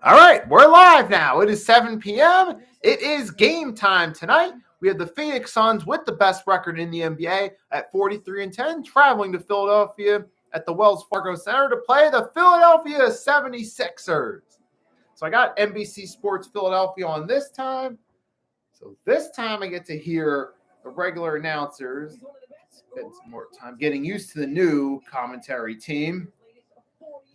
All right, we're live now. It is 7 p.m. It is game time tonight. We have the Phoenix Suns with the best record in the NBA at 43-10, traveling to Philadelphia at the Wells Fargo Center to play the Philadelphia 76ers. So I got NBC Sports Philadelphia on this time. So this time I get to hear the regular announcers. Spend some more time getting used to the new commentary team.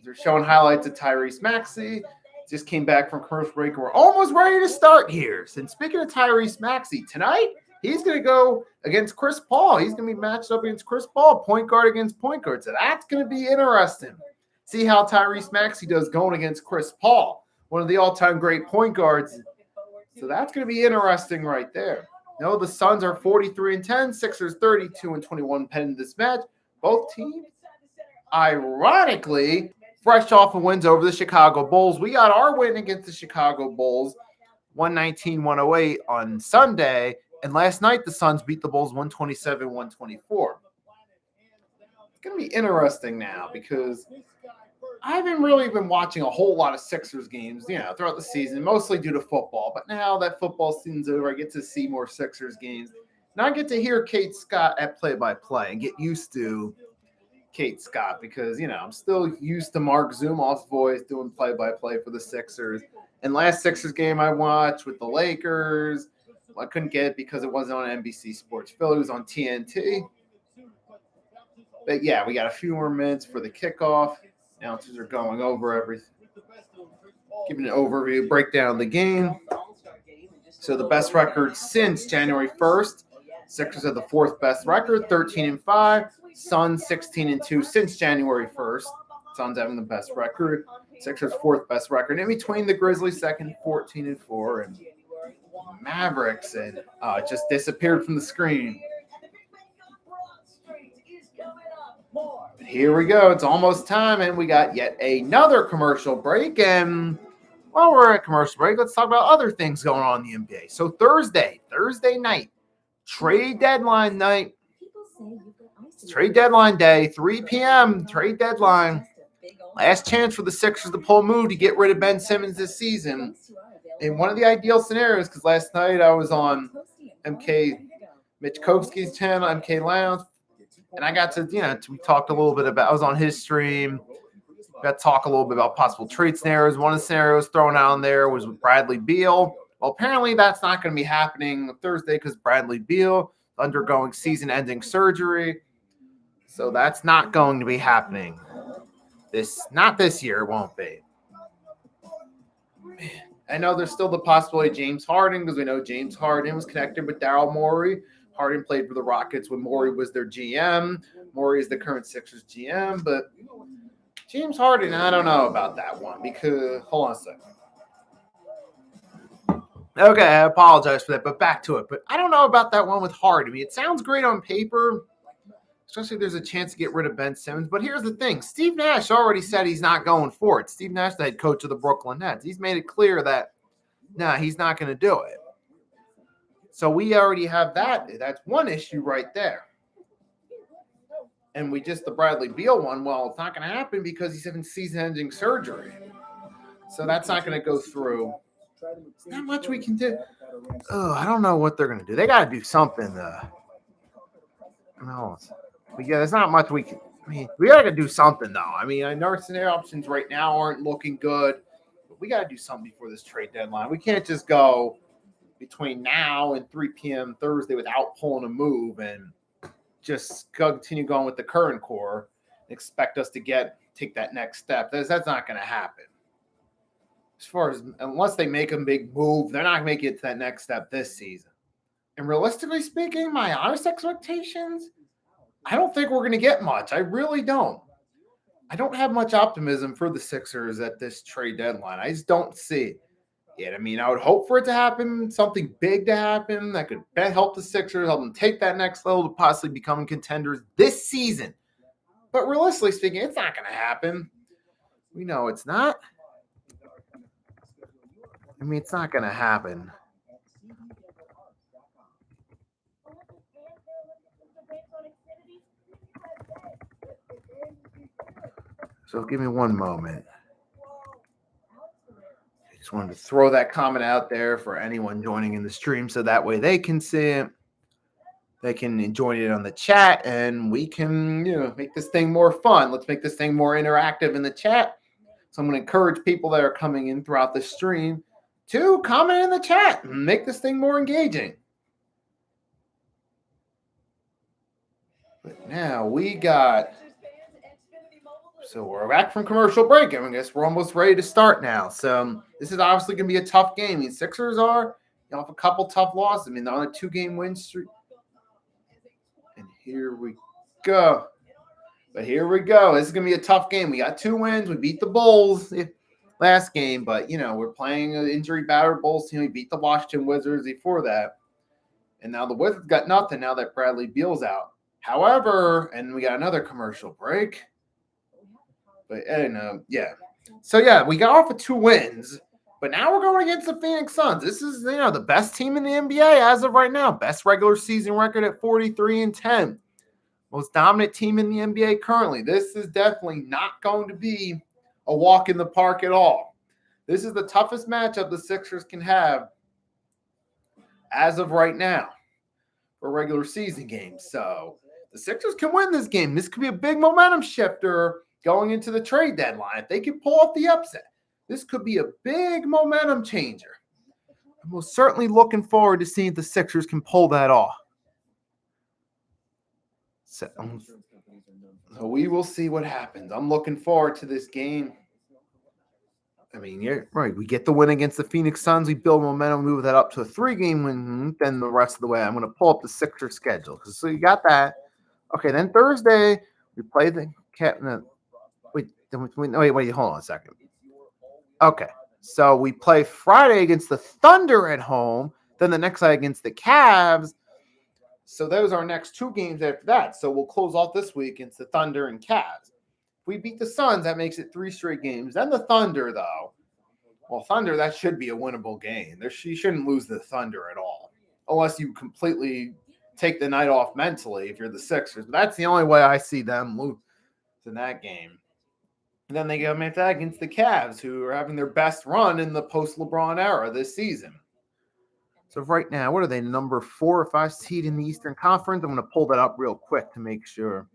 They're showing highlights of Tyrese Maxey. Just came back from commercial break. We're almost ready to start here. And speaking of Tyrese Maxey, tonight he's going to go against Chris Paul. He's going to be matched up against Chris Paul, point guard against point guard. So that's going to be interesting. See how Tyrese Maxey does going against Chris Paul, one of the all-time great point guards. So that's going to be interesting right there. No, the Suns are 43-10, Sixers 32-21 heading this match. Both teams, ironically, fresh off of wins over the Chicago Bulls. We got our win against the Chicago Bulls, 119-108 on Sunday. And last night, the Suns beat the Bulls 127-124. It's going to be interesting now because I haven't really been watching a whole lot of Sixers games, throughout the season, mostly due to football. But now that football season's over, I get to see more Sixers games. Now I get to hear Kate Scott at play-by-play and get used to Kate Scott because, I'm still used to Mark Zumoff's voice doing play-by-play for the Sixers. And last Sixers game I watched with the Lakers, I couldn't get it because it wasn't on NBC Sports Philly. It was on TNT. But, yeah, we got a few more minutes for the kickoff. Announcers are going over everything, giving an overview, breakdown of the game. So the best record since January 1st, Sixers have the fourth best record, 13-5. Suns 16-2 since January 1st. Suns having the best record. Sixers fourth best record. In between the Grizzlies second, 14-4, and Mavericks, and it just disappeared from the screen. But here we go. It's almost time, and we got yet another commercial break. And while we're at commercial break, let's talk about other things going on in the NBA. So Thursday night, trade deadline night. Trade deadline day, 3 p.m., trade deadline. Last chance for the Sixers to pull a move to get rid of Ben Simmons this season. In one of the ideal scenarios, because last night I was on MK Michkovsky's channel, MK Lounge, and I got to, we talked a little bit about, I was on his stream, got to talk a little bit about possible trade scenarios. One of the scenarios thrown out in there was with Bradley Beal. Well, apparently that's not going to be happening Thursday because Bradley Beal undergoing season-ending surgery. So that's not going to be happening. Not this year, it won't be. I know there's still the possibility of James Harden because we know James Harden was connected with Daryl Morey. Harden played for the Rockets when Morey was their GM. Morey is the current Sixers GM, but James Harden, I don't know about that one because, hold on a second. Okay, I apologize for that, but back to it. But I don't know about that one with Harden. I mean, it sounds great on paper, especially if there's a chance to get rid of Ben Simmons. But here's the thing. Steve Nash already said he's not going for it. Steve Nash, the head coach of the Brooklyn Nets. He's made it clear that, he's not going to do it. So we already have that. That's one issue right there. And the Bradley Beal one, well, it's not going to happen because he's having season-ending surgery. So that's not going to go through. There's not much we can do. Oh, I don't know what they're going to do. They got to do something. No. But yeah, there's not much we can. I mean, we got to do something, though. I mean, I know our scenario options right now aren't looking good. But we got to do something before this trade deadline. We can't just go between now and 3 p.m. Thursday without pulling a move and just continue going with the current core and expect us to take that next step. That's not going to happen. As far as, unless they make a big move, they're not making it to that next step this season. And realistically speaking, my honest expectations, I don't think we're going to get much. I really don't. I don't have much optimism for the Sixers at this trade deadline. I just don't see it. I mean, I would hope for it to happen, something big to happen that could help the Sixers, help them take that next level to possibly becoming contenders this season. But realistically speaking, it's not going to happen. We know it's not. I mean, it's not going to happen. So give me one moment. Just wanted to throw that comment out there for anyone joining in the stream so that way they can see it. They can join it on the chat and we can, make this thing more fun. Let's make this thing more interactive in the chat. So I'm going to encourage people that are coming in throughout the stream to comment in the chat and make this thing more engaging. But now we got... So we're back from commercial break, and I guess we're almost ready to start now. So this is obviously going to be a tough game. I mean, Sixers are off a couple tough losses. I mean, they're on a 2-game win streak. And here we go. But here we go. This is going to be a tough game. We got 2 wins. We beat the Bulls last game, but, we're playing an injury-battered Bulls team. We beat the Washington Wizards before that. And now the Wizards got nothing now that Bradley Beal's out. However, and we got another commercial break. But, So, we got off with 2 wins. But now we're going against the Phoenix Suns. This is, the best team in the NBA as of right now. Best regular season record at 43-10. Most dominant team in the NBA currently. This is definitely not going to be a walk in the park at all. This is the toughest matchup the Sixers can have as of right now for regular season games. So the Sixers can win this game. This could be a big momentum shifter going into the trade deadline. If they can pull off the upset, this could be a big momentum changer. I'm most certainly looking forward to seeing if the Sixers can pull that off. So we will see what happens. I'm looking forward to this game. I mean, yeah, right. We get the win against the Phoenix Suns. We build momentum, move that up to a 3-game win. Then the rest of the way, I'm going to pull up the Sixers schedule. So you got that. Okay, then Thursday, we play the Wait, hold on a second. Okay, so we play Friday against the Thunder at home. Then the next night against the Cavs. So those are our next 2 games after that. So we'll close off this week against the Thunder and Cavs. If we beat the Suns, that makes it 3 straight games. Then the Thunder, though. Well, Thunder, that should be a winnable game. You shouldn't lose the Thunder at all. Unless you completely take the night off mentally if you're the Sixers. But that's the only way I see them lose in that game. And then they go after that against the Cavs, who are having their best run in the post-LeBron era this season. So right now, what are they, number 4 or 5 seed in the Eastern Conference? I'm going to pull that up real quick to make sure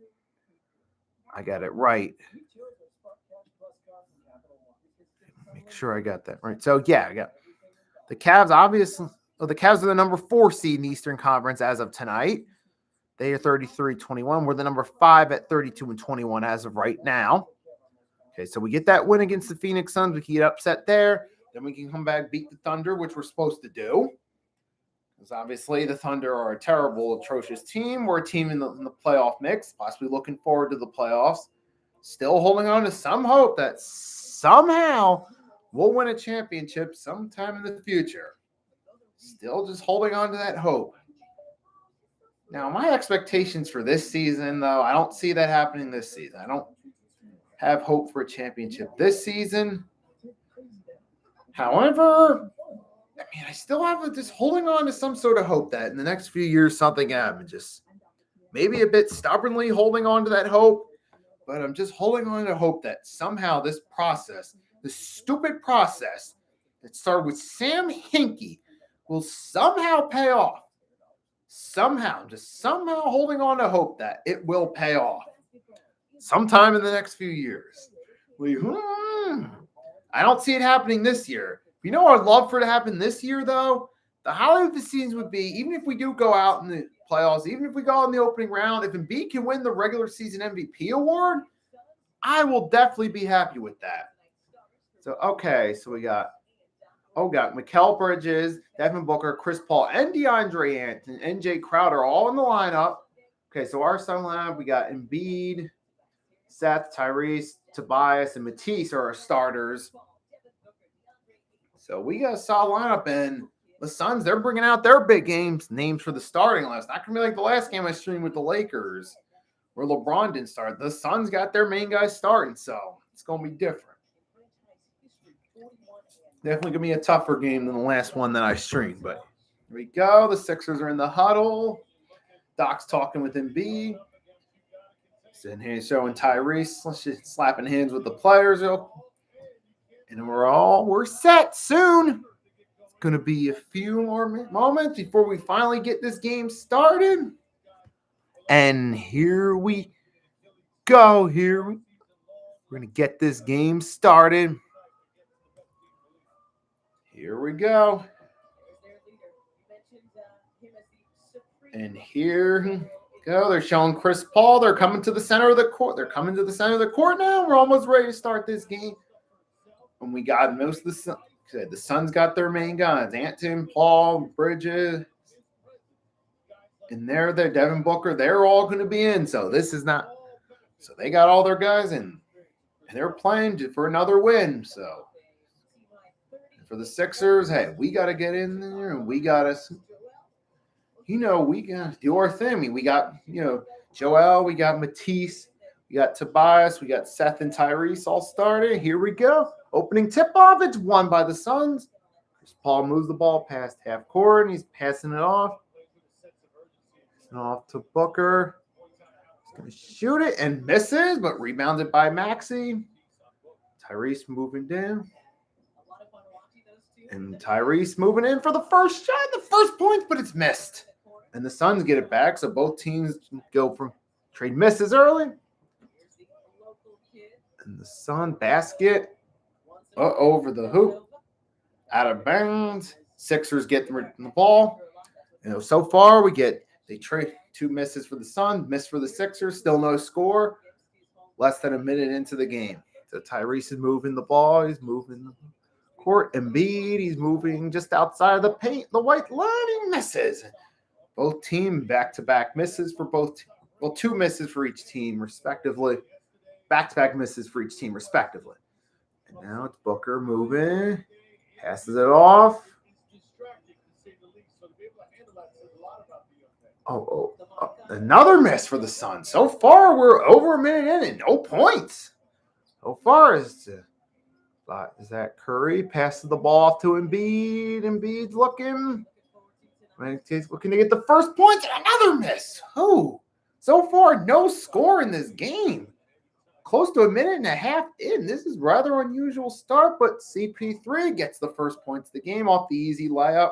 I got it right. Make sure I got that right. So, I got the Cavs, obviously. Well, the Cavs are the number 4 seed in the Eastern Conference as of tonight. They are 33-21. We're the number 5 at 32-21 as of right now. Okay, so we get that win against the Phoenix Suns. We can get upset there. Then we can come back, beat the Thunder, which we're supposed to do. Because obviously the Thunder are a terrible, atrocious team. We're a team in the playoff mix, possibly looking forward to the playoffs. Still holding on to some hope that somehow we'll win a championship sometime in the future. Still just holding on to that hope. Now, my expectations for this season, though, I don't see that happening this season. I don't have hope for a championship this season. However, I still have just holding on to some sort of hope that in the next few years something happens. Just maybe a bit stubbornly holding on to that hope, but I'm just holding on to hope that somehow this process, this stupid process that started with Sam Hinkie, will somehow pay off. Somehow holding on to hope that it will pay off sometime in the next few years. I don't see it happening this year. You know what I'd love for it to happen this year, though? The highlight of the season would be, even if we do go out in the playoffs, even if we go out in the opening round, if Embiid can win the regular season MVP award, I will definitely be happy with that. So we got Mikal Bridges, Devin Booker, Chris Paul, and DeAndre Ayton, and Jay Crowder all in the lineup. Okay, so our starting lineup, we got Embiid, Seth, Tyrese, Tobias, and Matisse are our starters. So we got a solid lineup, and the Suns, they're bringing out their big names for the starting list. Not going to be like the last game I streamed with the Lakers where LeBron didn't start. The Suns got their main guys starting, so it's going to be different. Definitely going to be a tougher game than the last one that I streamed, but here we go. The Sixers are in the huddle. Doc's talking with Embiid. Sitting here showing Tyrese slapping hands with the players. And we're set soon. It's going to be a few more moments before we finally get this game started. And here we go. We're going to get this game started. Here we go. And here we go. They're showing Chris Paul. They're coming to the center of the court. Now. We're almost ready to start this game. And we got most of the Suns got their main guns. Anton, Paul, Bridges. And they're there. Devin Booker. They're all going to be in. So this is not. So they got all their guys in. And they're playing for another win. So for the Sixers, hey, we got to get in there and we got to, we got to do our thing. We got, Joel, we got Matisse, we got Tobias, we got Seth and Tyrese all started. Here we go. Opening tip-off. It's won by the Suns. Paul moves the ball past half court and he's passing it off. Passing off to Booker. He's going to shoot it and misses, but rebounded by Maxey. Tyrese moving down. And Tyrese moving in for the first shot, the first point, but it's missed. And the Suns get it back, so both teams go from trade misses early. And the Sun basket over the hoop, out of bounds. Sixers get the ball. So far they trade 2 misses for the Sun, miss for the Sixers, still no score. Less than a minute into the game. So Tyrese is moving the ball. He's moving the court. Embiid, he's moving just outside of the paint. The white line, he misses. Both team back-to-back misses for both. 2 misses for each team, respectively. Back-to-back misses for each team, respectively. And now it's Booker moving. Passes it off. Another miss for the Suns. So far, we're over a minute in and no points. So far, is that Curry passes the ball off to Embiid. Embiid's looking to get the first point and another miss. So far, no score in this game. Close to a minute and a half in. This is rather unusual start, but CP3 gets the first points of the game off the easy layup.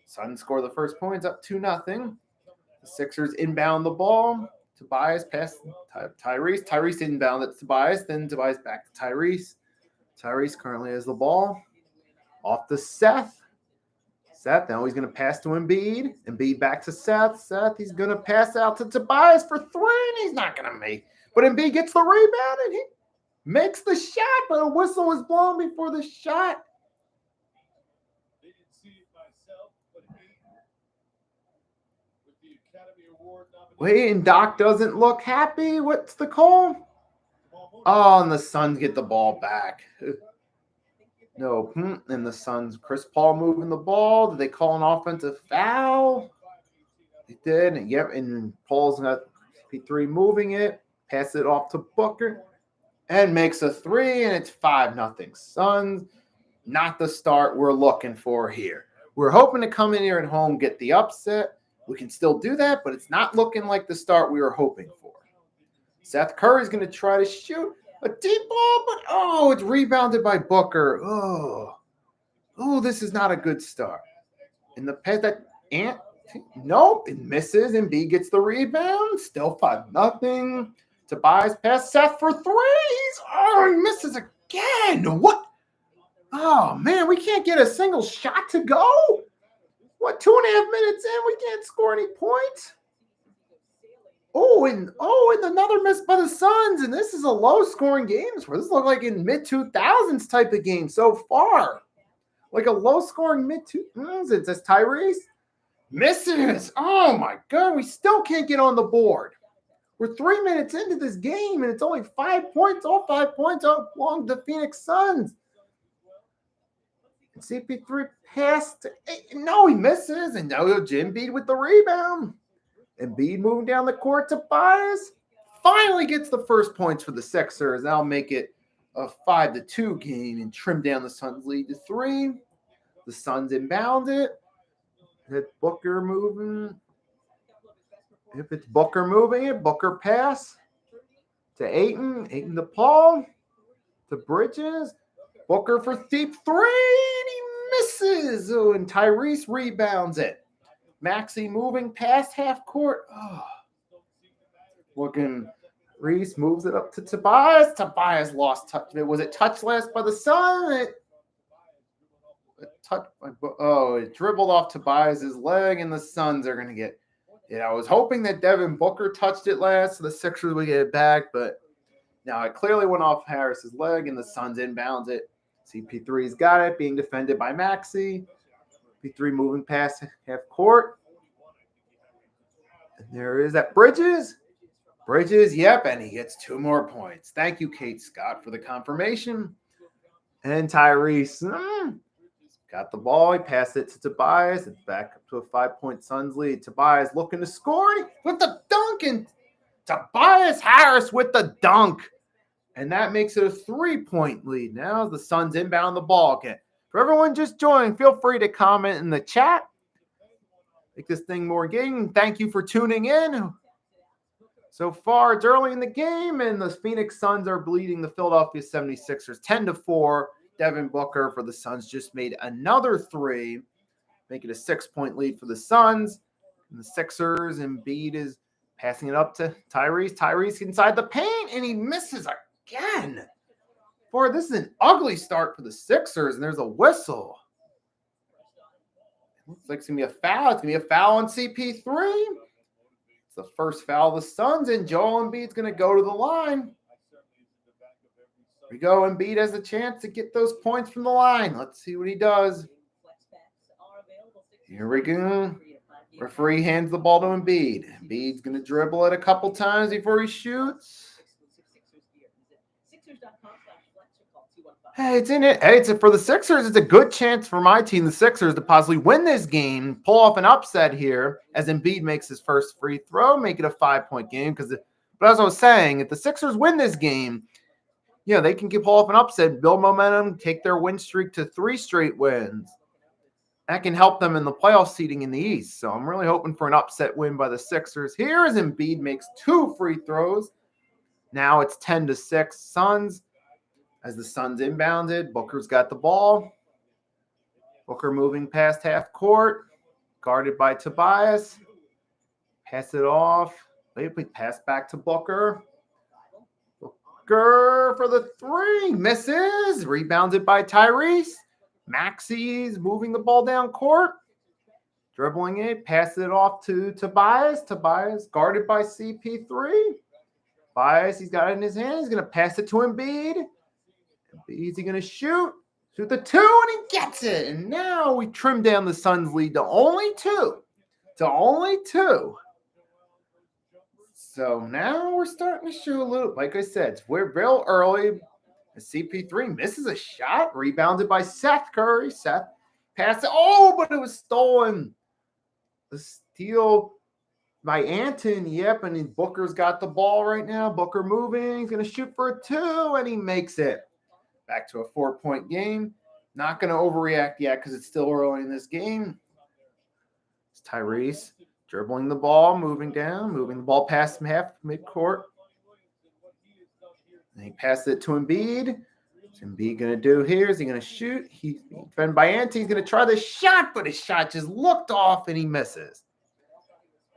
Suns score the first points up 2-0. The Sixers inbound the ball. Tobias passed Tyrese. Tyrese inbound it to Tobias. Then Tobias back to Tyrese. Tyrese currently has the ball. Off to Seth. Seth, now he's going to pass to Embiid. Embiid back to Seth. Seth, he's going to pass out to Tobias for 3, and he's not going to make. But Embiid gets the rebound, and he makes the shot, but a whistle was blown before the shot. Wait, and Doc doesn't look happy. What's the call? Oh, and the Suns get the ball back. No, and the Suns, Chris Paul moving the ball. Did they call an offensive foul? They did. And and Paul's got P3 moving it. Pass it off to Booker. And makes a 3, and it's 5-0. Suns, not the start we're looking for here. We're hoping to come in here at home, get the upset. We can still do that, but it's not looking like the start we were hoping for. Seth Curry's going to try to shoot a deep ball, but it's rebounded by Booker. This is not a good start. And the pass it misses. Embiid gets the rebound. Still 5-0. Tobias pass Seth for 3. He misses again. What? Oh man, we can't get a single shot to go. What, 2.5 minutes in, we can't score any points? And another miss by the Suns, and this is a low-scoring game. This looks like in mid-2000s type of game so far. Like a low-scoring mid-2000s. That's Tyrese. Misses. Oh, my God. We still can't get on the board. We're 3 minutes into this game, and it's only 5 points. All 5 points along the Phoenix Suns. CP3 passed to 8. No, he misses. And now Embiid with the rebound. Embiid moving down the court to Tobias. Finally gets the first points for the Sixers. That'll make it a 5-2 game and trim down the Suns' lead to 3. The Suns inbound it. Hit Booker moving. If it's Booker moving it, Booker pass to Ayton. Ayton to Paul. To Bridges. Booker for deep three, and he misses. Oh, and Tyrese rebounds it. Maxey moving past half court. Oh. Looking, Reese moves it up to Tobias. Tobias lost touch. Was it touch last by the Sun? It dribbled off Tobias's leg, and the Suns are going to get it. I was hoping that Devin Booker touched it last, so the Sixers would get it back, but now it clearly went off Harris's leg, and the Suns inbounds it. CP3's got it, being defended by Maxey. CP3 moving past half court. And there is that Bridges. Yep, and he gets 2 more points. Thank you, Kate Scott, for the confirmation. And Tyrese got the ball. He passed it to Tobias. It's back up to a 5-point Suns lead. Tobias looking to score with the dunk, and Tobias Harris with the dunk. And that makes it a 3-point lead. Now the Suns inbound the ball again. For everyone just joining, feel free to comment in the chat. Make this thing more engaging. Thank you for tuning in. So far, it's early in the game, and the Phoenix Suns are bleeding the Philadelphia 76ers 10-4. Devin Booker for the Suns just made another 3, making a 6-point lead for the Suns. And the Sixers, Embiid is passing it up to Tyrese. Tyrese inside the paint, and he misses again. Boy, this is an ugly start for the Sixers, and there's a whistle. It looks like it's going to be a foul. It's going to be a foul on CP3. The first foul of the Suns, and Joel Embiid's going to go to the line. Here we go. Embiid has a chance to get those points from the line. Let's see what he does. Here we go. Referee hands the ball to Embiid. Embiid's going to dribble it a couple times before he shoots. Hey, it's in it. Hey, for the Sixers. It's a good chance for my team, the Sixers, to possibly win this game, pull off an upset here as Embiid makes his first free throw, make it a 5-point game. But as I was saying, if the Sixers win this game, they can pull off an upset, build momentum, take their win streak to 3 straight wins. That can help them in the playoff seeding in the East. So I'm really hoping for an upset win by the Sixers. Here as Embiid makes 2 free throws. Now it's 10-6 Suns. As the Suns inbounded, Booker's got the ball. Booker moving past half court, guarded by Tobias. Pass it off. Wait, pass back to Booker. Booker for the 3, misses. Rebounded by Tyrese. Maxey's moving the ball down court. Dribbling it, pass it off to Tobias. Tobias guarded by CP3. Tobias, he's got it in his hand. He's going to pass it to Embiid. Embiid's going to shoot the 2, and he gets it. And now we trim down the Suns' lead to only 2. So now we're starting to shoot a little. Like I said, we're real early. CP3 misses a shot, rebounded by Seth Curry. Seth passed it. Oh, but it was stolen. The steal by Anton. Yep, and Booker's got the ball right now. Booker moving. He's going to shoot for a 2, and he makes it. Back to a 4-point game. Not going to overreact yet because it's still early in this game. It's Tyrese dribbling the ball, moving the ball past half midcourt. And he passed it to Embiid. What's Embiid going to do here? Is he going to shoot? He's defended by Ante. He's going to try the shot, but his shot just looked off and he misses.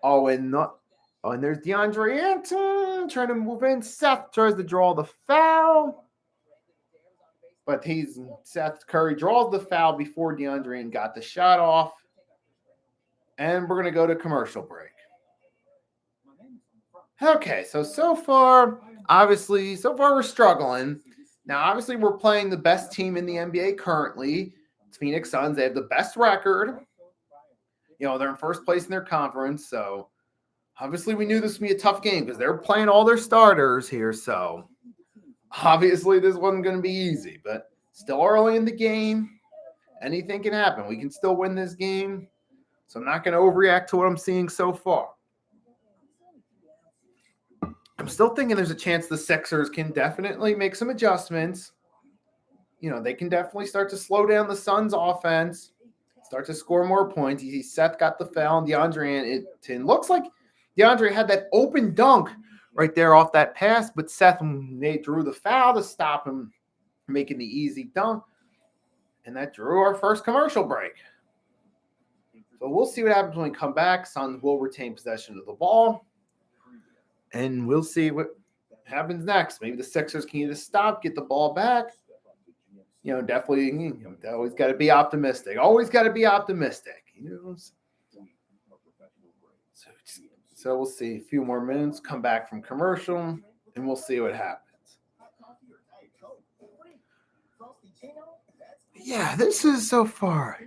And there's DeAndre Ayton trying to move in. Seth tries to draw the foul. But Seth Curry draws the foul before DeAndre and got the shot off. And we're going to go to commercial break. Okay, so far we're struggling. Now, obviously, we're playing the best team in the NBA currently. It's Phoenix Suns. They have the best record. They're in first place in their conference. So, obviously, we knew this would be a tough game because they're playing all their starters here. So, obviously, this wasn't going to be easy. But still early in the game. Anything can happen. We can still win this game. So, I'm not going to overreact to what I'm seeing so far. I'm still thinking there's a chance the Sixers can definitely make some adjustments. They can definitely start to slow down the Suns' offense, start to score more points. Seth got the foul on DeAndre, and it looks like DeAndre had that open dunk right there off that pass, but Seth, they drew the foul to stop him making the easy dunk. And that drew our first commercial break. So we'll see what happens when we come back. Suns will retain possession of the ball. And we'll see what happens next. Maybe the Sixers can either stop, get the ball back. Definitely, always got to be optimistic. Always got to be optimistic. So we'll see a few more minutes, come back from commercial, and we'll see what happens. Yeah, this is so far.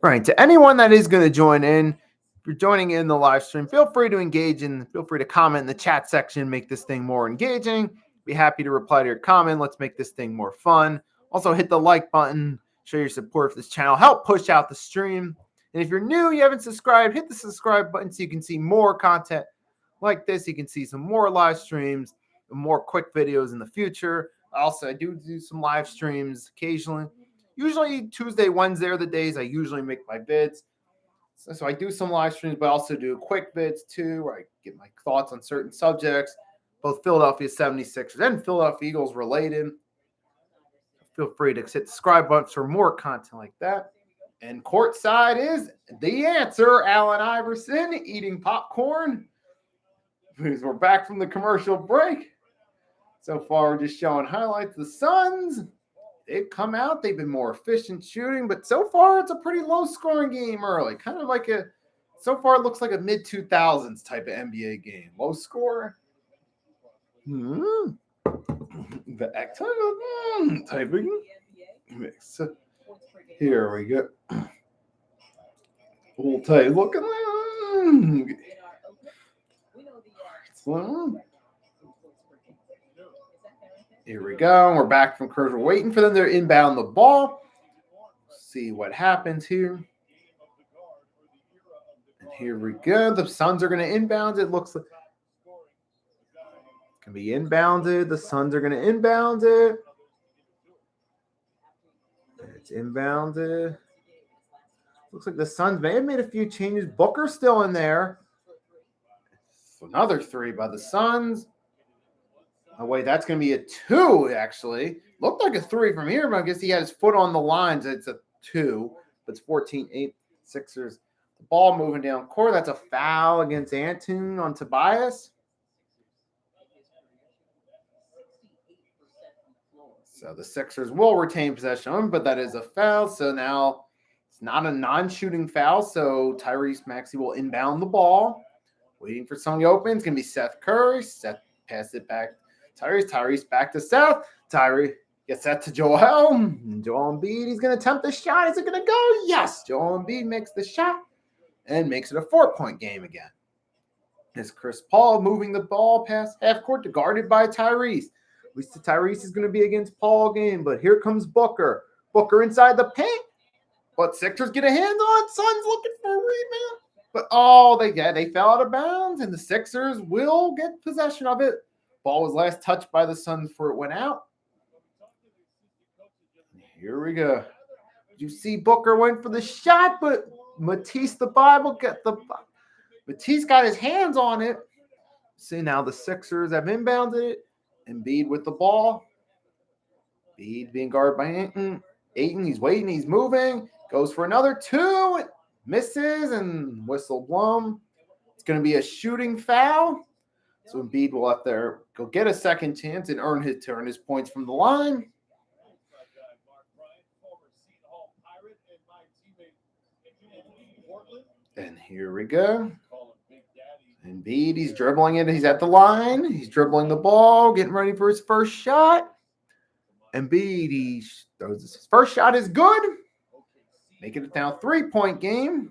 Right, to anyone that is going to join in, if you're joining in the live stream, feel free to engage and feel free to comment in the chat section, make this thing more engaging. Be happy to reply to your comment. Let's make this thing more fun. Also, hit the like button, show your support for this channel, help push out the stream. And if you're new, you haven't subscribed, hit the subscribe button so you can see more content like this. You can see some more live streams, more quick videos in the future. Also, I do some live streams occasionally. Usually Tuesday, Wednesday are the days I usually make my vids. So I do some live streams, but I also do quick vids too, where I get my thoughts on certain subjects, both Philadelphia 76ers and Philadelphia Eagles related. Feel free to hit the subscribe button for more content like that. And courtside is the answer. Allen Iverson eating popcorn. Because we're back from the commercial break. So far, we're just showing highlights. The Suns, they've come out. They've been more efficient shooting. But so far, it's a pretty low-scoring game early. Kind of like so far, it looks like a mid-2000s type of NBA game. Low score. The type of mix. Here we go. We'll tell you, looking here we go. We're back from commercial. We're waiting for them to inbound the ball. See what happens here. And here we go. The Suns are going to inbound. It looks like it's going to be inbounded. The Suns are going to inbound it. It's inbounded. Looks like the Suns may have made a few changes. Booker's still in there. Another three by the Suns. Oh, wait, that's going to be a 2, actually. Looked like a 3 from here, but I guess he had his foot on the lines. It's a 2, but it's 14-8 Sixers. The ball moving down court. That's a foul against Antun on Tobias. So the Sixers will retain possession, but that is a foul. So now it's not a non-shooting foul. So Tyrese Maxey will inbound the ball. Waiting for someone to open. It's going to be Seth Curry. Seth pass it back. Tyrese back to Seth. Tyrese gets that to Joel. And Joel Embiid, he's going to attempt the shot. Is it going to go? Yes. Joel Embiid makes the shot and makes it a 4-point game again. It's Chris Paul moving the ball past half court, guarded by Tyrese. At least the Tyrese is going to be against Paul game, but here comes Booker. Booker inside the paint. But Sixers get a hand on. Suns looking for a rebound. But they fell out of bounds, and the Sixers will get possession of it. Ball was last touched by the Suns before it went out. Here we go. Did you see Booker went for the shot, but Matisse Matisse got his hands on it. See, now the Sixers have inbounded it. Embiid with the ball. Embiid being guarded by Ayton. Ayton, he's waiting, he's moving. Goes for another 2. Misses and whistle blown. It's going to be a shooting foul. So Embiid will have to go get a second chance and earn his points from the line. And here we go. Embiid, he's dribbling it. He's at the line. He's dribbling the ball, getting ready for his first shot. Embiid, he throws his first shot is good. Making it down 3-point game.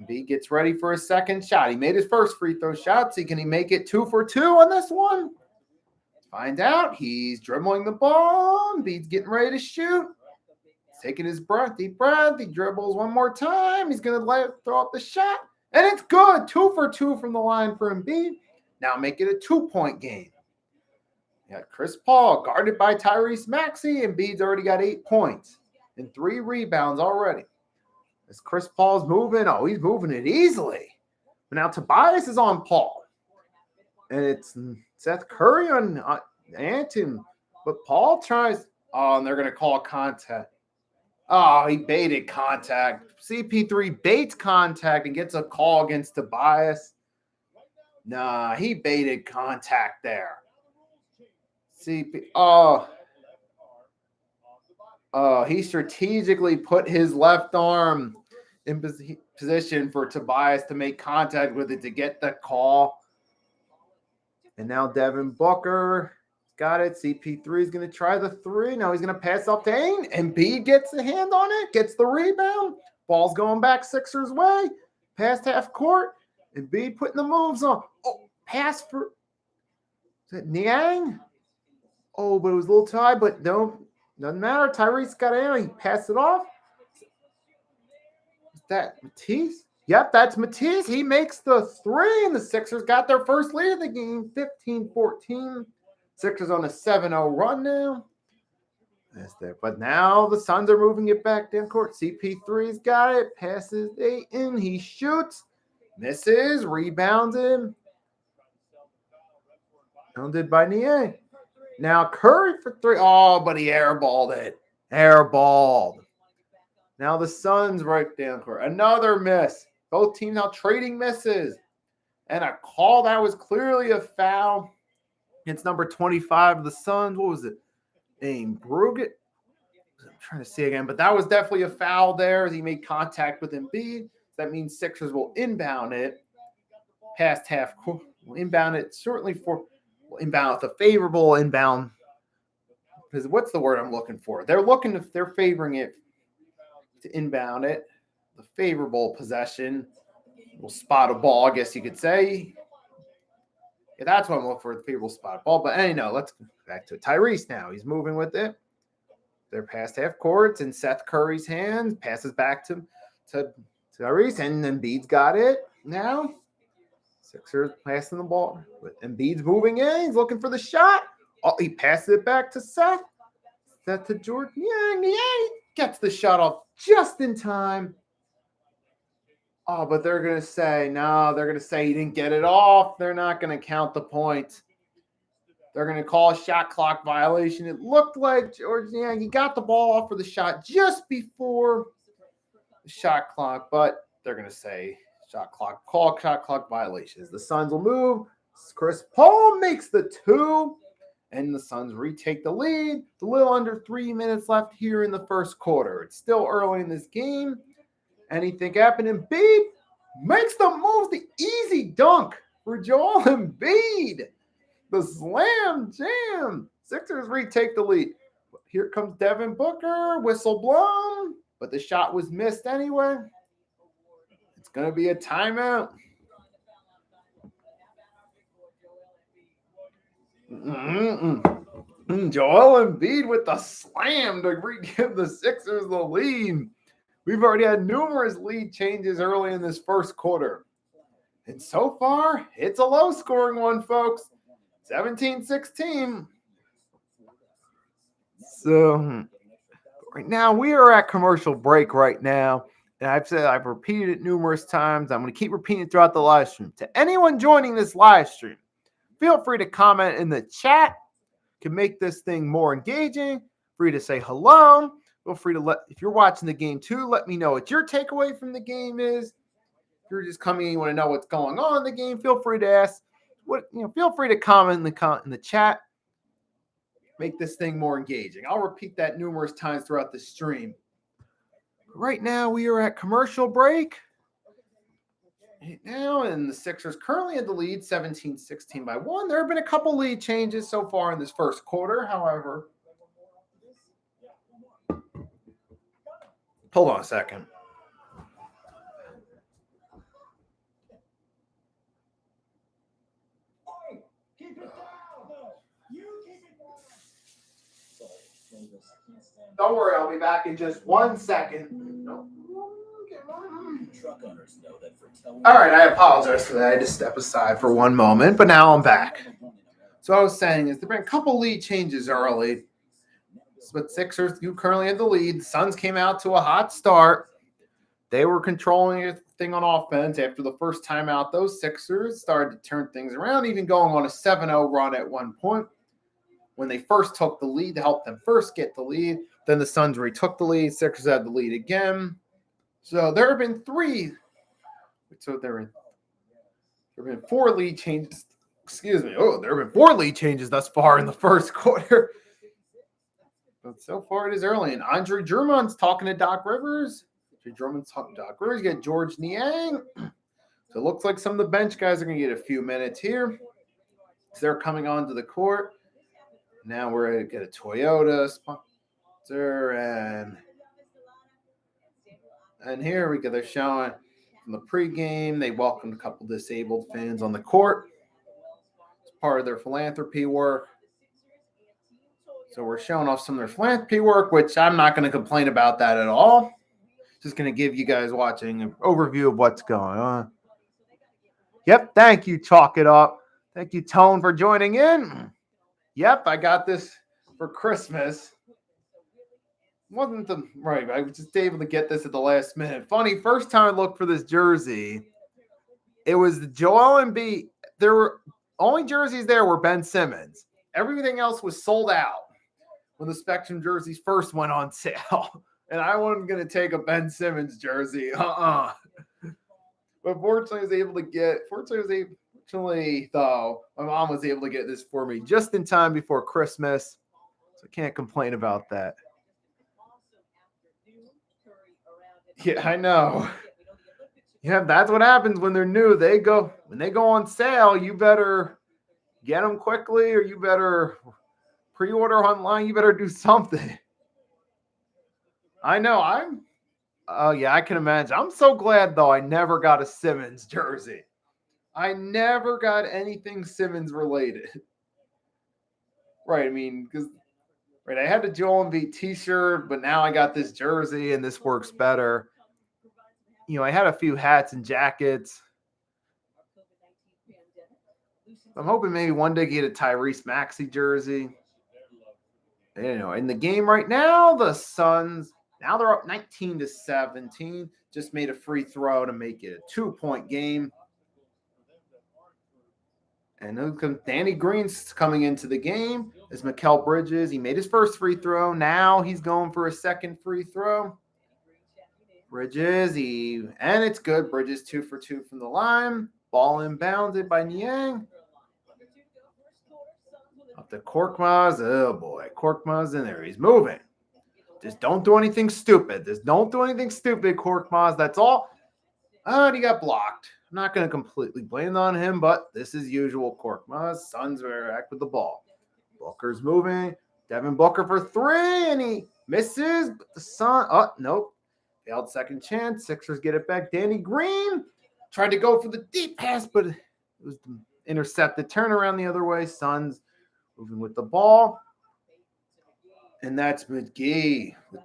Embiid gets ready for his second shot. He made his first free throw shot. So can he make it 2 for 2 on this one? Let's find out. He's dribbling the ball. Embiid's getting ready to shoot. He's taking his deep breath. He dribbles one more time. He's going to throw up the shot. And it's good. 2 for 2 from the line for Embiid. Now make it a 2-point game. You got Chris Paul guarded by Tyrese Maxey. Embiid's already got 8 points and 3 rebounds already. As Chris Paul's moving, he's moving it easily. But now Tobias is on Paul. And it's Seth Curry on Antun. But Paul tries. Oh, and they're going to call contact. Oh, he baited contact. CP3 baits contact and gets a call against Tobias. Nah, he baited contact there. He strategically put his left arm in position for Tobias to make contact with it to get the call. And now Devin Booker got it. CP3 is going to try the three. Now he's going to pass off to Ain. Embiid gets a hand on it, gets the rebound. Ball's going back Sixers' way. Past half court. Embiid putting the moves on. Oh, pass for is it Niang? Oh, but it was a little tight, but no, doesn't matter. Tyrese got in. He passed it off. Is that Matisse? Yep, that's Matisse. He makes the three, and the Sixers got their first lead of the game, 15-14. Sixers on a 7-0 run now. That's there. But now the Suns are moving it back down court. CP3's got it. Passes Ayton. He shoots. Misses. Rebounded. Rebounded by Niang. Now Curry for three. Oh, but he airballed it. Airballed. Now the Suns right down court. Another miss. Both teams now trading misses. And a call that was clearly a foul. It's number 25 of the Suns. What was it? Named Bruget. I'm trying to see again, but that was definitely a foul there as he made contact with Embiid. That means Sixers will inbound it past half court. Will inbound it certainly for inbound with a favorable inbound. Because what's the word I'm looking for? They're favoring it to inbound it. The favorable possession will spot a ball, I guess you could say. Yeah, that's what I'm looking for, the favorable spot ball. But anyhow, let's go back to Tyrese now. He's moving with it. They're past half courts in Seth Curry's hands. Passes back to Tyrese, and Embiid's got it now. Sixers passing the ball. But Embiid's moving in. He's looking for the shot. Oh, he passes it back to Seth. Seth to Jordan. Yeah, gets the shot off just in time. Oh, but they're going to say, no, they're going to say he didn't get it off. They're not going to count the point. They're going to call a shot clock violation. It looked like he got the ball off for the shot just before the shot clock, but they're going to say shot clock violations. The Suns will move. Chris Paul makes the two, and the Suns retake the lead. It's a little under 3 minutes left here in the first quarter. It's still early in this game. Anything happened? Embiid makes the move, the easy dunk for Joel Embiid. The slam jam. Sixers retake the lead. Here comes Devin Booker. Whistle blown, but the shot was missed anyway. It's going to be a timeout. Joel Embiid with the slam to give the Sixers the lead. We've already had numerous lead changes early in this first quarter. And so far, it's a low-scoring one, folks. 17-16. So, right now, we are at commercial break right now. And I've repeated it numerous times. I'm going to keep repeating it throughout the live stream. To anyone joining this live stream, feel free to comment in the chat. Can make this thing more engaging. Free to say hello. Feel free to if you're watching the game too, let me know what your takeaway from the game is. If you're just coming and you want to know what's going on in the game, feel free to ask. Feel free to comment in the chat. Make this thing more engaging. I'll repeat that numerous times throughout the stream. Right now, we are at commercial break. Right now, and the Sixers currently in the lead, 17-16 by 1. There have been a couple lead changes so far in this first quarter. However, hold on a second. Don't worry, I'll be back in just 1 second. All right, I apologize for that. I had to step aside for one moment, but now I'm back. So I was saying is there have been a couple lead changes early. But Sixers, you currently in the lead. Suns came out to a hot start. They were controlling everything on offense. After the first time out, those Sixers started to turn things around, even going on a 7-0 run at one point. when they first took the lead to help them first get the lead. Then the Suns retook the lead. Sixers had the lead again. So there have been three. So there have been four lead changes. Excuse me. Oh, there have been four lead changes thus far in the first quarter. But so far it is early. And Andre Drummond's talking to Doc Rivers. Andre Drummond's talking to Doc Rivers. You got George Niang. So it looks like some of the bench guys are going to get a few minutes here. So they're coming onto the court. Now we're going to get a Toyota sponsor. And here we go. They're showing from the pregame. They welcomed a couple disabled fans on the court. It's part of their philanthropy work. So we're showing off some of their philanthropy work, which I'm not going to complain about that at all. Just going to give you guys watching an overview of what's going on. Yep, thank you, Chalk It Up. Thank you, Tone, for joining in. Yep, I got this for Christmas. Wasn't the right, I was just able to get this at the last minute. Funny, first time I looked for this jersey, it was the Joel Embiid. There were only jerseys there were Ben Simmons. Everything else was sold out when the Spectrum jerseys first went on sale. And I wasn't going to take a Ben Simmons jersey. But fortunately, I was able to get, fortunately, though, my mom was able to get this for me just in time before Christmas. So I can't complain about that. Yeah, I know. Yeah, that's what happens when they're new. When they go on sale, you better get them quickly or you better pre-order online. You better do something. I know. I can imagine. I'm so glad, though, I never got a Simmons jersey. I never got anything Simmons related. Right, I mean, because I had the Joel Embiid t-shirt, but now I got this jersey, and this works better. I had a few hats and jackets. I'm hoping maybe one day get a Tyrese Maxey jersey. In the game right now, the Suns, now they're up 19-17. Just made a free throw to make it a 2-point game. And Danny Green's coming into the game. Is Mikal Bridges. He made his first free throw. Now he's going for a second free throw. Bridges, and it's good. Bridges 2 for 2 from the line. Ball inbounded by Niang. Up to Korkmaz. Oh, boy. Korkmaz in there. He's moving. Just don't do anything stupid. Korkmaz. That's all. And he got blocked. I'm not going to completely blame it on him, but this is usual Korkmaz. Suns are back with the ball. Booker's moving. Devin Booker for 3, and he misses. But the Suns, nope. Failed second chance. Sixers get it back. Danny Green tried to go for the deep pass, but it was intercepted. Turn around the other way. Suns moving with the ball. And that's McGee with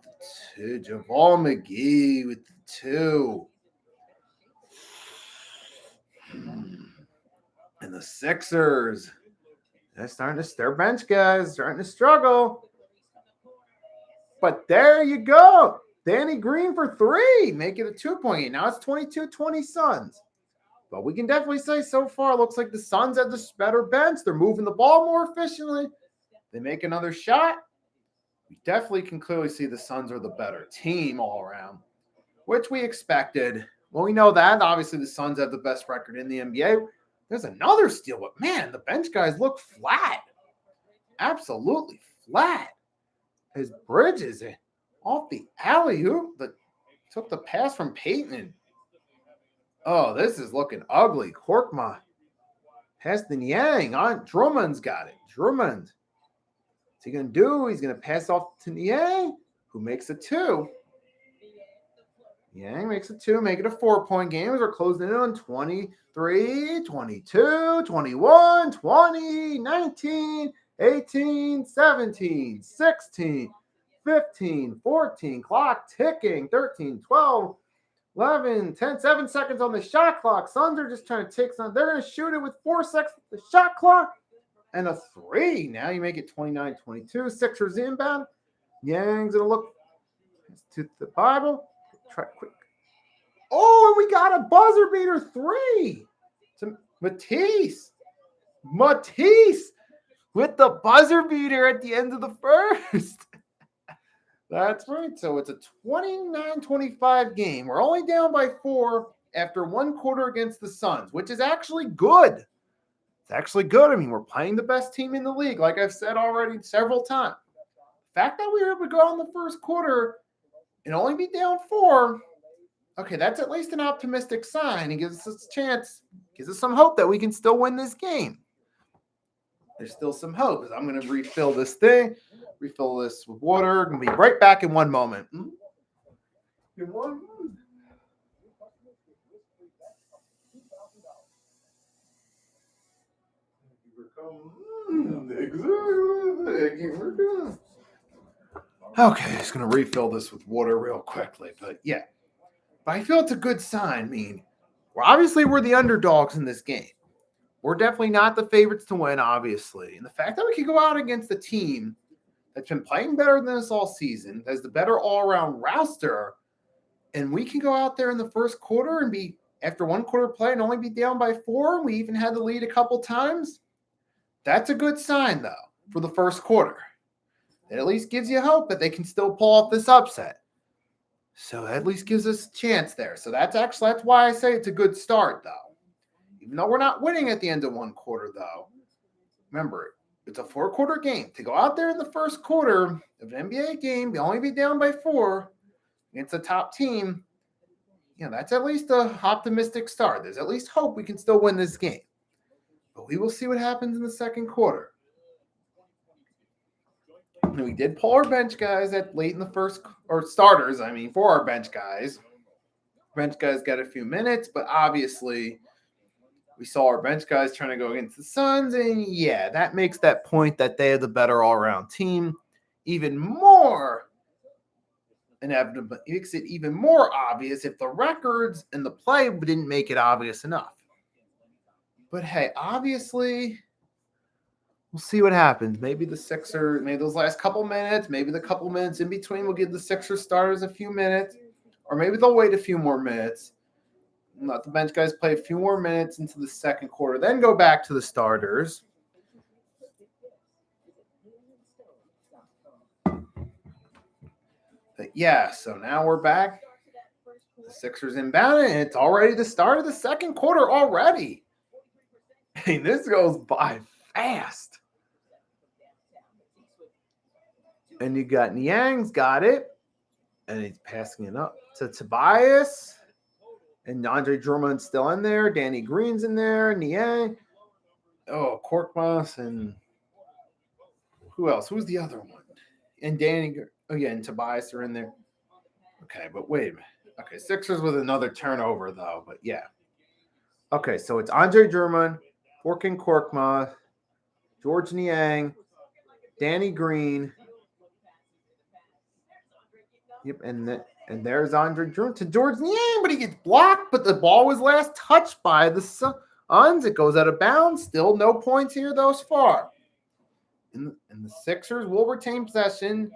the 2. JaVale McGee with the 2. And the Sixers, their bench guys starting to struggle. But there you go. Danny Green for 3. Make it a 2-point game. Now it's 22-20 Suns. But we can definitely say so far, it looks like the Suns have the better bench. They're moving the ball more efficiently. They make another shot. We definitely can clearly see the Suns are the better team all around, which we expected. Well, we know that. Obviously, the Suns have the best record in the NBA. There's another steal, but man, the bench guys look flat. Absolutely flat. His Bridges off the alley-oop that took the pass from Payton. Oh, this is looking ugly. Korkmaz pass to Niang. Drummond's got it. Drummond. What's he going to do? He's going to pass off to Niang, who makes a 2. Niang makes a 2, make it a 4-point game as we're closing in on 23, 22, 21, 20, 19, 18, 17, 16, 15, 14, clock ticking, 13, 12, 11, 10, 7 seconds on the shot clock. Suns are just trying to take some. They're going to shoot it with 4 seconds on the shot clock and a 3. Now you make it 29-22. Sixers inbound. Yang's going to look to the Bible. Try quick. Oh, and we got a buzzer beater 3 to Matisse. with the buzzer beater at the end of the first. That's right. So it's a 29-25 game. We're only down by 4 after one quarter against the Suns, which is actually good. It's actually good. I mean, we're playing the best team in the league, like I've said already several times. The fact that we were able to go out in the first quarter and only be down 4, okay, that's at least an optimistic sign. It gives us a chance, gives us some hope that we can still win this game. There's still some hope. I'm going to refill this thing, refill this with water. I'm going to be right back in one moment. In one moment. Okay, just going to refill this with water real quickly. But yeah, but I feel it's a good sign. I mean, we're the underdogs in this game. We're definitely not the favorites to win, obviously. And the fact that we can go out against a team that's been playing better than us all season, has the better all-around roster, and we can go out there in the first quarter and be, after one quarter play, and only be down by 4. We even had the lead a couple times. That's a good sign, though, for the first quarter. It at least gives you hope that they can still pull off this upset. So that at least gives us a chance there. So that's why I say it's a good start, though. Even though we're not winning at the end of one quarter, though, remember, it's a 4-quarter game. To go out there in the first quarter of an NBA game, only be down by 4 against a top team, that's at least an optimistic start. There's at least hope we can still win this game. But we will see what happens in the second quarter. And we did pull our bench guys at late in the first, or starters, for our bench guys. Bench guys got a few minutes, but obviously we saw our bench guys trying to go against the Suns, and yeah, that makes that point that they are the better all-around team even more inevitable. It makes it even more obvious if the records and the play didn't make it obvious enough. But hey, obviously, we'll see what happens. Maybe the Sixers, maybe those last couple minutes, maybe the couple minutes in between will give the Sixers starters a few minutes, or maybe they'll wait a few more minutes. Let the bench guys play a few more minutes into the second quarter, then go back to the starters. But yeah, so now we're back. The Sixers inbound, and it's already the start of the second quarter already. I mean, this goes by fast. And you got Niang's got it, and he's passing it up to Tobias. And Andre Drummond's still in there. Danny Green's in there. Niang. Oh, Korkmaz and who else? Who's the other one? And Danny. Oh, yeah, and Tobias are in there. Okay, but wait a minute. Okay, Sixers with another turnover, though. But yeah. Okay, so it's Andre Drummond, Furkan Korkmaz, George Niang, Danny Green. Yep, and there's Andre Drummond to George Niang, but he gets blocked, but the ball was last touched by the Suns. It goes out of bounds. Still no points here thus far. And the Sixers will retain possession.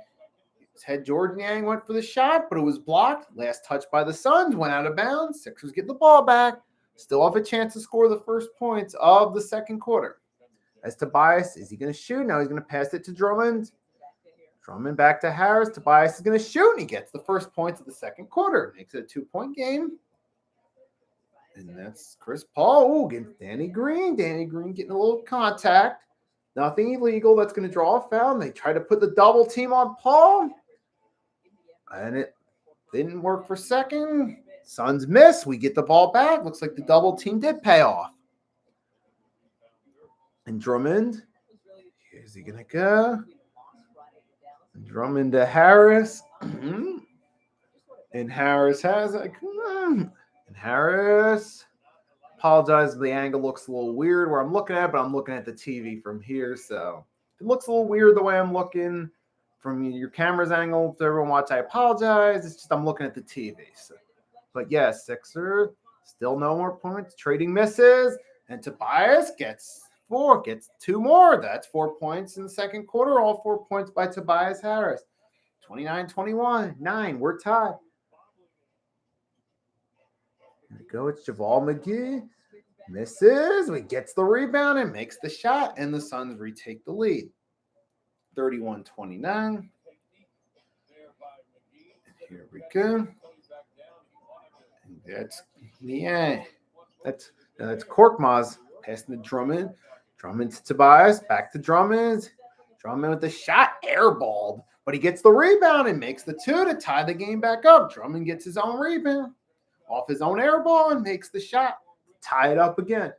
His head George Niang went for the shot, but it was blocked. Last touch by the Suns, went out of bounds. Sixers get the ball back. Still have a chance to score the first points of the second quarter. As Tobias, is he going to shoot? No, he's going to pass it to Drummond. Drummond back to Harris. Tobias is going to shoot, and he gets the first points of the second quarter. Makes it a 2-point game. And that's Chris Paul against Danny Green. Danny Green getting a little contact. Nothing illegal. That's going to draw a foul. And they try to put the double team on Paul. And it didn't work for second. Suns miss. We get the ball back. Looks like the double team did pay off. And Drummond. Here's he going to go. Drummond to Harris. And Harris has it. And Harris. Apologize if the angle looks a little weird where I'm looking at it, but I'm looking at the TV from here. So if it looks a little weird the way I'm looking from your camera's angle to everyone watch, I apologize. It's just I'm looking at the TV. So, but yeah, Sixers still no more points. Trading misses. And Tobias gets 2 more. That's 4 points in the second quarter. All 4 points by Tobias Harris. 29-21, 9. We're tied. Here we go. It's Javal McGee. Misses. He gets the rebound and makes the shot, and the Suns retake the lead. 31-29. Here we go. And that's that's Korkmaz passing to Drummond. Drummond to Tobias. Back to Drummond. Drummond with the shot, airballed, but he gets the rebound and makes the 2 to tie the game back up. Drummond gets his own rebound off his own airball and makes the shot. Tie it up again.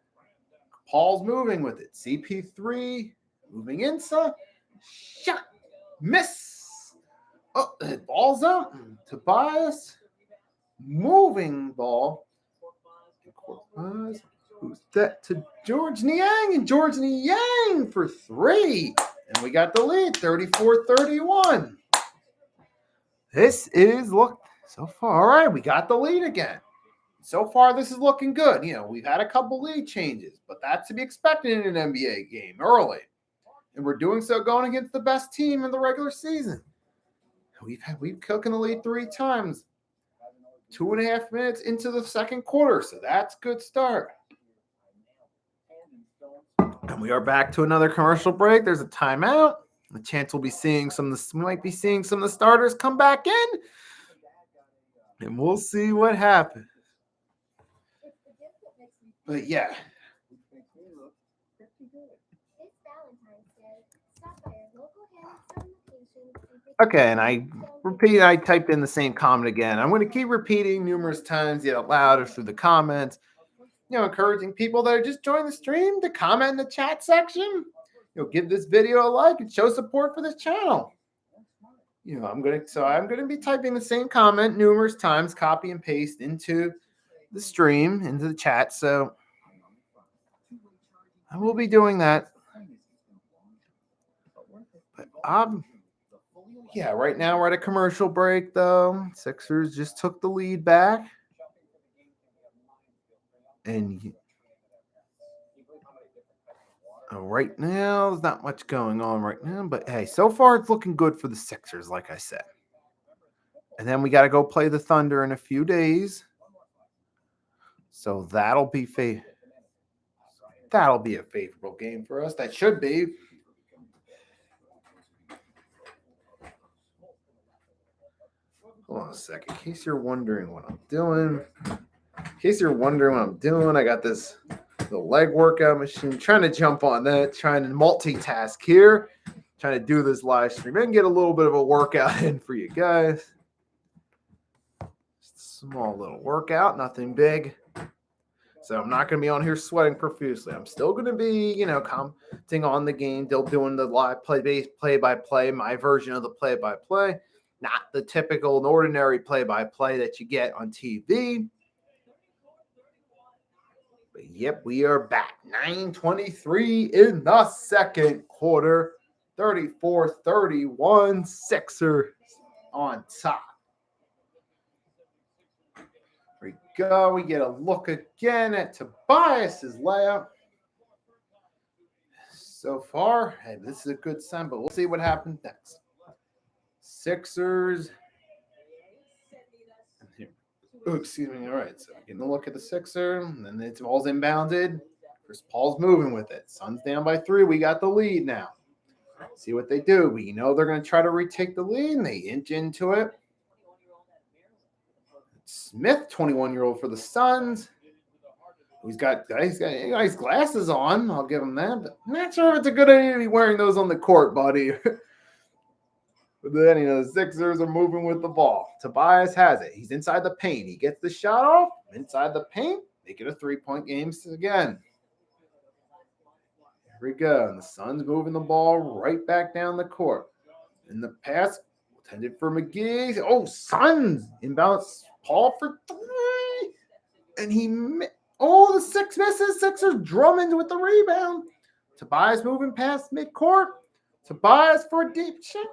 Paul's moving with it. CP3 moving inside. Shot. Miss. Oh, the ball's up. Tobias. Moving ball. Who's that to George Niang? And George Niang for 3. And we got the lead, 34-31. This is, look, so far, all right, we got the lead again. So far, this is looking good. We've had a couple lead changes, but that's to be expected in an NBA game early. And we're doing so going against the best team in the regular season. We've cooking the lead 3 times. 2.5 minutes into the second quarter, so that's a good start. And we are back to another commercial break. There's a timeout. The chance we might be seeing some of the starters come back in, and we'll see what happens. But yeah. Okay, and I typed in the same comment again. I'm going to keep repeating numerous times, out loud or through the comments, encouraging people that are just joining the stream to comment in the chat section. Give this video a like and show support for this channel. I'm going to be typing the same comment numerous times, copy and paste into the stream, into the chat. So I will be doing that. But right now we're at a commercial break, though. Sixers just took the lead back. And right now, there's not much going on right now. But, hey, so far it's looking good for the Sixers, like I said. And then we got to go play the Thunder in a few days. So that'll be a favorable game for us. That should be. Hold on a second. In case you're wondering what I'm doing. I got this little leg workout machine. Trying to jump on that. Trying to multitask here. Trying to do this live stream and get a little bit of a workout in for you guys. Just a small little workout. Nothing big. So I'm not going to be on here sweating profusely. I'm still going to be, commenting on the game, still doing the live play-by-play, my version of the play-by-play. Not the typical and ordinary play-by-play that you get on TV. But yep, we are back. 9:23 in the second quarter. 34-31. Sixers on top. Here we go. We get a look again at Tobias's layup. So far, hey, this is a good sign, but we'll see what happens next. Sixers. Oh, excuse me. All right, so getting a look at the Sixer, and then it's ball's inbounded. Chris Paul's moving with it. Suns down by 3. We got the lead now. See what they do. We know they're going to try to retake the lead, and they inch into it. Smith, 21-year-old for the Suns. He's got his glasses on. I'll give him that. But I'm not sure if it's a good idea to be wearing those on the court, buddy. But then, the Sixers are moving with the ball. Tobias has it. He's inside the paint. He gets the shot off. Inside the paint. Make it a 3-point game again. Here we go. And the Suns moving the ball right back down the court. In the pass, intended for McGee. Oh, Suns. Inbounds Paul for 3. And the 6 misses. Sixers Drummond with the rebound. Tobias moving past midcourt. Tobias for a deep shot.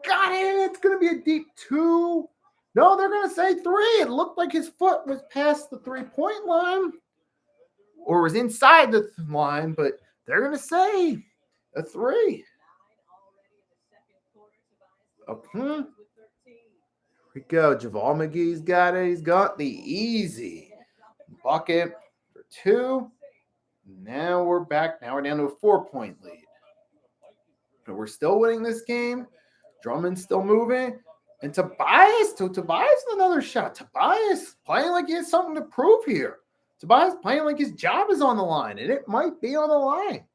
Got it. It's going to be a deep 2. No, they're going to say 3. It looked like his foot was past the 3-point line or was inside the line, but they're going to say a 3. Okay. Here we go. Javal McGee's got it. He's got the easy bucket for 2. Now we're back. Now we're down to a 4-point lead. But we're still winning this game. Drummond's still moving. And Tobias another shot. Tobias playing like he has something to prove here. Tobias playing like his job is on the line, and it might be on the line.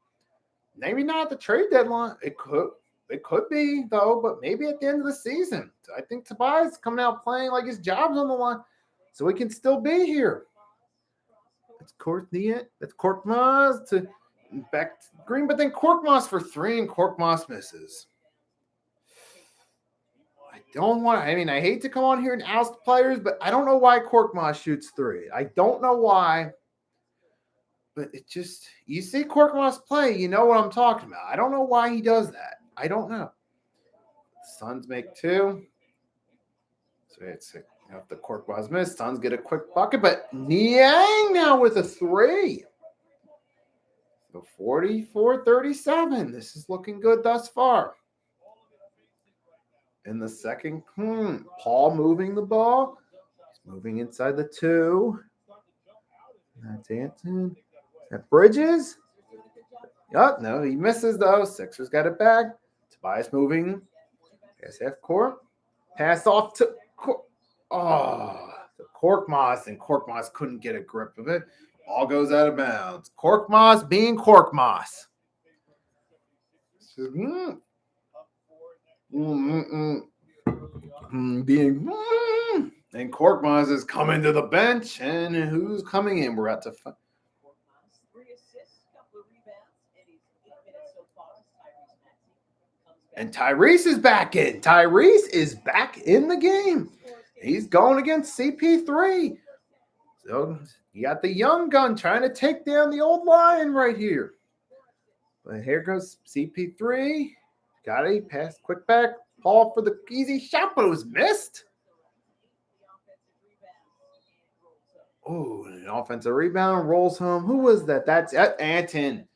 Maybe not at the trade deadline. It could be, though, but maybe at the end of the season. I think Tobias coming out playing like his job's on the line, so he can still be here. That's Korkmaz to back to Green, but then Korkmaz for 3, and Korkmaz misses. I hate to come on here and oust players, but I don't know why Korkmaz shoots 3. I don't know why. But it just, you see Korkmaz play, you know what I'm talking about. I don't know why he does that. I don't know. Suns make 2. So it's if the Korkmaz miss, Suns get a quick bucket, but Niang now with a 3. So 44-37. This is looking good thus far. In the second, Paul moving the ball. He's moving inside the 2. That's Anton. Is that Bridges? Yup, no, he misses though. Sixers got it back. Tobias moving. Pass half court. Pass off to Korkmaz, and Korkmaz couldn't get a grip of it. Ball goes out of bounds. Korkmaz being Korkmaz. And Korkmaz is coming to the bench, and who's coming in? We're out to find. And Tyrese is back in. Tyrese is back in the game. He's going against CP3. So you got the young gun trying to take down the old lion right here. But here goes CP3. Got it. Pass quick back. Paul for the easy shot, but it was missed. Oh, an offensive rebound. Rolls home. Who was that? That's Anton.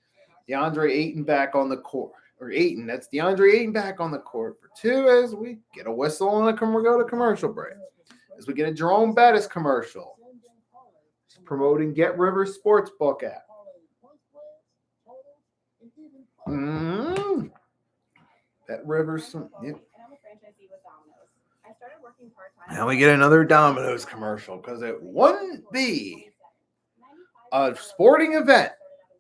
DeAndre Ayton back on the court. Or Ayton. That's DeAndre Ayton back on the court for 2 as we get a whistle and we go to commercial break. As we get a Jerome Bettis commercial. He's promoting Get Rivers Sportsbook app. Bet Rivers. Yep. Now we get another Domino's commercial because it wouldn't be a sporting event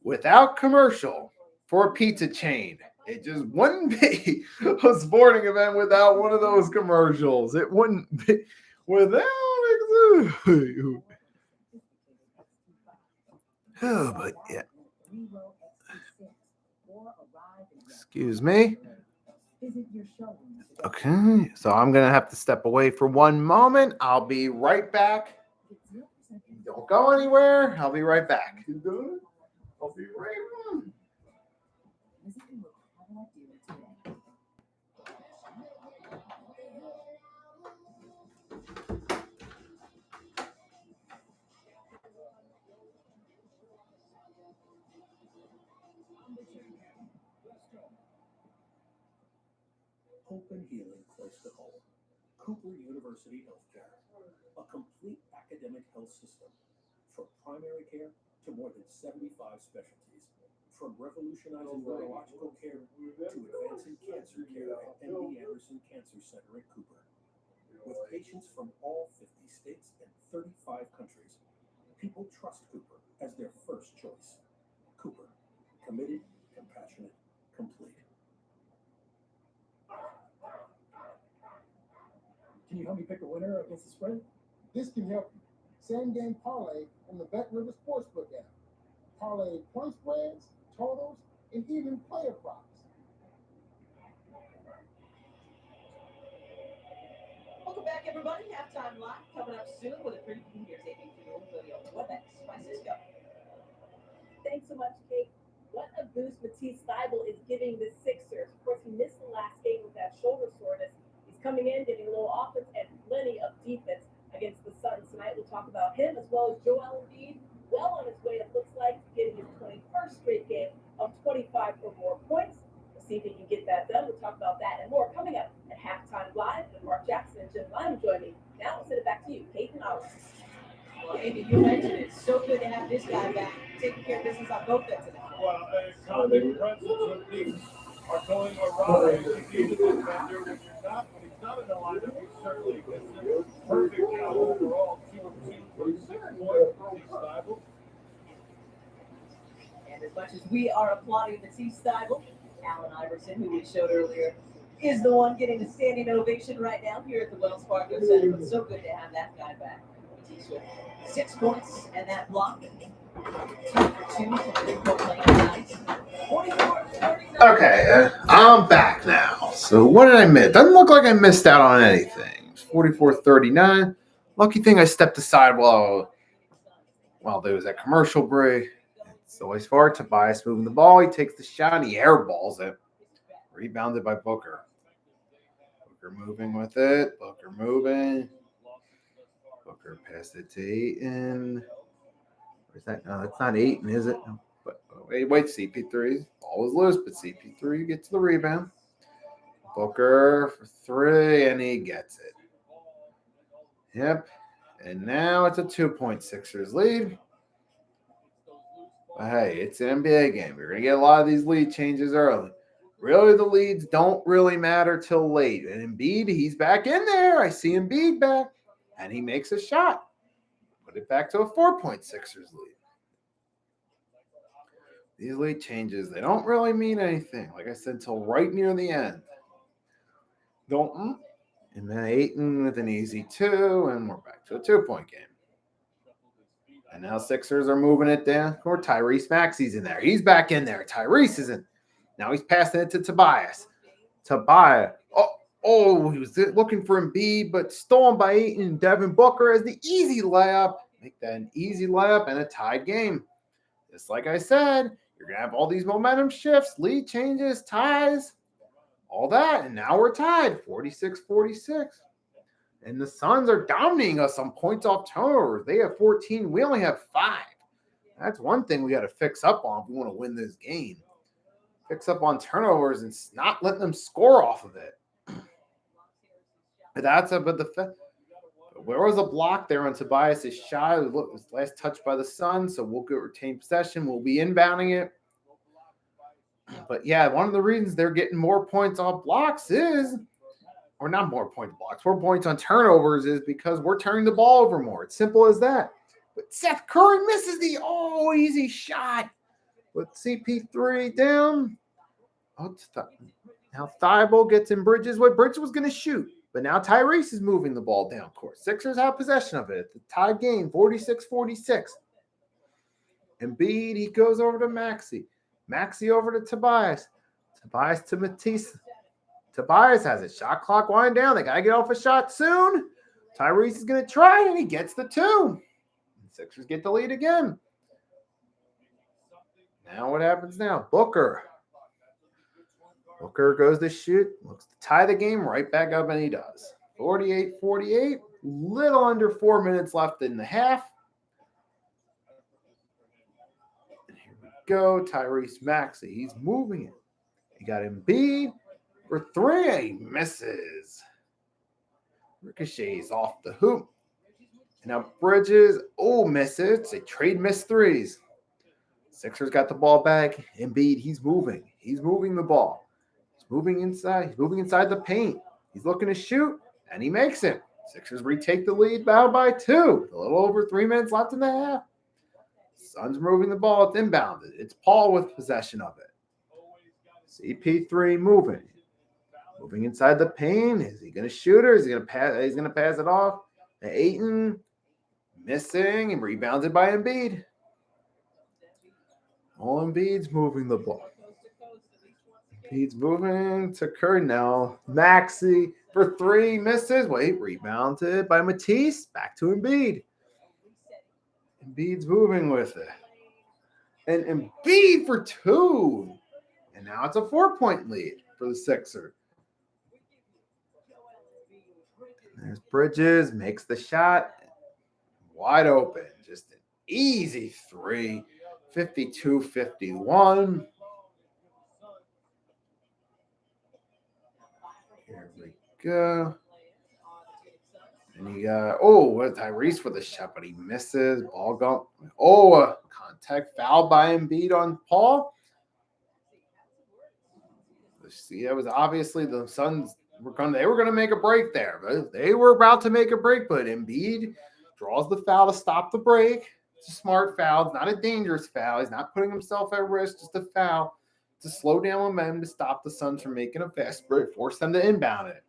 without commercial for a pizza chain. It just wouldn't be a sporting event without one of those commercials. It wouldn't be without it. Oh, but yeah. Excuse me. Okay, so I'm going to have to step away for one moment. I'll be right back. Don't go anywhere. I'll be right back. I'll be right back. Hope and healing close to home. Cooper University Healthcare, a complete academic health system from primary care to more than 75 specialties, from revolutionizing neurological care to advancing cancer care at MD Anderson Cancer Center at Cooper. With patients from all 50 states and 35 countries, people trust Cooper as their first choice. Cooper, committed, compassionate, complete. Can you help me pick a winner against the spread? This can help you. Same game parlay from the Bet River Sportsbook app. Parlay point spreads, totals, and even player props. Welcome back, everybody. Halftime live coming up soon with a preview here taking field for the WebEx by Cisco. Thanks so much, Kate. What a boost Matisse Thybulle is giving the Sixers. Of course, he missed the last game with that shoulder soreness. He's coming in, getting a little offense and plenty of defense against the Suns tonight. We'll talk about him as well as Joel Embiid, well on his way, it looks like, getting his 21st straight game of 25 or more points. We'll see if he can get that done. We'll talk about that and more coming up at Halftime Live. And Mark Jackson and Jim Lyman join me. Now I'll send it back to you, Kate and Oliver. Well, Amy, you mentioned it. So good to have this guy back, taking care of business on both ends of it. Well, common presence when things are going awry. You need a defender when he's not in the lineup. He's certainly consistent. Perfect job overall. 2 of 2 for 6 points for T. Stiebel. And as much as we are applauding Matisse Steibel, Allen Iverson, who we showed earlier, is the one getting a standing ovation right now here at the Wells Fargo Center. It's so good to have that guy back. Matisse with 6 points and that block. 2 for 2 from 3-point play tonight. 44-39. Okay, I'm back now. So what did I miss? Doesn't look like I missed out on anything. 44-39. Lucky thing I stepped aside while there was that commercial break. It's always far. Tobias moving the ball. He takes the shot and he airballs it. Rebounded by Booker. Booker moving with it. Booker moving. Booker passed it to Ayton. Where's that? No, that's not Ayton, is it? No. But wait, CP3. Ball was loose, but CP3 gets the rebound. Booker for 3, and he gets it. Yep. And now it's a 2-point Sixers lead. But hey, it's an NBA game. You're going to get a lot of these lead changes early. Really, the leads don't really matter till late. And Embiid, he's back in there. I see Embiid back. And he makes a shot. Put it back to a 4-point Sixers lead. These lead changes, they don't really mean anything. Like I said, until right near the end. And then Ayton with an easy 2, and we're back to a 2-point game. And now Sixers are moving it down. Or Tyrese Maxey's in there. He's back in there. Tyrese is in. Now he's passing it to Tobias. Tobias. He was looking for Embiid, but stolen by Ayton. Devin Booker as the easy layup. Make that an easy layup and a tied game. Just like I said, you're going to have all these momentum shifts, lead changes, ties, all that. And now we're tied, 46-46. And the Suns are dominating us on points off turnovers. They have 14. We only have 5. That's one thing we got to fix up on if we want to win this game. Fix up on turnovers and not let them score off of it. Where was a block there on Tobias' shot? It was last touched by the Suns, so we'll get retained possession. We'll be inbounding it. But yeah, one of the reasons they're getting more points off blocks or not more points blocks, more points on turnovers is because we're turning the ball over more. It's simple as that. But Seth Curry misses the easy shot. With CP3 down. Now Thibault gets in Bridges. What Bridges was going to shoot. But now Tyrese is moving the ball down court. Sixers have possession of it. The tie game, 46-46. Embiid, he goes over to Maxey. Maxey over to Tobias. Tobias to Matisse. Tobias has it. Shot clock wind down. They got to get off a shot soon. Tyrese is going to try it, and he gets the 2. Sixers get the lead again. Now what happens now? Booker goes to shoot. Looks to tie the game right back up, and he does. 48-48. Little under 4 minutes left in the half. And here we go. Tyrese Maxey. He's moving it. He got Embiid for 3. He misses. Ricochets off the hoop. And now Bridges. Misses. It's a trade miss 3s. Sixers got the ball back. Embiid, he's moving. He's moving the ball. He's moving inside. He's moving inside the paint. He's looking to shoot, and he makes it. Sixers retake the lead by 2. A little over 3 minutes left in the half. Suns moving the ball. It's inbounded. It's Paul with possession of it. CP3 moving. Moving inside the paint. Is he going to shoot or is he going to pass? He's going to pass it off. And Ayton missing and rebounded by Embiid. All Embiid's moving the ball. Embiid's moving to Curry now. Maxey for 3 misses. Rebounded by Matisse. Back to Embiid. Embiid's moving with it. And Embiid for 2. And now it's a 4-point lead for the Sixers. There's Bridges. Makes the shot. Wide open. Just an easy 3. 52-51. Here we go. And you got, Tyrese with a shot, but he misses. Ball going. Contact foul by Embiid on Paul. See, that was obviously the Suns were going to make a break there. But they were about to make a break, but Embiid draws the foul to stop the break. It's a smart foul. It's not a dangerous foul. He's not putting himself at risk, just a foul to slow down momentum to stop the Suns from making a fast break, force them to inbound it.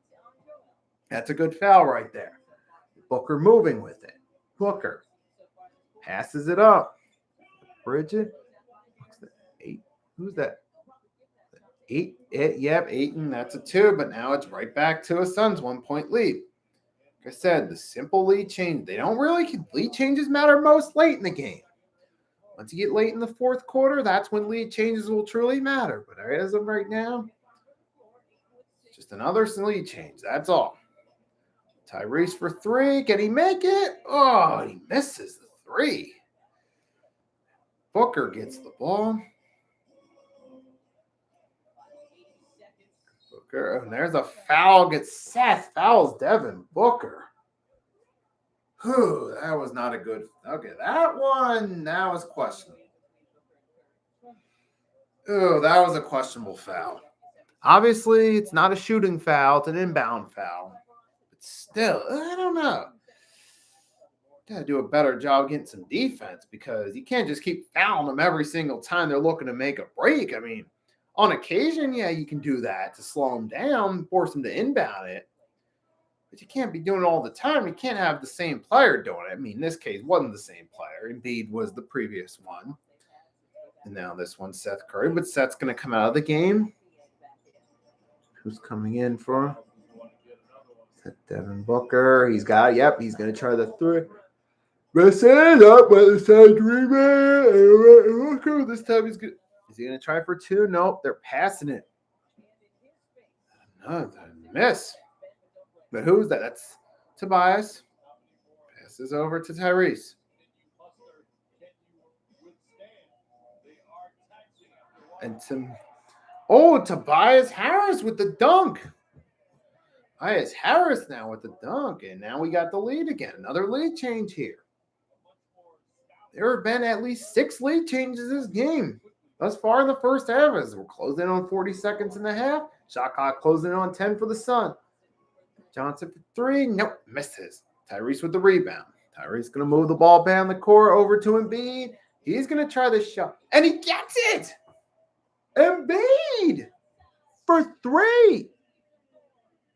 That's a good foul right there. Booker moving with it. Booker passes it up. Bridget. What's that? 8. Who's that? 8. Yep, 8, and that's a 2. But now it's right back to a Suns 1-point lead. Like I said, the simple lead change. Lead changes matter most late in the game. Once you get late in the fourth quarter, that's when lead changes will truly matter. But as of right now, just another lead change. That's all. Tyrese for 3. Can he make it? Oh, he misses the 3. Booker gets the ball. Booker, and there's a foul. Gets Seth. Fouls Devin Booker. Whew, that was not a good. Okay, that was questionable. Oh, that was a questionable foul. Obviously, it's not a shooting foul. It's an inbound foul. But still, I don't know. Got to do a better job getting some defense because you can't just keep fouling them every single time they're looking to make a break. I mean, on occasion, yeah, you can do that to slow them down, force them to inbound it. But you can't be doing it all the time. You can't have the same player doing it. I mean, in this case, wasn't the same player. Embiid was the previous one. And now this one's Seth Curry. But Seth's going to come out of the game. Who's coming in for? Devin Booker. He's going to try the 3. Misses up by the side rebound. This time he's good. Is he going to try for 2? Nope. They're passing it. No, miss. But who's that? That's Tobias. Passes over to Tyrese. And Tobias Harris with the dunk. Tobias Harris now with the dunk. And now we got the lead again. Another lead change here. There have been at least 6 lead changes this game thus far in the first half as we're closing in on 40 seconds in the half. Shot clock closing in on 10 for the Sun. Johnson for 3. Nope, misses. Tyrese with the rebound. Tyrese going to move the ball down the court over to Embiid. He's going to try this shot. And he gets it! Embiid for 3.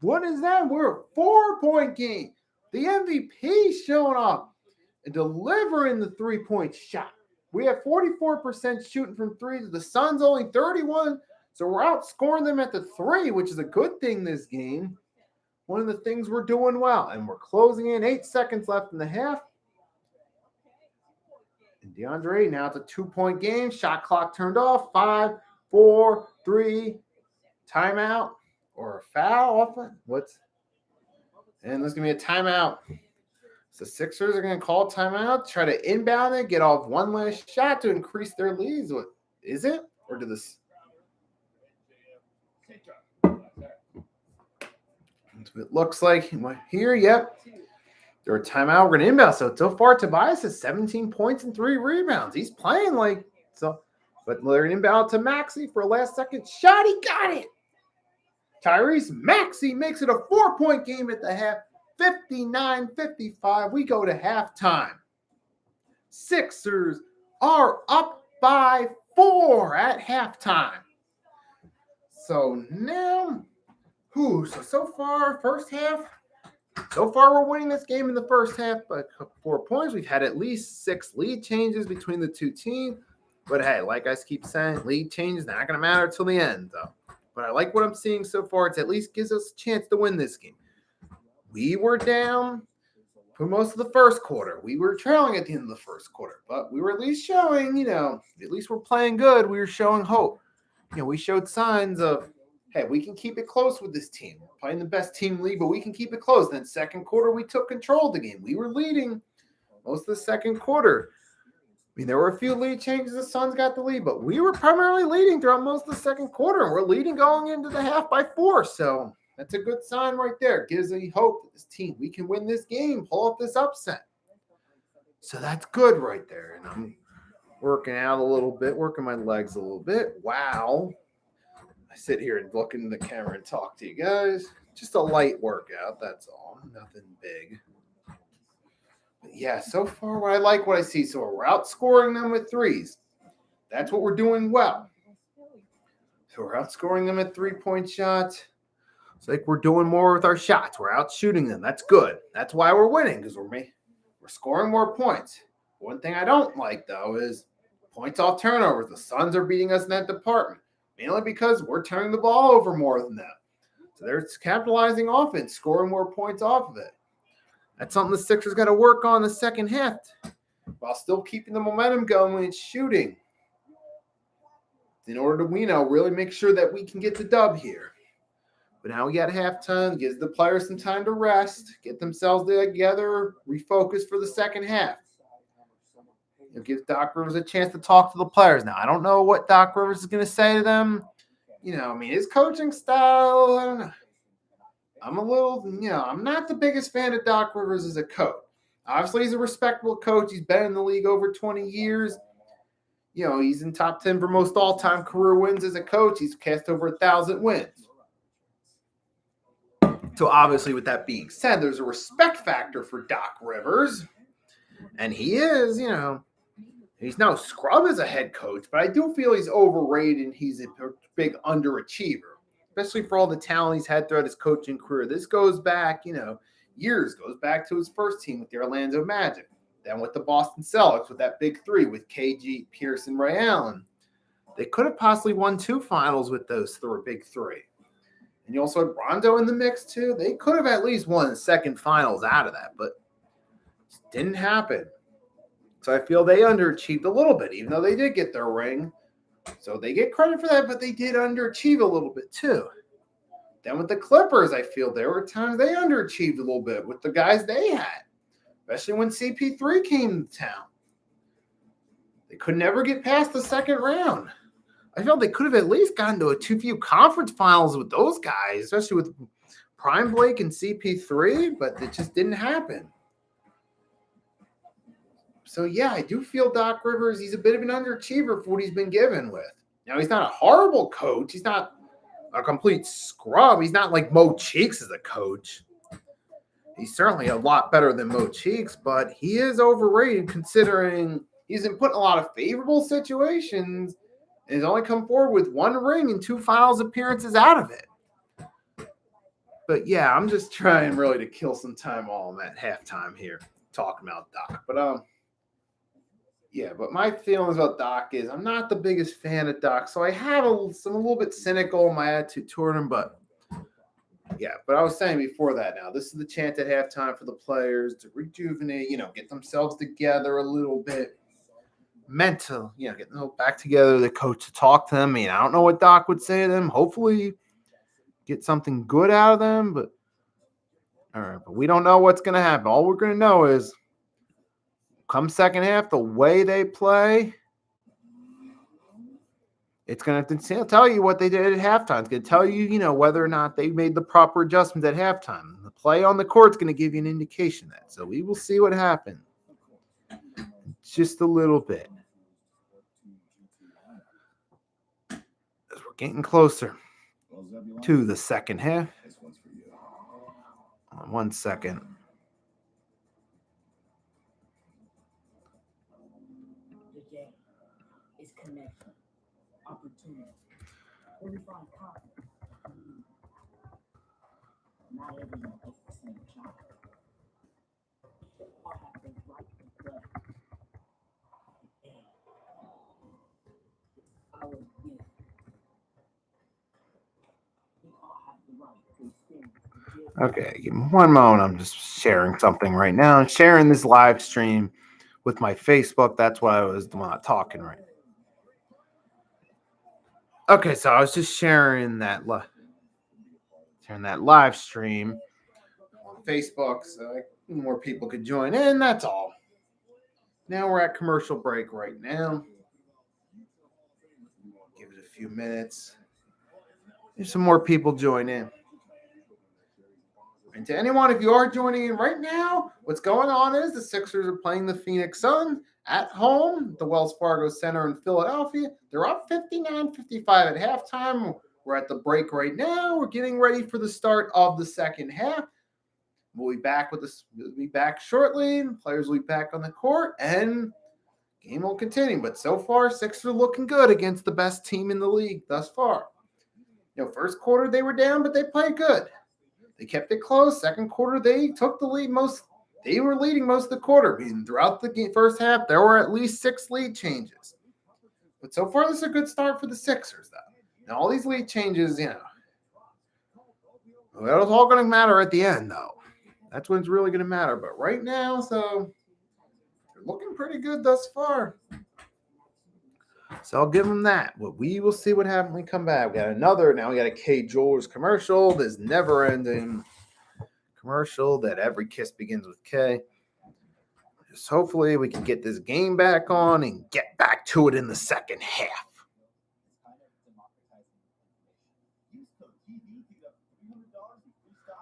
What is that? We're a 4-point game. The MVP showing up and delivering the 3-point shot. We have 44% shooting from 3. The Suns only 31. So we're outscoring them at the 3, which is a good thing this game. One of the things we're doing well. And we're closing in 8 seconds left in the half. And DeAndre, now it's a 2-point game. Shot clock turned off. 5, 4, 3. Timeout or a foul. And there's going to be a timeout. So Sixers are going to call timeout, try to inbound it, get off one last shot to increase their leads. What is it? Or do this? It looks like here, yep. They're a timeout. We're going to inbound. So far, Tobias has 17 points and 3 rebounds. He's playing like so. But they're going to inbound to Maxey for a last-second shot. He got it. Tyrese Maxey makes it a 4-point game at the half. 59-55. We go to halftime. Sixers are up by 4 at halftime. So now, so far, first half. So far, we're winning this game in the first half by 4 points. We've had at least 6 lead changes between the two teams. But hey, like I keep saying, lead changes not going to matter till the end, though. But I like what I'm seeing so far. It at least gives us a chance to win this game. We were down for most of the first quarter. We were trailing at the end of the first quarter. But we were at least showing, at least we're playing good. We were showing hope. We showed signs of, hey, we can keep it close with this team. We're playing the best team in the league, but we can keep it close. Then second quarter, we took control of the game. We were leading most of the second quarter. There were a few lead changes. The Suns got the lead, but we were primarily leading throughout most of the second quarter. And we're leading going into the half by 4. So, That's a good sign right there. Gives me hope that this team, we can win this game, pull off this upset. So that's good right there. And I'm working out a little bit, working my legs a little bit. Wow. I sit here and look into the camera and talk to you guys. Just a light workout, that's all. Nothing big. But yeah, so far I like what I see. So we're outscoring them with threes. That's what we're doing well. So we're outscoring them at 3-point shots. It's like we're doing more with our shots. We're out shooting them. That's good. That's why we're winning, because we're scoring more points. One thing I don't like, though, is points off turnovers. The Suns are beating us in that department, mainly because we're turning the ball over more than them. So they're capitalizing offense, scoring more points off of it. That's something the Sixers got to work on in the second half while still keeping the momentum going when it's shooting, in order to, really make sure that we can get the dub here. But now we got halftime, gives the players some time to rest, get themselves together, refocus for the second half. It gives Doc Rivers a chance to talk to the players. Now, I don't know what Doc Rivers is going to say to them. His coaching style, I don't know. I'm a little, I'm not the biggest fan of Doc Rivers as a coach. Obviously, he's a respectable coach. He's been in the league over 20 years. He's in top 10 for most all-time career wins as a coach. He's cast over 1,000 wins. So obviously, with that being said, there's a respect factor for Doc Rivers. And he is, he's no scrub as a head coach, but I do feel he's overrated and he's a big underachiever, especially for all the talent he's had throughout his coaching career. This goes back, years, goes back to his first team with the Orlando Magic, then with the Boston Celtics with that big three with KG, Pierce, and Ray Allen. They could have possibly won 2 finals with those big three. And you also had Rondo in the mix, too. They could have at least won the second finals out of that, but it didn't happen. So I feel they underachieved a little bit, even though they did get their ring. So they get credit for that, but they did underachieve a little bit, too. Then with the Clippers, I feel there were times they underachieved a little bit with the guys they had, especially when CP3 came to town. They could never get past the second round. I felt they could have at least gotten to a few conference finals with those guys, especially with Prime Blake and CP3, but it just didn't happen. So, yeah, I do feel Doc Rivers, he's a bit of an underachiever for what he's been given with. Now, he's not a horrible coach. He's not a complete scrub. He's not like Mo Cheeks as a coach. He's certainly a lot better than Mo Cheeks, but he is overrated considering he's been put in a lot of favorable situations and has only come forward with 1 ring and 2 finals appearances out of it. But, yeah, I'm just trying really to kill some time while I'm at halftime here talking about Doc. But, yeah, but my feelings about Doc is I'm not the biggest fan of Doc, so I have a little bit cynical in my attitude toward him. But, yeah, but I was saying before that now, this is the chance at halftime for the players to rejuvenate, get themselves together a little bit. Mental, get them back together, the coach to talk to them. I don't know what Doc would say to them. Hopefully get something good out of them, but all right, but we don't know what's going to happen. All we're going to know is come second half, the way they play, it's going to tell you what they did at halftime. It's going to tell you, whether or not they made the proper adjustments at halftime. The play on the court's going to give you an indication of that. So we will see what happens. Just a little bit. As we're getting closer to the second half. 1 second. The game is connection, opportunity, 45 confidence. Not everyone gets the same shot. All have the right to play. Our game. We all have the right to experience. Okay, give me 1 moment. I'm just sharing something right now. I'm sharing this live stream with my Facebook. That's why I was not talking right. Okay, so I was just sharing that live stream on Facebook so more people could join in. That's all. Now we're at commercial break right now. Give it a few minutes. There's some more people join in. And to anyone, if you are joining in right now, what's going on is the Sixers are playing the Phoenix Suns at home, the Wells Fargo Center in Philadelphia. They're up 59-55 at halftime. We're at the break right now. We're getting ready for the start of the second half. We'll be back with this. We'll be back shortly. Players will be back on the court, and game will continue. But so far, Sixers are looking good against the best team in the league thus far. First quarter they were down, but they played good. They kept it close. Second quarter, they took the lead They were leading most of the quarter. And throughout the first half, there were at least 6 lead changes. But so far, this is a good start for the Sixers, though. Now, all these lead changes, it's all going to matter at the end, though. That's when it's really going to matter. But right now, so they're looking pretty good thus far. So I'll give them that. But we will see what happens when we come back. We got a K. Jewelers commercial. This never-ending commercial that every kiss begins with K. Just hopefully we can get this game back on and get back to it in the second half.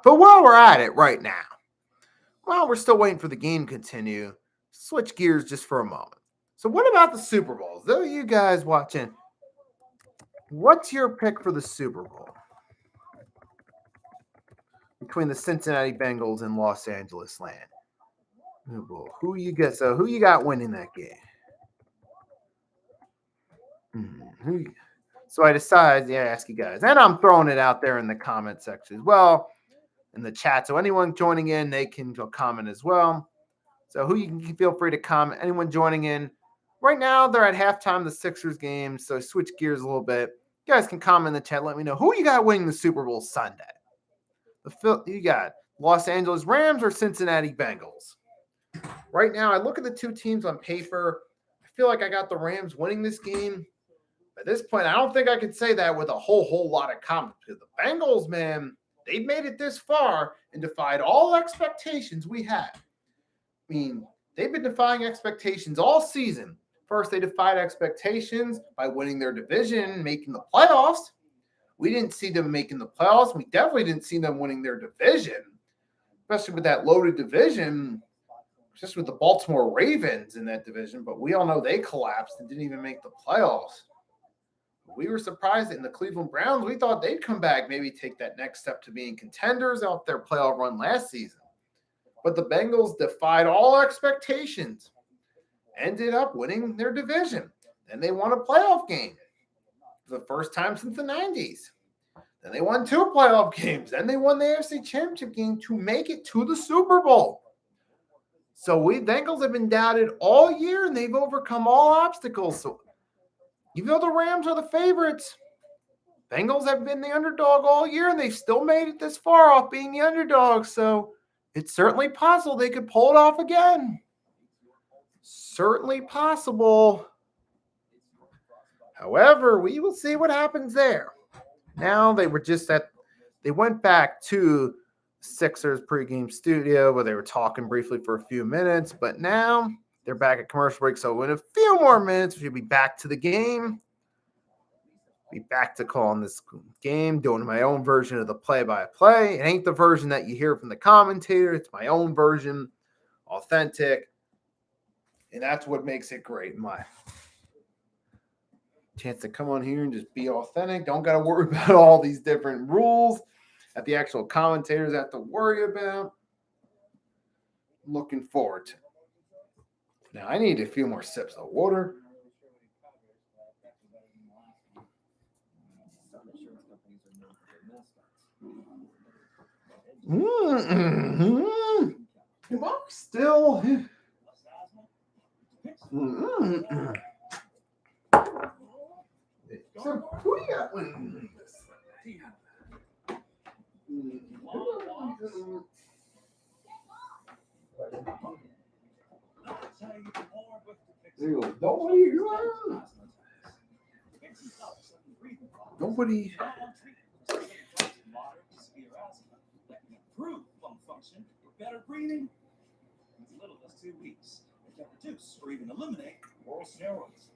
But while we're at it right now, while we're still waiting for the game to continue, switch gears just for a moment. So what about the Super Bowls? Though you guys watching, what's your pick for the Super Bowl? Between the Cincinnati Bengals and Los Angeles Land. Who you got? So who you got winning that game? So I decided to ask you guys, and I'm throwing it out there in the comment section as well, in the chat. So anyone joining in, they can comment as well. So who you can feel free to comment. Anyone joining in right now, they're at halftime the Sixers game. So switch gears a little bit. You guys can comment in the chat. Let me know who you got winning the Super Bowl Sunday. You got Los Angeles Rams or Cincinnati Bengals? Right now, I look at the two teams on paper. I feel like I got the Rams winning this game. At this point, I don't think I could say that with a whole lot of confidence. Because the Bengals, man, they've made it this far and defied all expectations we had. I mean, they've been defying expectations all season. First, they defied expectations by winning their division, making the playoffs. We didn't see them making the playoffs. We definitely didn't see them winning their division, especially with that loaded division, just with the Baltimore Ravens in that division. But we all know they collapsed and didn't even make the playoffs. We were surprised in the Cleveland Browns. We thought they'd come back, maybe take that next step to being contenders out their playoff run last season. But the Bengals defied all expectations, ended up winning their division. Then they won a playoff game for the first time since the 90s. Then they won 2 playoff games. Then they won the AFC Championship game to make it to the Super Bowl. So we Bengals have been doubted all year, and they've overcome all obstacles. So even though the Rams are the favorites, Bengals have been the underdog all year, and they've still made it this far off being the underdog. So it's certainly possible they could pull it off again. Certainly possible. However, we will see what happens there. Now they went back to Sixers pregame studio where they were talking briefly for a few minutes, but now they're back at commercial break. So in a few more minutes, we'll be back to the game. Be back to calling this game, doing my own version of the play-by-play. It ain't the version that you hear from the commentator. It's my own version, authentic. And that's what makes it great. My chance to come on here and just be authentic. Don't got to worry about all these different rules that the actual commentators have to worry about. Looking forward to it. Now, I need a few more sips of water. Still. So, who do you got winning this? Nobody. Improve lung function with better breathing in as little as 2 weeks. It can reduce or even eliminate oral steroids.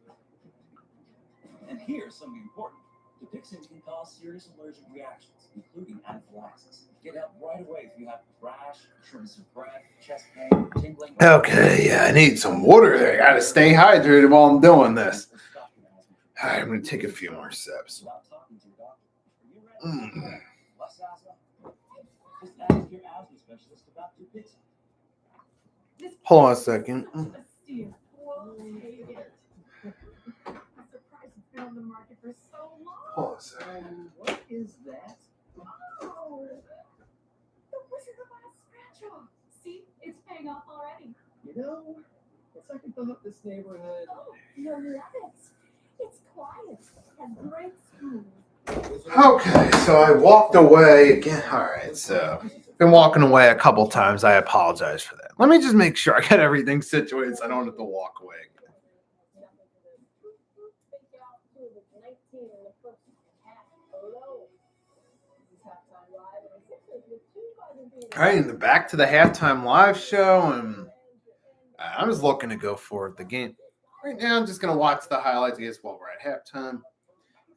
And here's something important. Dupixent can cause serious allergic reactions, including anaphylaxis. Get help right away if you have rash, shortness of breath, chest pain, tingling. Okay, yeah, I need some water there. I gotta stay hydrated while I'm doing this. All right, I'm gonna take a few more sips. Mm. Less asthma? Just ask your asthma specialist about Dupixent. Hold on a second. On the market for so long. Hold on a second. What is that? Oh, the Wizard of Oz scratch off. See, it's paying off already. You know, the second thought this neighborhood. Oh, you'll love it. It's quiet, has great schools. Okay, so I walked away again. All right, so been walking away a couple times. I apologize for that. Let me just make sure I got everything situated so I don't have to walk away again. All right, and back to the halftime live show, and I was looking to go for the game. Right now, I'm just going to watch the highlights, I guess, while we're at halftime.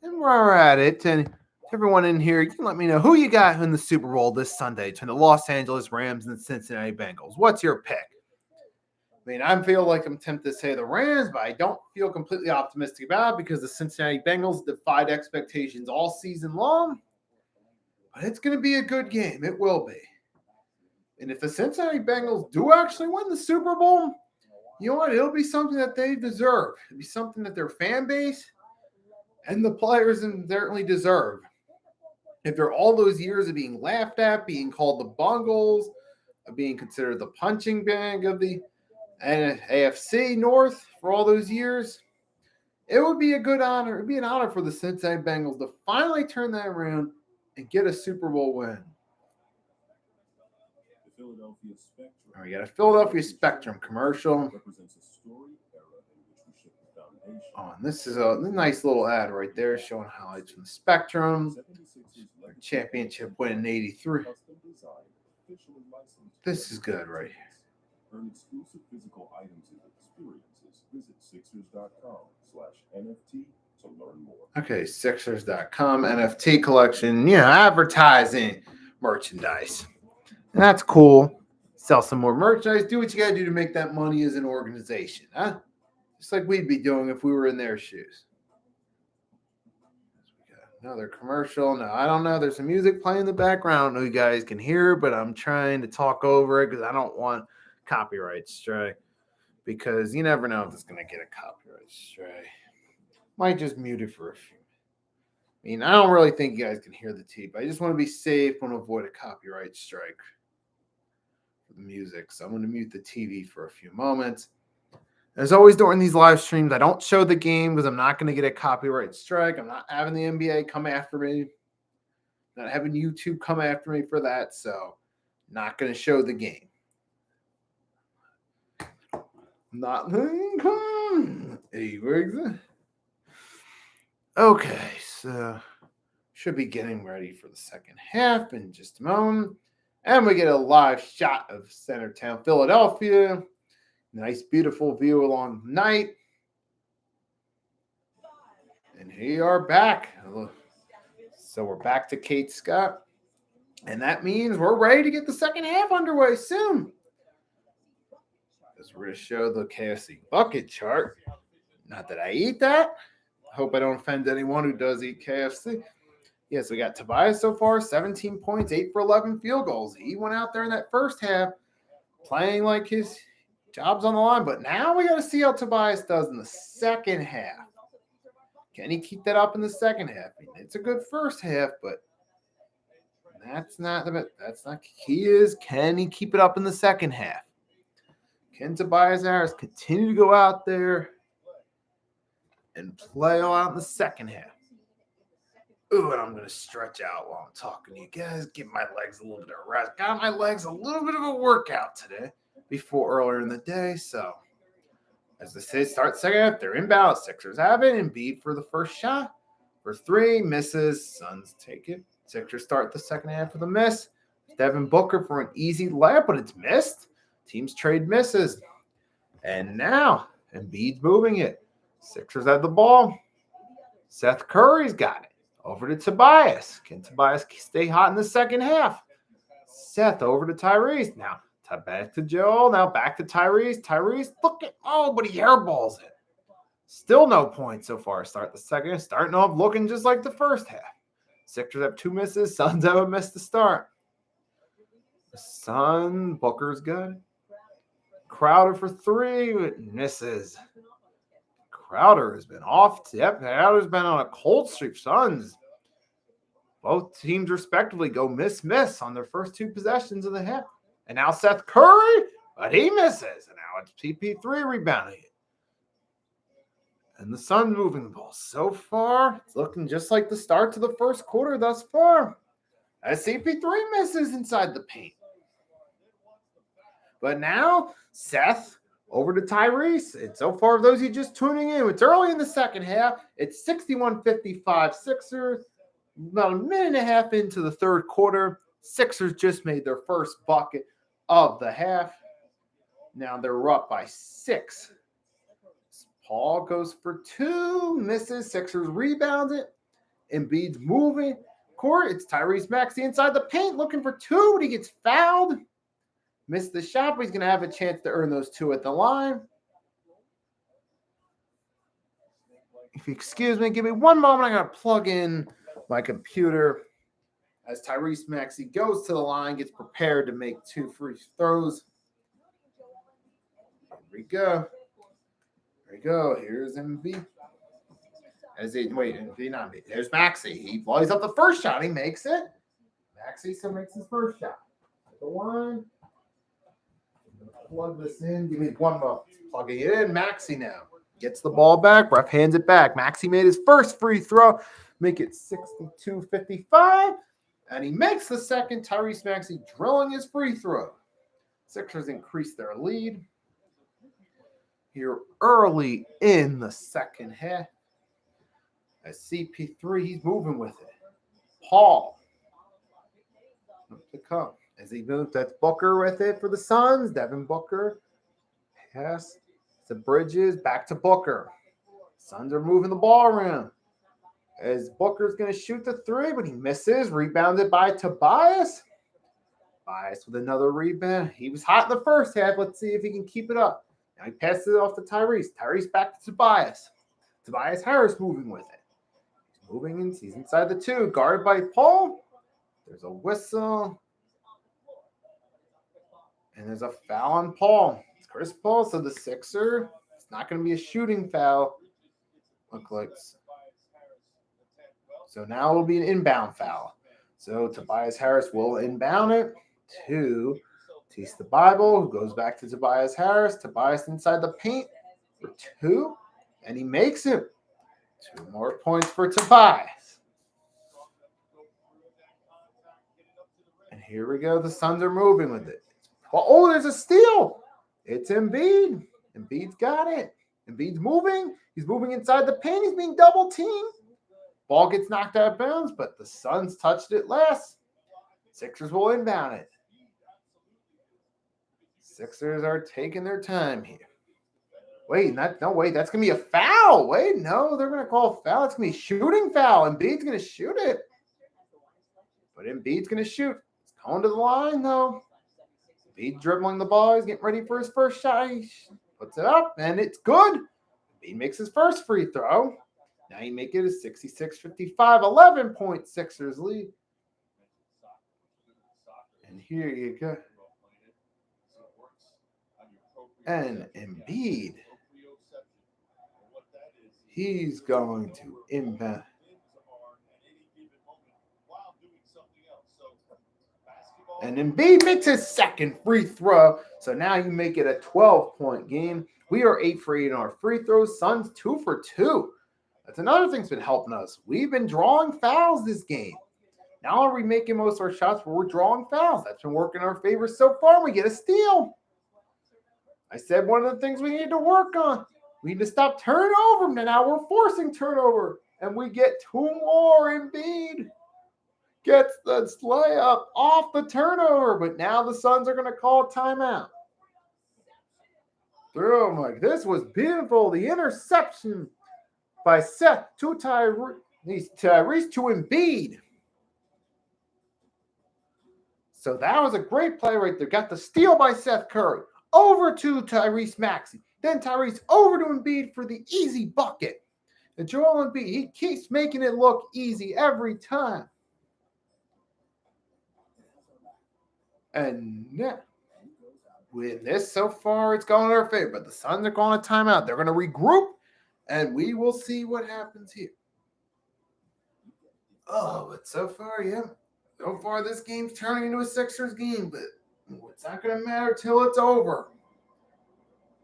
And we're at it, and everyone in here, you can let me know who you got in the Super Bowl this Sunday between the Los Angeles Rams and the Cincinnati Bengals. What's your pick? I mean, I feel like I'm tempted to say the Rams, but I don't feel completely optimistic about it because the Cincinnati Bengals defied expectations all season long. But it's going to be a good game. It will be. And if the Cincinnati Bengals do actually win the Super Bowl, you know what? It'll be something that they deserve. It'll be something that their fan base and the players certainly deserve. After all those years of being laughed at, being called the Bungles, of being considered the punching bag of the AFC North for all those years, it would be a good honor. It would be an honor for the Cincinnati Bengals to finally turn that around and get a Super Bowl win. Philadelphia Spectrum. All right, we got a Philadelphia Spectrum commercial. Represents a story era in which we shook the foundation. Oh, and this is a nice little ad right there showing highlights from the Spectrum. Championship win in 83. This is good right here. Earn exclusive physical items and experiences. Visit Sixers.com/NFT to learn more. Okay, Sixers.com, NFT collection, advertising, merchandise. And that's cool. Sell some more merchandise. Do what you got to do to make that money as an organization, huh? Just like we'd be doing if we were in their shoes. We got another commercial. No, I don't know. There's some music playing in the background. I don't know if you guys can hear, but I'm trying to talk over it because I don't want copyright strike. Because you never know if it's going to get a copyright strike. Might just mute it for a few. I mean, I don't really think you guys can hear the tape. I just want to be safe. Want to avoid a copyright strike for the music. So I'm going to mute the TV for a few moments. As always during these live streams, I don't show the game because I'm not going to get a copyright strike. I'm not having the NBA come after me. Not having YouTube come after me for that. So not going to show the game. Not okay, so should be getting ready for the second half in just a moment. And we get a live shot of Centertown, Philadelphia. Nice, beautiful view along the night. And here you are back. So we're back to Kate Scott. And that means we're ready to get the second half underway soon. Because we're going to show the KFC bucket chart. Not that I eat that. Hope I don't offend anyone who does eat KFC. Yes, we got Tobias so far, 17 points, 8 for 11 field goals. He went out there in that first half playing like his job's on the line. But now we got to see how Tobias does in the second half. Can he keep that up in the second half? I mean, it's a good first half, but that's not key is can he keep it up in the second half? Can Tobias Harris continue to go out there and play all out in the second half? Ooh, and I'm going to stretch out while I'm talking to you guys. Give my legs a little bit of rest. Got my legs a little bit of a workout today before earlier in the day. So, as they say, start second half. They're inbound. Sixers have it. Embiid for the first shot. For three, misses. Suns take it. Sixers start the second half with a miss. Devin Booker for an easy layup, but it's missed. Teams trade misses. And now, Embiid's moving it. Sixers have the ball. Seth Curry's got it. Over to Tobias. Can Tobias stay hot in the second half? Seth over to Tyrese. Now back to Joel. Now back to Tyrese. Tyrese, look at, but he airballs it. Still no points so far. Start the second. Starting off looking just like the first half. Sixers have 2 misses. Suns have a miss to start. Booker's good. Crowder for 3. Misses. Crowder has been off. Yep, Crowder's been on a cold streak. Suns. Both teams respectively go miss on their first 2 possessions of the half. And now Seth Curry, but he misses. And now it's CP3 rebounding it. And the Suns moving the ball. So far, it's looking just like the start to the first quarter thus far. As CP3 misses inside the paint. But now, Seth over to Tyrese. And so far, those of you just tuning in, it's early in the second half. It's 61-55 Sixers. About a minute and a half into the third quarter, Sixers just made their first bucket of the half. Now they're up by 6. Paul goes for 2, misses. Sixers rebound it. Embiid's moving. Court, it's Tyrese Maxey inside the paint looking for 2, but he gets fouled. Missed the shot, but he's going to have a chance to earn those 2 at the line. If you excuse me, give me one moment. I got to plug in my computer as Tyrese Maxey goes to the line, gets prepared to make 2 free throws. Here we go. Here's Embiid. There's Maxey. He volleys up the first shot. He makes it. Maxey still makes his first shot. At the line. Plug this in. Give me one more. Plugging it in. Maxey now gets the ball back. Ref hands it back. Maxey made his first free throw. Make it 62-55. And he makes the second. Tyrese Maxey drilling his free throw. Sixers increase their lead here early in the second half. As CP3, he's moving with it. Paul. Up to come. As he moves, that's Booker with it for the Suns. Devin Booker. Pass to Bridges. Back to Booker. Suns are moving the ball around. As Booker's going to shoot the 3, but he misses. Rebounded by Tobias. Tobias with another rebound. He was hot in the first half. Let's see if he can keep it up. Now he passes it off to Tyrese. Tyrese back to Tobias. Tobias Harris moving with it. He's moving in. He's inside the 2. Guarded by Paul. There's a whistle. And there's a foul on Paul. It's Chris Paul. So the Sixer, it's not going to be a shooting foul. Look like. So now it'll be an inbound foul. So Tobias Harris will inbound it to Tease the Bible, who goes back to Tobias Harris. Tobias inside the paint for 2, and he makes it. 2 more points for Tobias. And here we go. The Suns are moving with it. Oh, there's a steal. It's Embiid. Embiid's got it. Embiid's moving. He's moving inside the paint. He's being double teamed. Ball gets knocked out of bounds, but the Suns touched it last. Sixers will inbound it. Sixers are taking their time here. Wait, that's going to be a foul. Wait, no, they're going to call a foul. It's going to be a shooting foul. Embiid's going to shoot it. But Embiid's going to shoot. It's going to the line, though. Embiid dribbling the ball. He's getting ready for his first shot. He puts it up, and it's good. Embiid makes his first free throw. Now you make it a 66-55, 11-point Sixers lead. And here you go. And Embiid, he's going to inbound. And Embiid makes his second free throw. So now you make it a 12-point game. We are 8 for 8 in our free throws. Suns 2 for 2. That's another thing that's been helping us. We've been drawing fouls this game. Not only are we making most of our shots, but we're drawing fouls. That's been working in our favor so far. We get a steal. I said one of the things we need to work on. We need to stop turnover. Now we're forcing turnover. And we get 2 more. Embiid gets the layup off the turnover. But now the Suns are going to call a timeout. Through him like this was beautiful. The interception by Seth to Tyrese. He's Tyrese to Embiid. So that was a great play right there. Got the steal by Seth Curry. Over to Tyrese Maxey. Then Tyrese over to Embiid for the easy bucket. And Joel Embiid, he keeps making it look easy every time. And now, with this so far, it's going in our favor. But the Suns are going to timeout. They're going to regroup, and we will see what happens here. Oh, but so far, yeah. So far, this game's turning into a Sixers game, but it's not going to matter till it's over.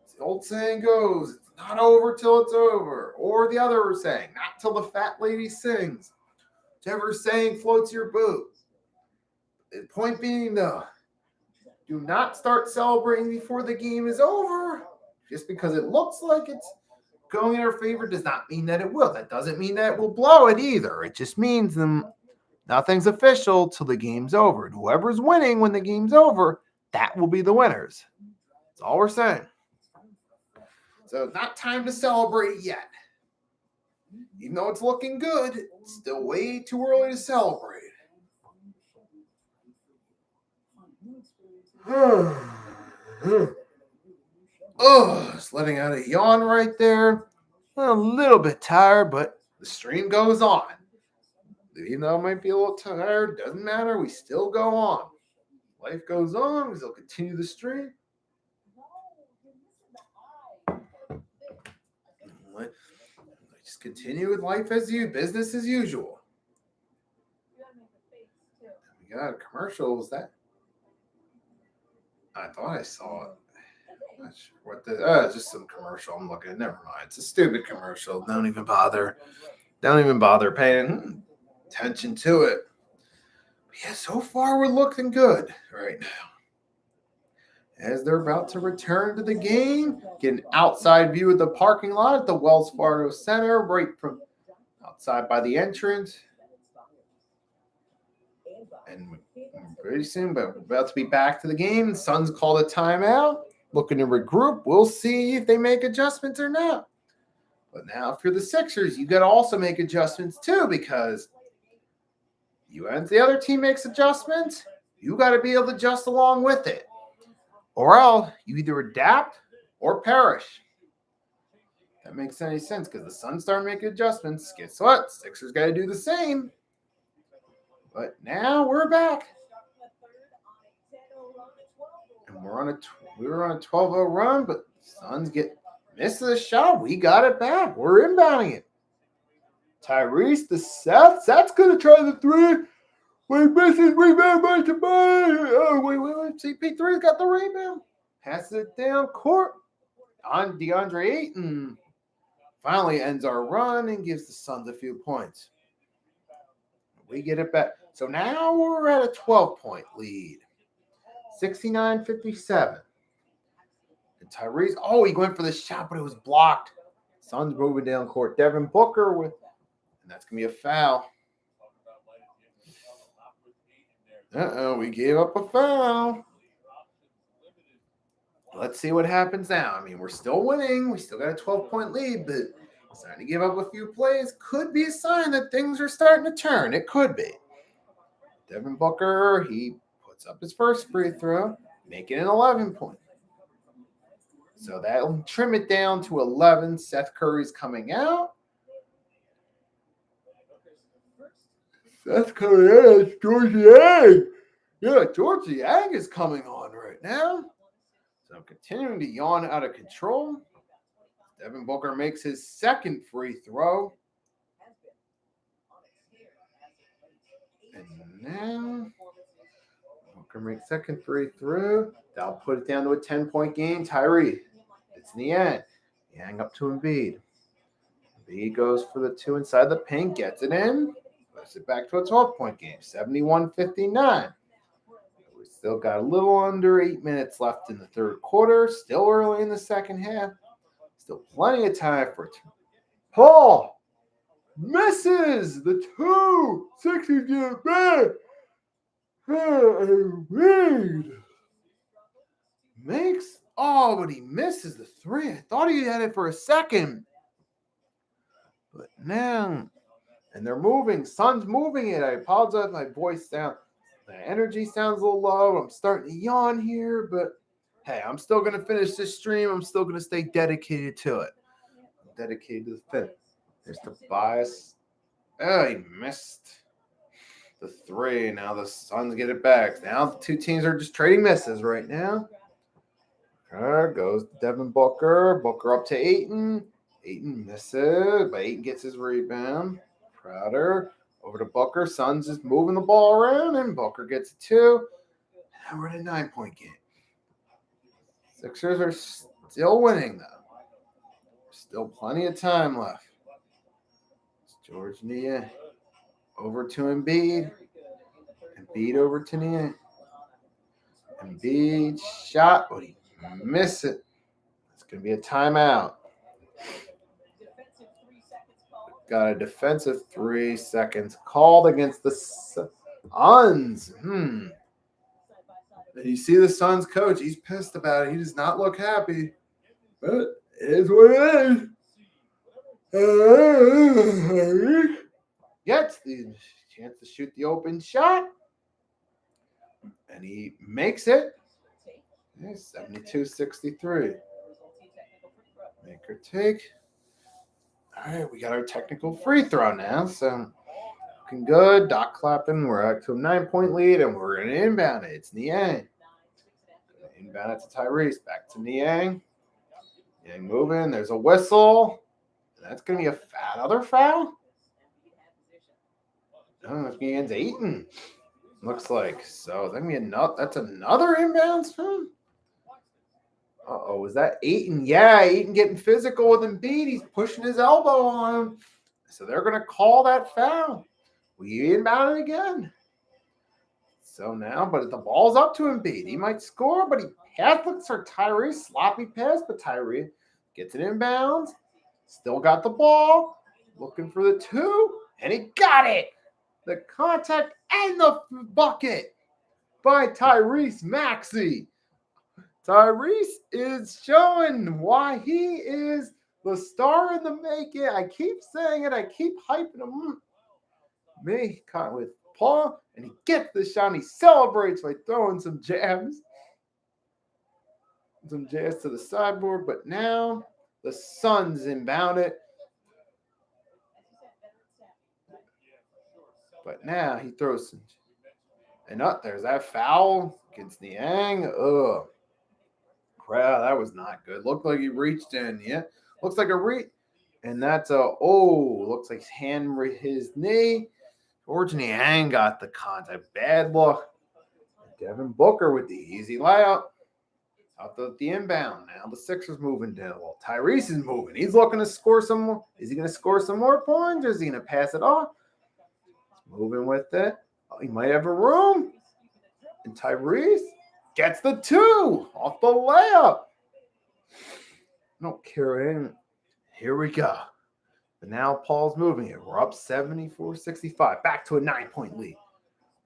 As the old saying goes, it's not over till it's over. Or the other saying, not till the fat lady sings. Whichever saying floats your boat. The point being, though, do not start celebrating before the game is over. Just because it looks like it's going in our favor does not mean that it will. That doesn't mean that it will blow it either. It just means nothing's official till the game's over. And whoever's winning when the game's over, that will be the winners. That's all we're saying. So it's not time to celebrate yet. Even though it's looking good, it's still way too early to celebrate. Just letting out a yawn right there. A little bit tired, but the stream goes on. Even though I might be a little tired, doesn't matter. We still go on. Life goes on. We still continue the stream. Just continue with life as business as usual. We got commercials that I thought I saw it. Not sure what it's just some commercial I'm looking at. Never mind. It's a stupid commercial. Don't even bother paying attention to it. But yeah, so far we're looking good right now. As they're about to return to the game, get an outside view of the parking lot at the Wells Fargo Center, right from outside by the entrance. And pretty soon, but we're about to be back to the game. The Suns called a timeout, looking to regroup. We'll see if they make adjustments or not. But now, if you're the Sixers, you got to also make adjustments too, because and the other team makes adjustments, you got to be able to adjust along with it. Or else you either adapt or perish. That makes any sense because the Suns start making adjustments. Guess what? Sixers got to do the same. But now we're back. And we were on a 12-0 run, but Suns misses a shot. We got it back. We're inbounding it. Tyrese to Seth. Seth's going to try the three. Wait, misses. Rebound by Tobias. Oh, wait. CP3's got the rebound. Passes it down court. On DeAndre Ayton finally ends our run and gives the Suns a few points. We get it back. So now we're at a 12-point lead. 69-57. And Tyrese, he went for the shot, but it was blocked. Suns moving down court. Devin Booker and that's going to be a foul. We gave up a foul. Let's see what happens now. I mean, we're still winning. We still got a 12-point lead, but starting to give up a few plays could be a sign that things are starting to turn. It could be. Devin Booker, he puts up his first free throw, making it 11 points. So that'll trim it down to 11. Seth Curry's coming out. Seth Curry, yes, Georgie Yang. Yeah, Georgie Yang is coming on right now. So continuing to yawn out of control. Devin Booker makes his second free throw. And now Booker makes second free throw. That'll put it down to a 10-point game. Tyree, it's in the end. Yang up to Embiid. Embiid goes for the two inside the paint, gets it in. Puts it back to a 12-point game, 71-59. We still got a little under 8 minutes left in the third quarter. Still early in the second half. Still plenty of time for Paul. Misses the 2. Sixers get it back. Reed makes, but he misses the 3. I thought he had it for a second. But now And they're moving. Suns moving it. I apologize. My energy sounds a little low. I'm starting to yawn here, but hey, I'm still going to finish this stream. I'm still going to stay dedicated to it. I'm dedicated to the finish. There's Tobias. Oh, he missed the three. Now the Suns get it back. Now the two teams are just trading misses right now. Goes to Devin Booker. Booker up to Ayton. Ayton misses, but Ayton gets his rebound. Crowder over to Booker. Suns is moving the ball around, and Booker gets a two. Now we're in a 9-point game. Sixers are still winning, though. Still plenty of time left. It's George Nia over to Embiid. Embiid over to Nia. Embiid shot, but he missed it. It's going to be a timeout. Got a defensive 3 seconds called against the Suns. And you see the Suns coach. He's pissed about it. He does not look happy. But it is what it is. Gets the chance to shoot the open shot. And he makes it. 72-63. Maker take. All right, we got our technical free throw now. So looking good. Doc clapping. We're up to a 9-point lead, and we're going to inbound it. It's Niang. Inbound it to Tyrese. Back to Niang. Niang moving. There's a whistle. That's going to be another foul? No, that's going to be Ayton. Looks like. So that's another inbounds foul? Uh-oh, was that Ayton? Yeah, Ayton getting physical with Embiid. He's pushing his elbow on him. So they're going to call that foul. We inbound it again. So now, but the ball's up to Embiid. He might score, but he looks for Tyrese. Sloppy pass, but Tyrese gets it inbounds. Still got the ball. Looking for the two, and he got it. The contact and the bucket by Tyrese Maxey. Tyrese is showing why he is the star in the making. I keep saying it. I keep hyping him. Me caught with Paul, and he gets the shot. And he celebrates by throwing some jabs. Some jabs to the sideboard. But now the Suns inbound it. But now he throws some. And there's that foul against Niang. Ugh. Crap, that was not good. Looked like he reached in. Yeah. Looks like a reach. And that's looks like his knee. George Niang got the contact. Bad look. Devin Booker with the easy layup. Out the inbound. Now the Sixers moving down. Well, Tyrese is moving. He's looking to score some more. Is he going to score some more points, or is he going to pass it off? He's moving with it. Oh, he might have a room. And Tyrese gets the two off the layup. I don't care. Here we go. But now Paul's moving it. We're up 74-65. Back to a 9-point lead.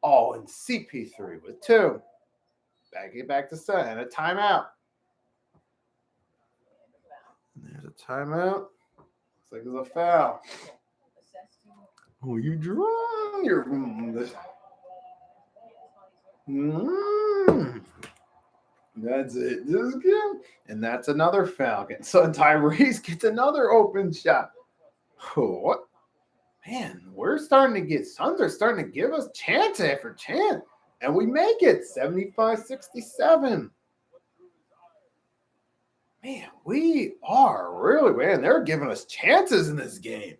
Oh, and CP3 with two. Back to 7. And a timeout. And there's a timeout. Looks like there's a foul. Oh, you drunk? You're. That's it. Just good. And that's another foul. So Tyrese gets another open shot. Oh, what? Man, Suns are starting to give us chance after chance. And we make it 75-67. Man, we are really, they're giving us chances in this game.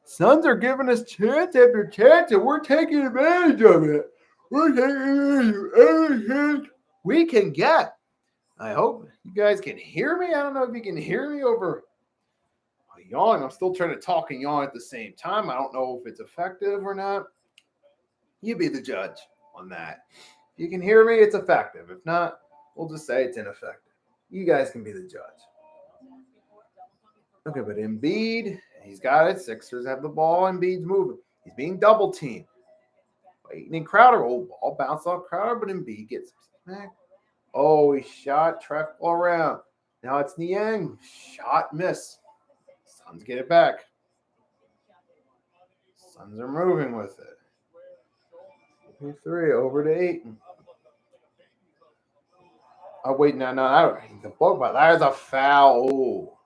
Suns are giving us chance after chance, and we're taking advantage of it. We're taking advantage of everything we can get. I hope you guys can hear me. I don't know if you can hear me over a yawn. I'm still trying to talk and yawn at the same time. I don't know if it's effective or not. You be the judge on that. If you can hear me, it's effective. If not, we'll just say it's ineffective. You guys can be the judge. Okay, but Embiid, he's got it. Sixers have the ball. Embiid's moving. He's being double teamed. Ayton Crowder. Oh, ball bounced off Crowder, but Embiid gets back. Oh, he shot. Track ball around. Now it's Niang. Shot miss. Suns get it back. Suns are moving with it. 3 over to 8. Oh, wait, no. The book, but that is a foul.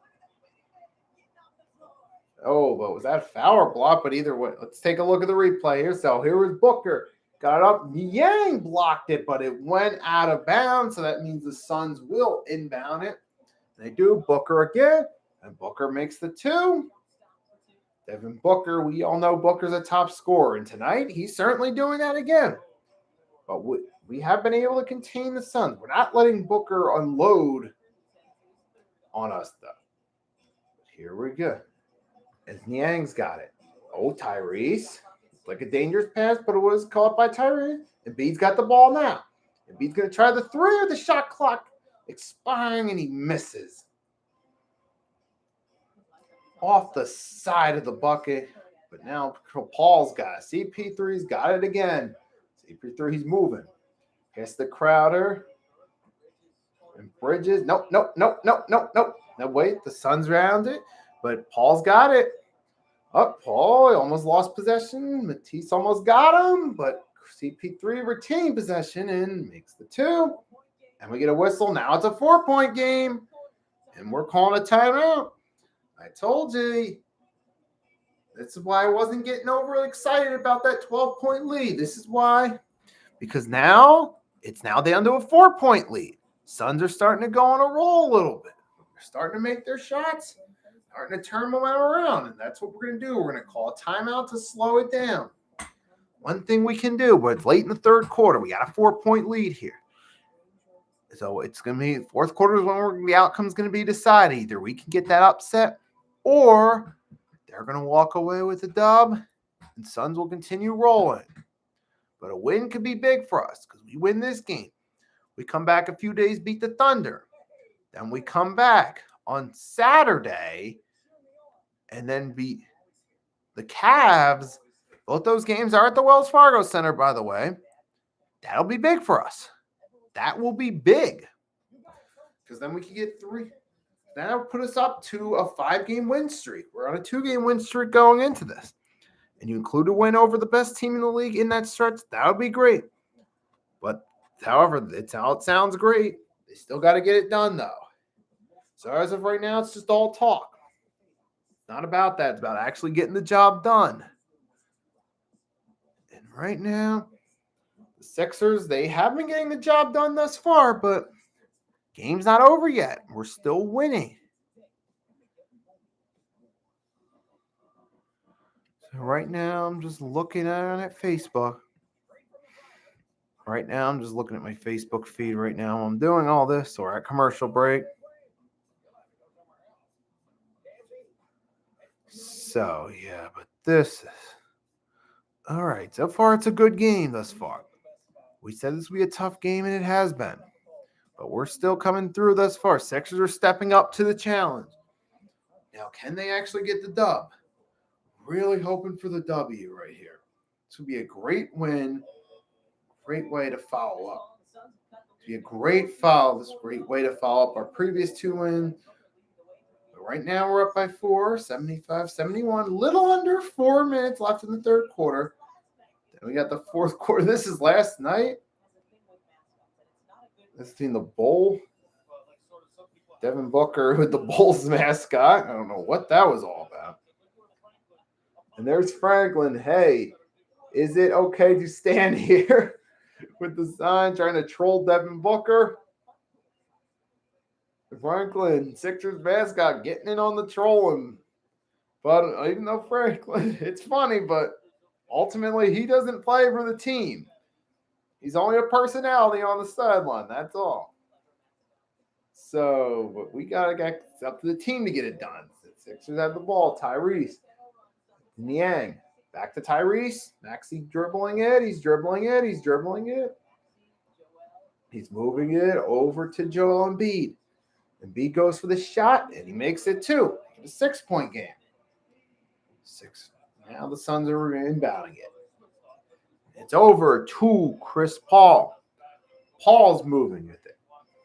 Oh, but was that a foul or block? But either way, let's take a look at the replay here. So here was Booker. Got it up. Yang blocked it, but it went out of bounds. So that means the Suns will inbound it. They do. Booker again. And Booker makes the 2. Devin Booker, we all know Booker's a top scorer. And tonight, he's certainly doing that again. But we have been able to contain the Suns. We're not letting Booker unload on us, though. Here we go. As Niang's got it. Oh, Tyrese. Like a dangerous pass, but it was caught by Tyrese. Embiid's got the ball now. Embiid's going to try the 3 with the shot clock expiring, and he misses. Off the side of the bucket. But now Paul's got it. CP3's got it again. CP3, he's moving. Guess the Crowder. And Bridges. Nope. No, wait. The Suns round it. But Paul's got it. Paul almost lost possession. Matisse almost got him. But CP3 retained possession and makes the 2. And we get a whistle. Now it's a 4-point game. And we're calling a timeout. I told you. This is why I wasn't getting overly excited about that 12-point lead. This is why. Because now it's now down to a 4-point lead. Suns are starting to go on a roll a little bit. They're starting to make their shots. Starting to turn momentum around. And that's what we're going to do. We're going to call a timeout to slow it down. One thing we can do, but it's late in the third quarter. We got a 4-point lead here. So it's going to be fourth quarter is when the outcome is going to be decided. Either we can get that upset or they're going to walk away with a dub and Suns will continue rolling. But a win could be big for us because we win this game. We come back a few days, beat the Thunder. Then we come back on Saturday and then beat the Cavs. Both those games are at the Wells Fargo Center, by the way. That'll be big for us. That will be big. Because then we can get 3. That'll put us up to a 5-game win streak. We're on a 2-game win streak going into this. And you include a win over the best team in the league in that stretch, that would be great. But, however, it's how it sounds great. They still got to get it done, though. So as of right now, it's just all talk. It's not about that. It's about actually getting the job done. And right now, the Sixers, they have been getting the job done thus far, but game's not over yet. We're still winning. So right now, I'm just looking at Facebook. Right now, I'm just looking at my Facebook feed right now. I'm doing all this. So we're at commercial break. So, yeah, but this is... All right, so far it's a good game thus far. We said this would be a tough game, and it has been. But we're still coming through thus far. Sixers are stepping up to the challenge. Now, can they actually get the dub? Really hoping for the W right here. This would be a great win. Great way to follow up. It'd be a great follow. This is a great way to follow up our previous 2 wins. But right now we're up by 4, 75-71. Little under 4 minutes left in the third quarter. Then we got the fourth quarter. This is last night. This team, the Bull. Devin Booker with the Bulls mascot. I don't know what that was all about. And there's Franklin. Hey, is it okay to stand here with the sign trying to troll Devin Booker? Franklin, Sixers mascot, getting in on the trolling. But even though Franklin, it's funny, but ultimately he doesn't play for the team. He's only a personality on the sideline. That's all. So, but we got to get up to the team to get it done. The Sixers have the ball. Tyrese. Niang. Back to Tyrese. Maxey dribbling it. He's dribbling it. He's dribbling it. He's moving it over to Joel Embiid. Embiid goes for the shot, and he makes it 2. A 6-point game. 6. Now the Suns are inbounding it. It's over to Chris Paul. Paul's moving with it.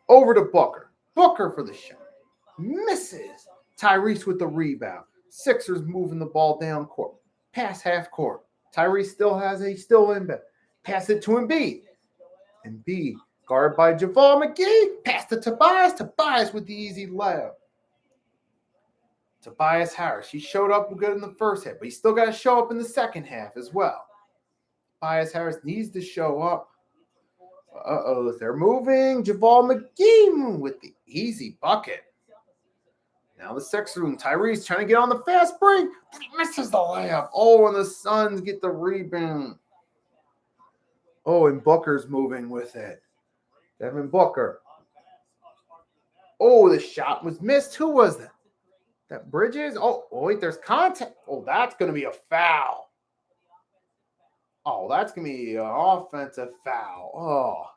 Over to Booker. Booker for the shot. Misses. Tyrese with the rebound. Sixers moving the ball down court. Pass half court. Tyrese still in bed. Pass it to Embiid. Embiid, guarded by JaVale McGee. Pass to Tobias. Tobias with the easy layup. Tobias Harris. He showed up good in the first half, but he still got to show up in the second half as well. Tobias Harris needs to show up. They're moving. JaVale McGee with the easy bucket. Now the Sixers and Tyrese trying to get on the fast break. He misses the layup. Oh, and the Suns get the rebound. Oh, and Booker's moving with it. Devin Booker. Oh, the shot was missed. Who was that? That Bridges? Oh, wait, there's contact. Oh, that's going to be a foul. Oh, that's going to be an offensive foul.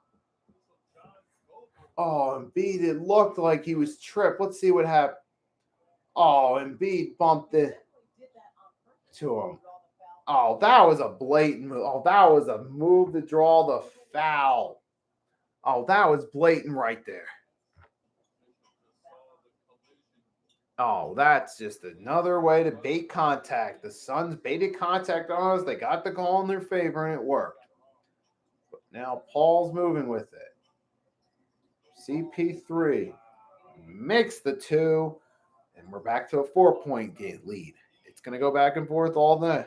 Oh, Embiid, it looked like he was tripped. Let's see what happened. Oh, Embiid bumped it to him. Oh, that was a blatant move. Oh, that was a move to draw the foul. Oh, that was blatant right there. Oh, that's just another way to bait contact. The Suns baited contact on us. They got the call in their favor, and it worked. But now Paul's moving with it. CP3 makes the two, and we're back to a 4-point lead. It's going to go back and forth all day.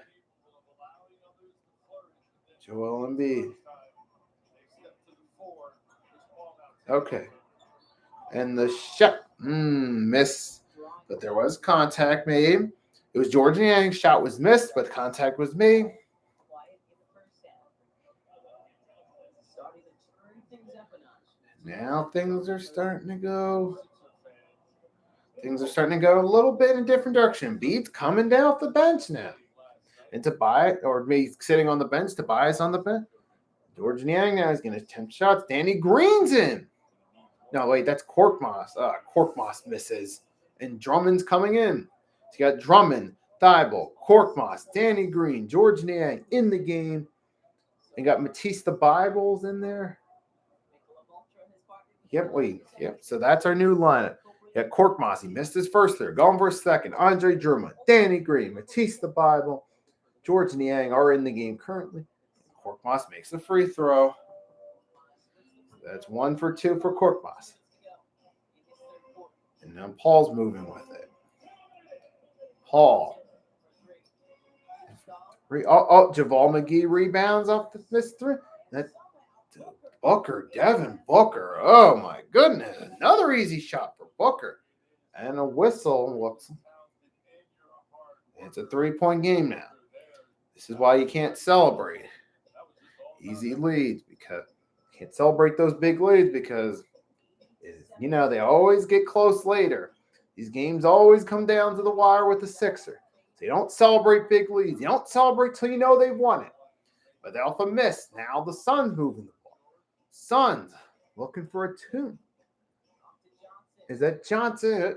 Joel Embiid. Okay. And the shot, miss. But there was contact made. It was George Niang's shot was missed, but contact was made. Now things are starting to go. Things are starting to go a little bit in a different direction. Embiid's coming down off the bench now. And Tobias, or me sitting on the bench, Tobias on the bench. George Niang now is going to attempt shots. Danny Green's in. No, wait, that's Korkmaz. Korkmaz misses. And Drummond's coming in. So you got Drummond, Thibault, Korkmaz, Danny Green, George Niang in the game. And got Matisse Thybulle's in there. Yep. So that's our new lineup. You got Korkmaz. He missed his first there. Going for a second. Andre Drummond, Danny Green, Matisse Thybulle, George Niang are in the game currently. Korkmaz makes a free throw. That's 1 for 2 for Korkmaz. And now Paul's moving with it. Paul. JaVale McGee rebounds off the missed three. That Booker, Devin Booker. Oh my goodness. Another easy shot for Booker. And a whistle. Looks. It's a 3-point game now. This is why you can't celebrate easy leads, because you can't celebrate those big leads because, they always get close later. These games always come down to the wire with the Sixer. So you don't celebrate big leads. You don't celebrate till you know they've won it. But they also miss. Now the Suns moving the ball. Suns looking for a 2. Is that Johnson?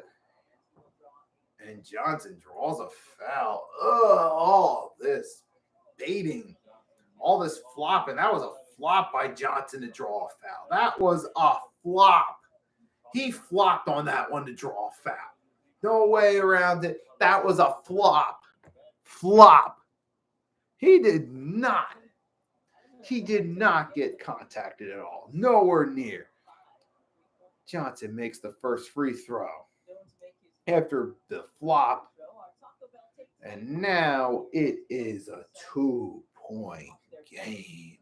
And Johnson draws a foul. All this baiting, all this flopping. That was a flop by Johnson to draw a foul. That was a flop. He flopped on that one to draw a foul. No way around it. That was a flop. He did not get contacted at all. Nowhere near. Johnson makes the first free throw after the flop. And now it is a 2-point game.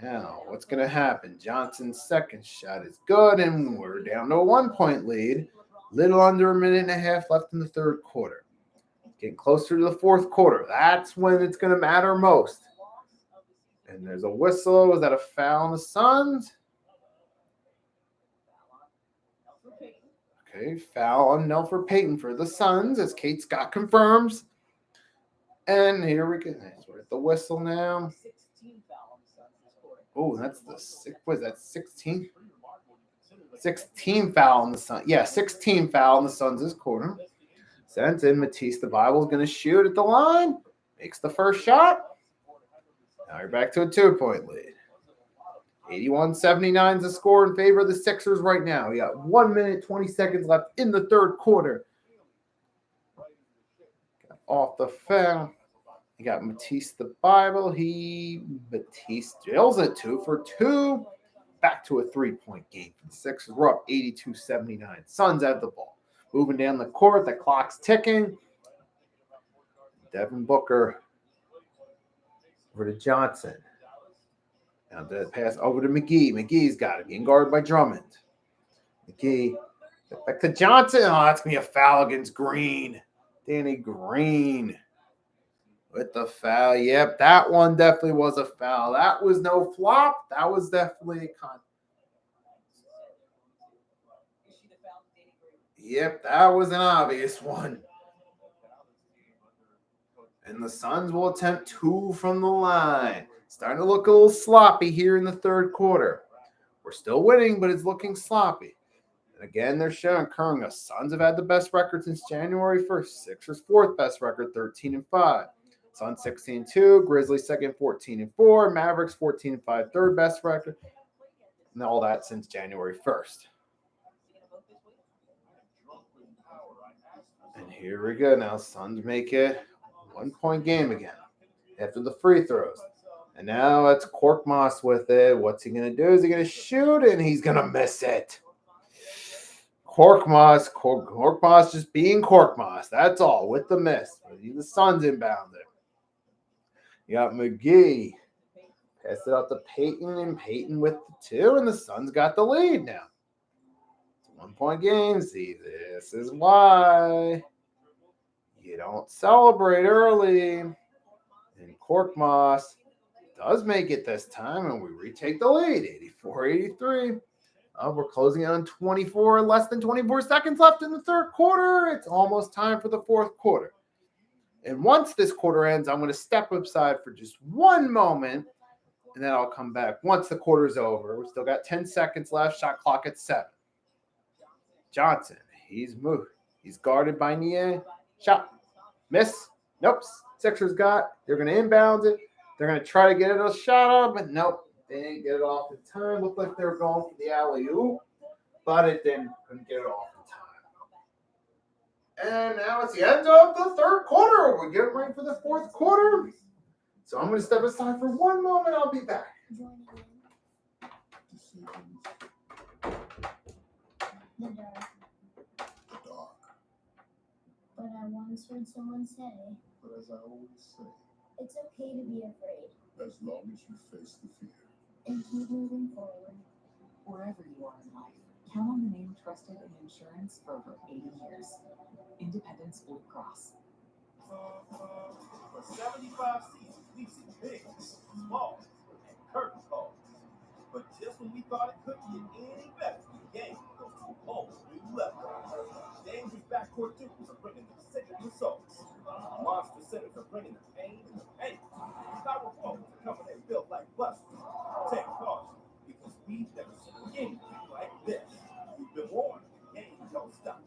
Now what's going to happen? Johnson's second shot is good, and we're down to a 1-point lead. Little under a minute and a half left in the third quarter. Getting closer to the fourth quarter. That's when it's going to matter most. And there's a whistle. Is that a foul on the Suns? Okay, foul on Nelford Payton for the Suns, as Kate Scott confirms. And here we go. We're at the whistle now. Oh, that's the 16? 16 foul on the Suns. Yeah, 16 foul on the Suns' corner. Sent in. Matisse Thybulle is going to shoot at the line. Makes the first shot. Now you're back to a 2-point lead. 81-79 is the score in favor of the Sixers right now. We got 1 minute, 20 seconds left in the third quarter. Got off the foul. You got Matisse the Bible. Matisse drills it 2 for 2. Back to a 3-point game for the Sixers. We're up 82-79. Suns have the ball. Moving down the court. The clock's ticking. Devin Booker over to Johnson. Now the pass over to McGee. McGee's got it. Being guarded by Drummond. McGee. Back to Johnson. Oh, that's going to be a foul against Green. Danny Green with the foul. Yep, that one definitely was a foul. That was no flop. That was definitely a contact. Yep, that was an obvious one. And the Suns will attempt 2 from the line. Starting to look a little sloppy here in the third quarter. We're still winning, but it's looking sloppy. And again, they're showing occurring. The Suns have had the best record since January 1st. Sixers' 4th best record, 13-5. Suns 16-2. Grizzlies second, 14-4. Mavericks 14-5, third best record. And all that since January 1st. And here we go. Now Suns make it 1-point game again after the free throws. And now it's Korkmaz with it. What's he going to do? Is he going to shoot? And he's going to miss it. Korkmaz just being Korkmaz. That's all with the miss. The Suns inbound it. You got McGee. Pass it out to Payton, and Payton with the 2, and the Suns got the lead now. It's a 1-point game. See, this is why you don't celebrate early. And Korkmaz does make it this time, and we retake the lead, 84-83. We're closing in on 24, less than 24 seconds left in the third quarter. It's almost time for the fourth quarter. And once this quarter ends, I'm going to step aside for just one moment, and then I'll come back once the quarter's over. We still got 10 seconds left, shot clock at 7. Johnson, he's moved. He's guarded by Nie. Shot. Miss. Nope. Sixers got. They're going to inbound it. They're going to try to get it a shot up, but nope. They didn't get it off in time. Looked like they were going for the alley-oop, but it couldn't get it off in time. And now it's the end of the third quarter. We're getting ready for the fourth quarter. So I'm going to step aside for one moment. I'll be back. The dark. But I once heard someone say, But as I always say, it's okay to be afraid as long as you face the fear. and keep moving forward. Wherever you are in life, count on the name trusted in insurance for over 80 years. Independence Blue Cross. For 75 seasons, we've seen big, small, and curtain calls. But just when we thought it couldn't get any better, the game goes to a whole new level. Dangerous backcourt duels are bringing the sick and the souls. Monster centers are bringing the pain and the pain. Power forwards are coming in built like busters. Take caution, because we've never seen anything like this. We've been warned, the game don't stop.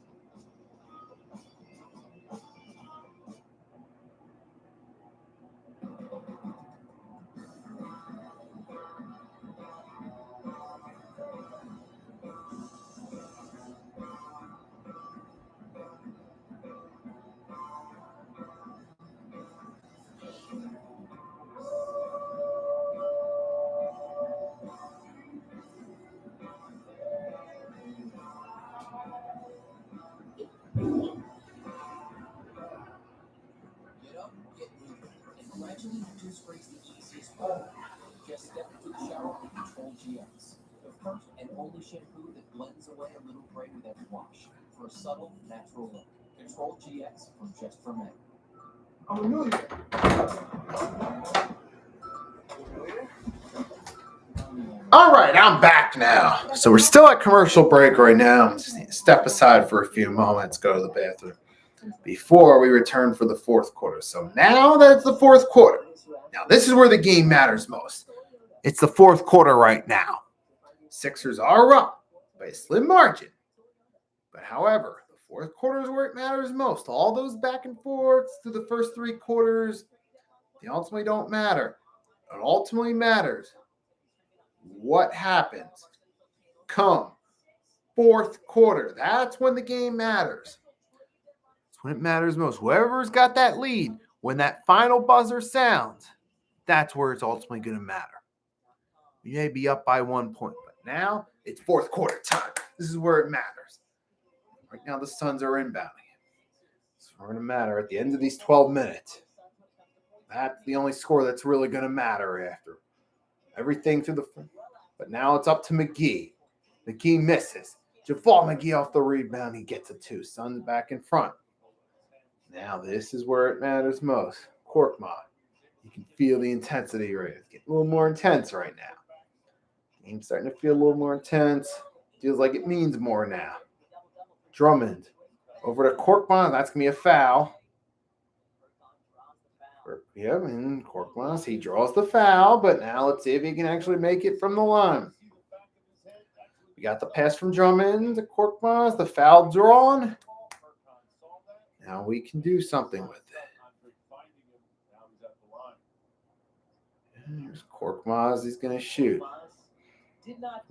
Get up, get moving, and gradually reduce rates the easiest way. Just step into the shower with Control GX, the first and only shampoo that blends away a little gray with every wash for a subtle, natural look. Control GX from Just for Men. I'm a millionaire. All right, I'm back now. So we're still at commercial break right now. Just need to step aside for a few moments, go to the bathroom before we return for the fourth quarter. So now that's the fourth quarter. Now this is where the game matters most. It's the fourth quarter right now. Sixers are up by a slim margin. But however, the fourth quarter is where it matters most. All those back and forths through the first three quarters, they ultimately don't matter. What ultimately matters what happens? Come fourth quarter. That's when the game matters. That's when it matters most. Whoever's got that lead, when that final buzzer sounds, that's where it's ultimately going to matter. You may be up by 1 point, but now it's fourth quarter time. This is where it matters. Right now, the Suns are inbounding. It's going to matter at the end of these 12 minutes. That's the only score that's really going to matter after everything through the. But now it's up to McGee. McGee misses. Javal McGee off the rebound. He gets a 2. Suns back in front. Now this is where it matters most. Korkmaz. You can feel the intensity right. It's getting a little more intense right now. Game's starting to feel a little more intense. Feels like it means more now. Drummond over to Korkmaz. That's going to be a foul. Yep, and Korkmaz, he draws the foul, but now let's see if he can actually make it from the line. We got the pass from Drummond to Korkmaz, the foul drawn. Now we can do something with it. Here's Korkmaz, he's going to shoot.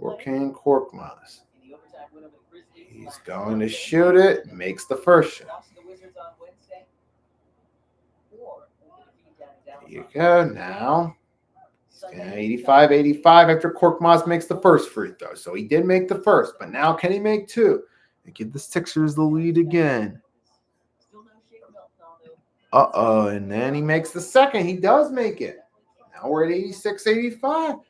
Orkan Korkmaz. He's going to shoot it, makes the first shot. There you go. Now, 85-85 after Korkmaz makes the first free throw. So he did make the first, but now can he make 2? And give the Sixers the lead again. And then he makes the second. He does make it. Now we're at 86-85.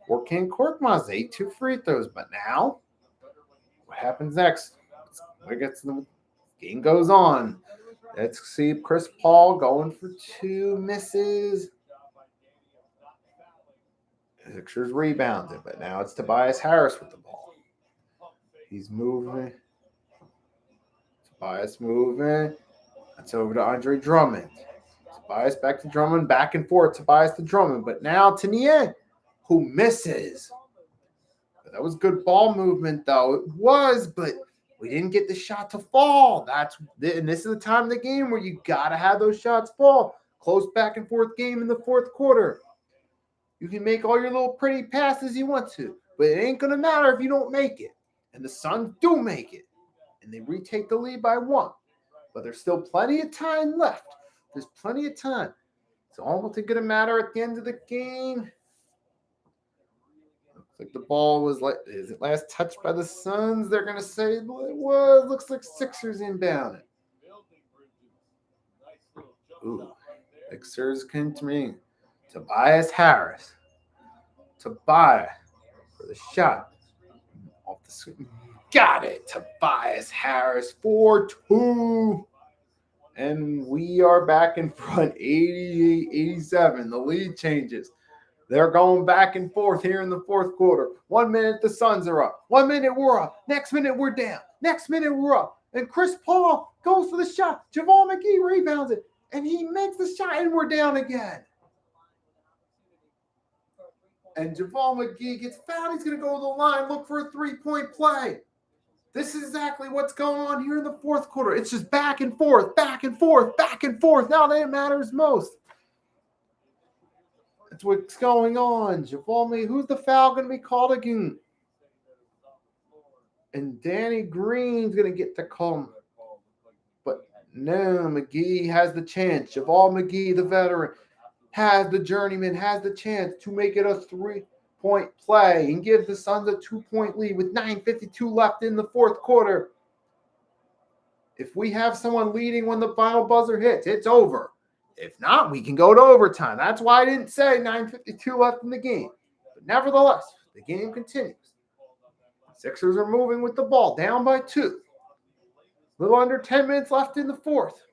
Orkan Korkmaz, 2 free throws. But now, what happens next? The game goes on. Let's see Chris Paul going for 2 misses. Sixers rebounded, but now it's Tobias Harris with the ball. He's moving. Tobias moving. That's over to Andre Drummond. Tobias back to Drummond, back and forth. Tobias to Drummond, but now Tanier, who misses. But that was good ball movement, though. It was, but we didn't get the shot to fall. And this is the time of the game where you got to have those shots fall. Close back and forth game in the fourth quarter. You can make all your little pretty passes you want to, but it ain't going to matter if you don't make it. And the Suns do make it. And they retake the lead by 1. But there's still plenty of time left. There's plenty of time. It's almost going to matter at the end of the game. Looks like the ball was is it last touched by the Suns? They're going to say it was. Looks like Sixers inbound it. Ooh, Sixers continue. Tobias Harris. Tobias for the shot. Off the screen. Got it. Tobias Harris 4-2. And we are back in front 88-87. The lead changes. They're going back and forth here in the fourth quarter. 1 minute the Suns are up. 1 minute we're up. Next minute we're down. Next minute we're up. And Chris Paul goes for the shot. Javal McGee rebounds it. And he makes the shot and we're down again. And Javal McGee gets fouled. He's going to go to the line, look for a 3-point play. This is exactly what's going on here in the fourth quarter. It's just back and forth, back and forth, back and forth. Now that it matters most. That's what's going on. Javal McGee, who's the foul going to be called again? And Danny Green's going to get the call. But no, McGee has the chance. Javal McGee, the veteran, has the journeyman, has the chance to make it a 3-point play and give the Suns a 2-point lead with 9:52 left in the fourth quarter. If we have someone leading when the final buzzer hits, it's over. If not, we can go to overtime. That's why I didn't say 9:52 left in the game. But nevertheless, the game continues. Sixers are moving with the ball, down by 2. A little under 10 minutes left in the fourth.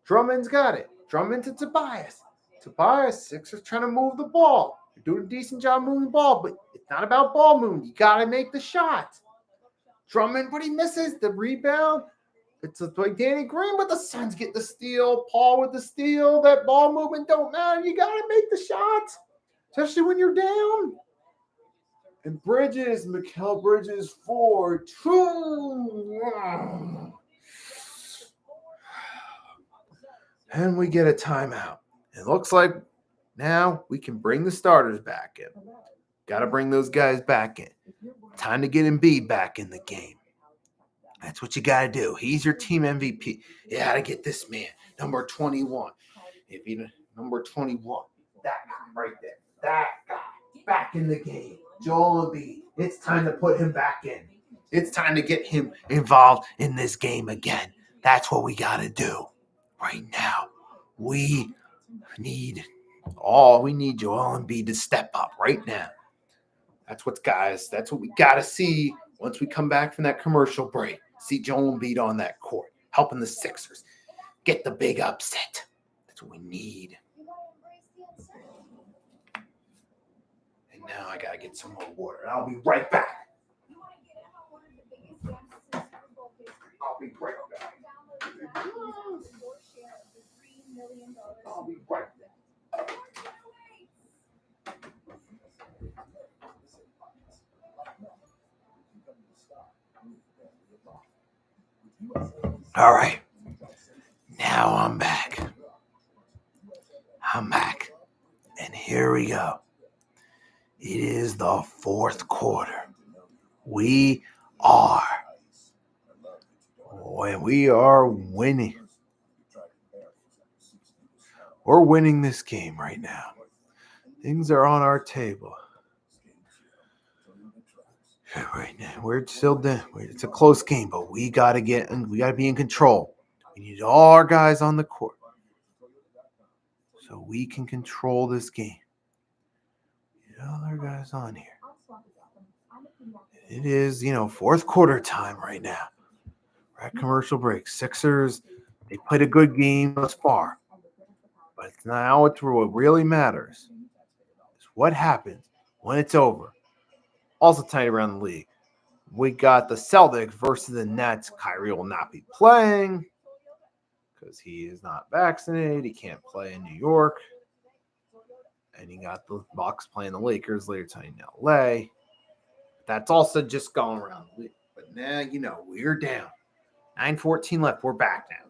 Drummond's got it. Drummond to Tobias. Tobias, Sixers trying to move the ball. They're doing a decent job moving the ball, but it's not about ball movement. You got to make the shot. Drummond, but he misses the rebound. It's like Danny Green, but the Suns get the steal. Paul with the steal. That ball movement don't matter. You got to make the shot, especially when you're down. And Bridges, Mikal Bridges 4-2. And we get a timeout. It looks like now we can bring the starters back in. Got to bring those guys back in. Time to get Embiid back in the game. That's what you got to do. He's your team MVP. You got to get this man, number 21. If you number 21, that guy right there, that guy back in the game. Joel Embiid. It's time to put him back in. It's time to get him involved in this game again. That's what we got to do right now. We need Joel Embiid to step up right now. That's what we got to see once we come back from that commercial break. See Joel Embiid on that court, helping the Sixers get the big upset. That's what we need. And now I got to get some more water. And I'll be right back. I'll be right back. I'll be right back. All right. Now I'm back. And here we go. It is the fourth quarter. We are winning. We're winning this game right now. Things are on our table. Right now, we're still there. It's a close game, but we gotta be in control. We need all our guys on the court so we can control this game. Get all our guys on here. It is, fourth quarter time right now. We're at commercial break. Sixers, they played a good game thus far, but it's now what really matters is what happens when it's over. Also tight around the league. We got the Celtics versus the Nets. Kyrie will not be playing because he is not vaccinated. He can't play in New York. And you got the Bucks playing the Lakers later tonight in LA. That's also just going around the league. But now, we're down. 9:14 left. We're back now.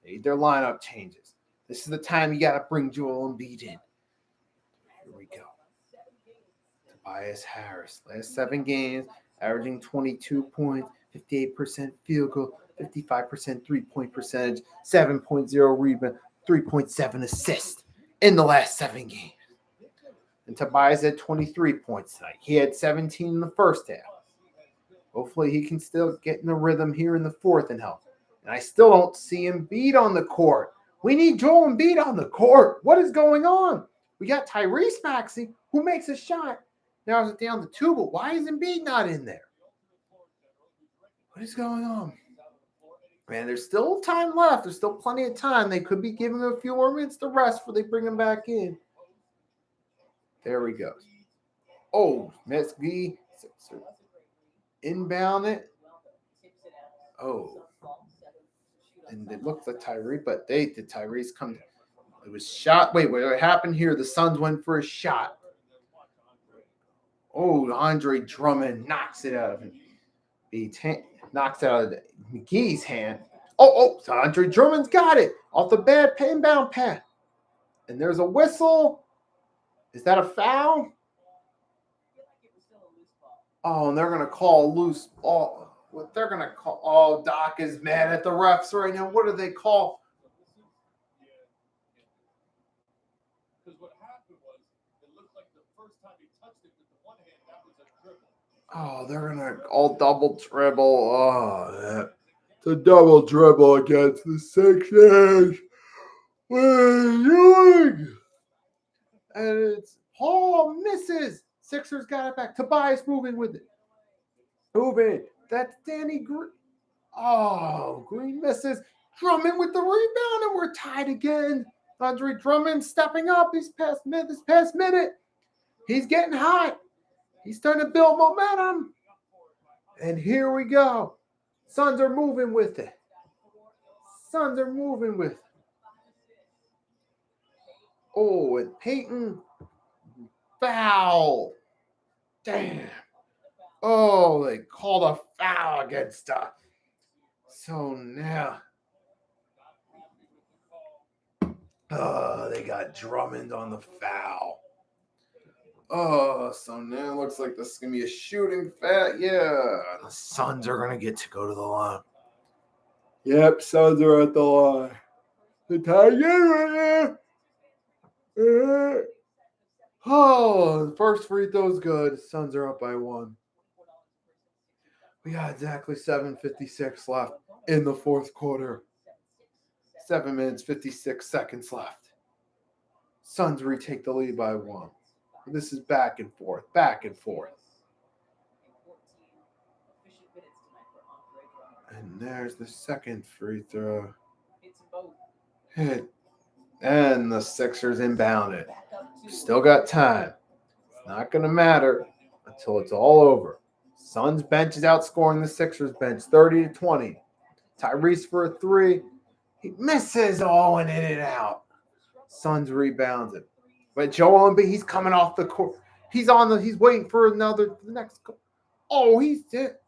They need their lineup changes. This is the time you got to bring Joel Embiid in. Here we go. Tobias Harris. Last 7 games, averaging 22 points, 58% field goal, 55% three-point percentage, 7.0 rebound, 3.7 assists in the last 7 games. And Tobias had 23 points tonight. He had 17 in the first half. Hopefully he can still get in the rhythm here in the fourth and help. And I still don't see Embiid on the court. We need Joel Embiid on the court. What is going on? We got Tyrese Maxey, who makes a shot. Now it's down to 2, but why is Embiid not in there? What is going on? Man, there's still time left. There's still plenty of time. They could be giving him a few more minutes to rest before they bring him back in. There we go. Oh, Messi inbound it. Oh. And it looked like Tyrese, but Tyrese come. It was shot. Wait, what happened here? The Suns went for a shot. Oh, Andre Drummond knocks it out of him. He knocks it out of McGee's hand. Oh, Andre Drummond's got it off the bad inbound pass. And there's a whistle. Is that a foul? Oh, and they're going to call a loose ball. What they're going to call. Oh, Doc is mad at the refs right now. What do they call? Because what happened was, it looked like the first time he touched it with the one hand, that was a dribble. Oh, they're going to all double dribble. Oh, it's a double dribble against the Sixers. What are you doing? And it's Paul misses. Sixers got it back. Tobias moving with it. Moving. That's Danny Green. Oh, Green misses. Drummond with the rebound, and we're tied again. Andre Drummond stepping up this past minute. He's getting hot. He's starting to build momentum. And here we go. Suns are moving with it. Oh, and Peyton. Foul. Damn. Oh, they called a foul against us. So now. Oh, they got Drummond on the foul. Oh, so now it looks like this is going to be a shooting fat. Yeah, the Suns are going to get to go to the line. Yep, Suns are at the line. The tie game right now. Oh, the first free throw's good. Suns are up by 1. We got exactly 7:56 left in the fourth quarter. 7 minutes, 56 seconds left. Suns retake the lead by 1. This is back and forth, back and forth. And there's the second free throw. Hit. And the Sixers inbound it. Still got time. It's not going to matter until it's all over. Suns bench is outscoring the Sixers bench 30-20. Tyrese for a 3. He misses all and in and out. Suns rebounds it. But Joel Embiid, he's coming off the court. He's waiting for the next goal. Oh, he's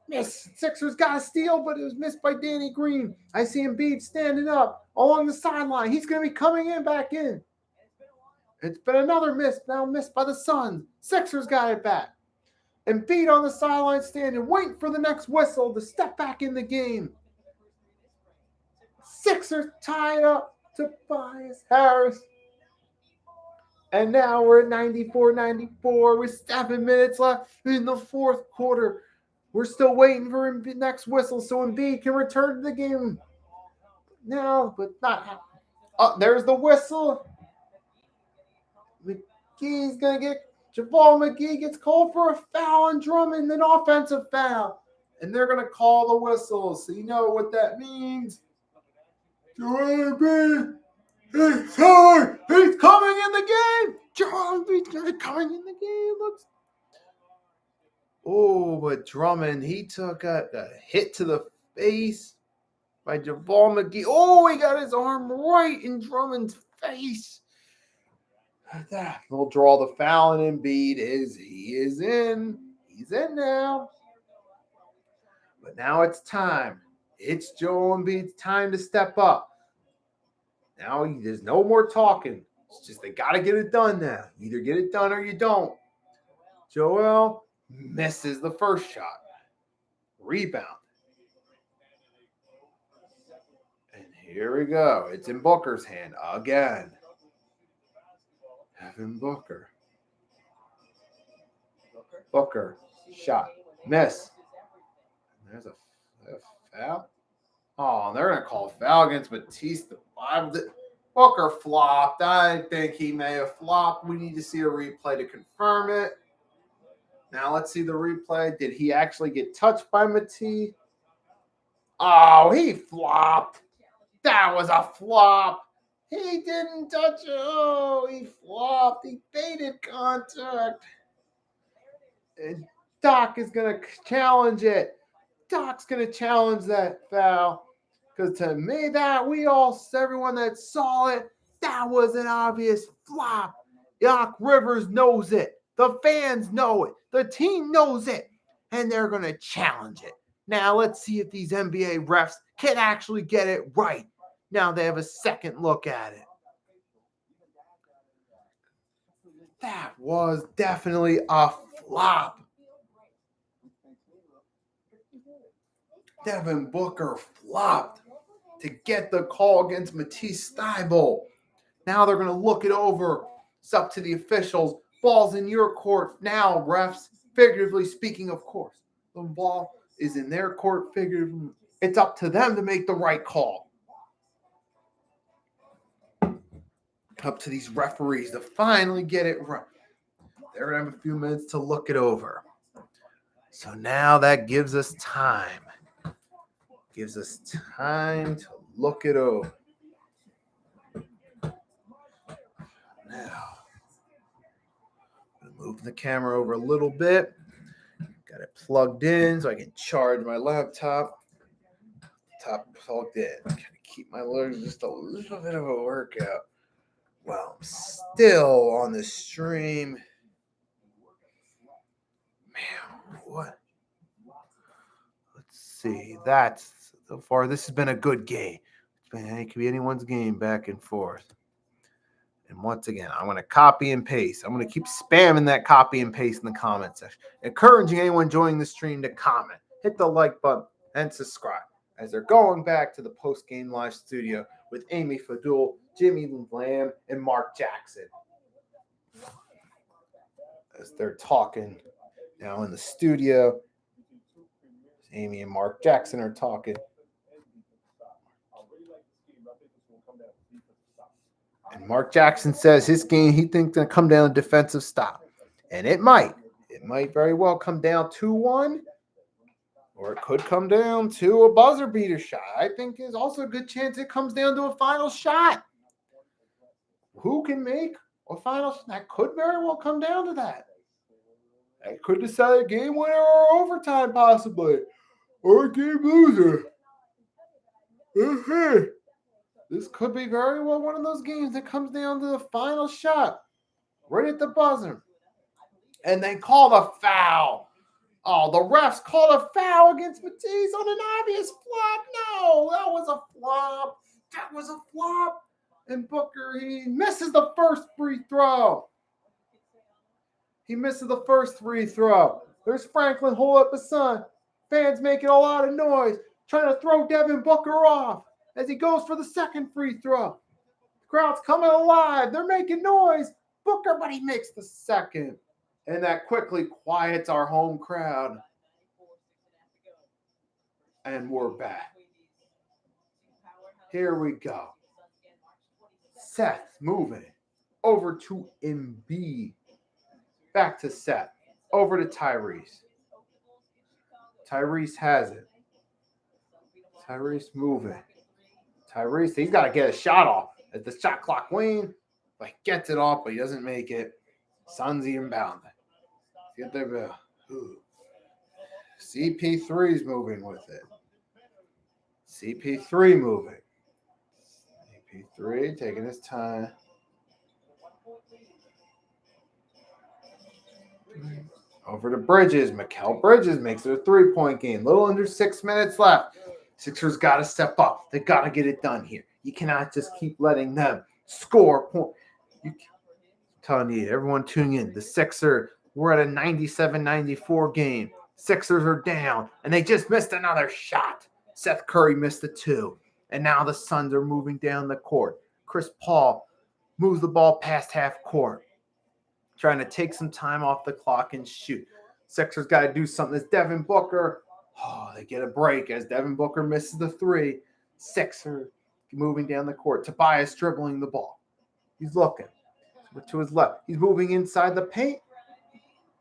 missed. Sixers got a steal, but it was missed by Danny Green. I see Embiid standing up along the sideline. He's going to be coming back in. It's been another miss, now missed by the Suns. Sixers got it back. Embiid on the sideline standing, waiting for the next whistle to step back in the game. Sixers tied up Tobias Harris. And now we're at 94-94 with 7 minutes left in the fourth quarter. We're still waiting for the next whistle so Embiid can return to the game. Now, but not happening. Oh, there's the whistle. McGee's going to get Javal McGee gets called for a foul on Drummond, an offensive foul. And they're going to call the whistle. So you know what that means. Joel Embiid is coming. He's coming in the game. Joel Embiid's coming in the game. Looks. Oh, but Drummond, he took a hit to the face by Javal McGee. Oh, he got his arm right in Drummond's face. They'll draw the foul, and Embiid is in. He's in now. But now it's time. It's Joel Embiid's time to step up. Now there's no more talking. It's just they got to get it done now. Either get it done or you don't. Joel misses the first shot. Rebound. And here we go. It's in Booker's hand again. Devin Booker. Booker. Shot. Miss. There's a foul. Oh, they're going to call a foul against Batista. Booker flopped. I think he may have flopped. We need to see a replay to confirm it. Now let's see the replay. Did he actually get touched by Matisse? Oh, he flopped. That was a flop. He didn't touch it. Oh, he flopped. He faded contact. And Doc is going to challenge it. Doc's going to challenge that foul. Because to me, everyone that saw it, that was an obvious flop. Doc Rivers knows it. The fans know it. The team knows it. And they're going to challenge it. Now, let's see if these NBA refs can actually get it right. Now they have a second look at it. That was definitely a flop. Devin Booker flopped to get the call against Matisse Thybulle. Now they're going to look it over. It's up to the officials. Ball's in your court now, refs. Figuratively speaking, of course. The ball is in their court figuratively. It's up to them to make the right call. Up to these referees to finally get it right. They're going to have a few minutes to look it over. So now that gives us time. Gives us time to look it over. Now, I'm going to move the camera over a little bit. Got it plugged in so I can charge my laptop. Top plugged in. Kind of keep my legs just a little bit of a workout while I'm still on the stream. Man, what? Let's see. That's so far. This has been a good game. It could be anyone's game back and forth. And once again, I'm going to copy and paste. I'm going to keep spamming that copy and paste in the comment section. Encouraging anyone joining the stream to comment, hit the like button, and subscribe. As they're going back to the post-game live studio with Amy Fadul, Jimmy Lamb, and Mark Jackson. As they're talking now in the studio, Amy and Mark Jackson are talking. And Mark Jackson says his game, he thinks, going to come down to defensive stop. And it might. It might very well come down 2-1. Or it could come down to a buzzer beater shot. I think there's also a good chance it comes down to a final shot. Who can make a final shot? That could very well come down to that. That could decide a game winner or overtime possibly. Or a game loser. This could be very well one of those games that comes down to the final shot. Right at the buzzer. And they call the foul. Oh, the refs called a foul against Matisse on an obvious flop. No, that was a flop. That was a flop. And Booker, he misses the first free throw. He misses the first free throw. There's Franklin hold up the sun. Fans making a lot of noise, trying to throw Devin Booker off as he goes for the second free throw. The crowd's coming alive. They're making noise. Booker, but he makes the second. And that quickly quiets our home crowd. And we're back. Here we go. Seth moving over to Embiid. Back to Seth. Over to Tyrese. Tyrese has it. Tyrese moving. Tyrese, he's got to get a shot off as the shot clock wanes. Like gets it off, but he doesn't make it. Suns inbound. Get their bill. CP3's moving with it. CP3 moving. CP3 taking his time. Over to Bridges. Mikal Bridges makes it a 3-point game. Little under 6 minutes left. Sixers got to step up. They got to get it done here. You cannot just keep letting them score points. I'm telling you, everyone tuning in. The Sixers, we're at a 97-94 game. Sixers are down, and they just missed another shot. Seth Curry missed the 2, and now the Suns are moving down the court. Chris Paul moves the ball past half court, trying to take some time off the clock and shoot. Sixers got to do something. It's Devin Booker. Oh, they get a break as Devin Booker misses the 3. Sixers moving down the court. Tobias dribbling the ball. He's looking to his left. He's moving inside the paint.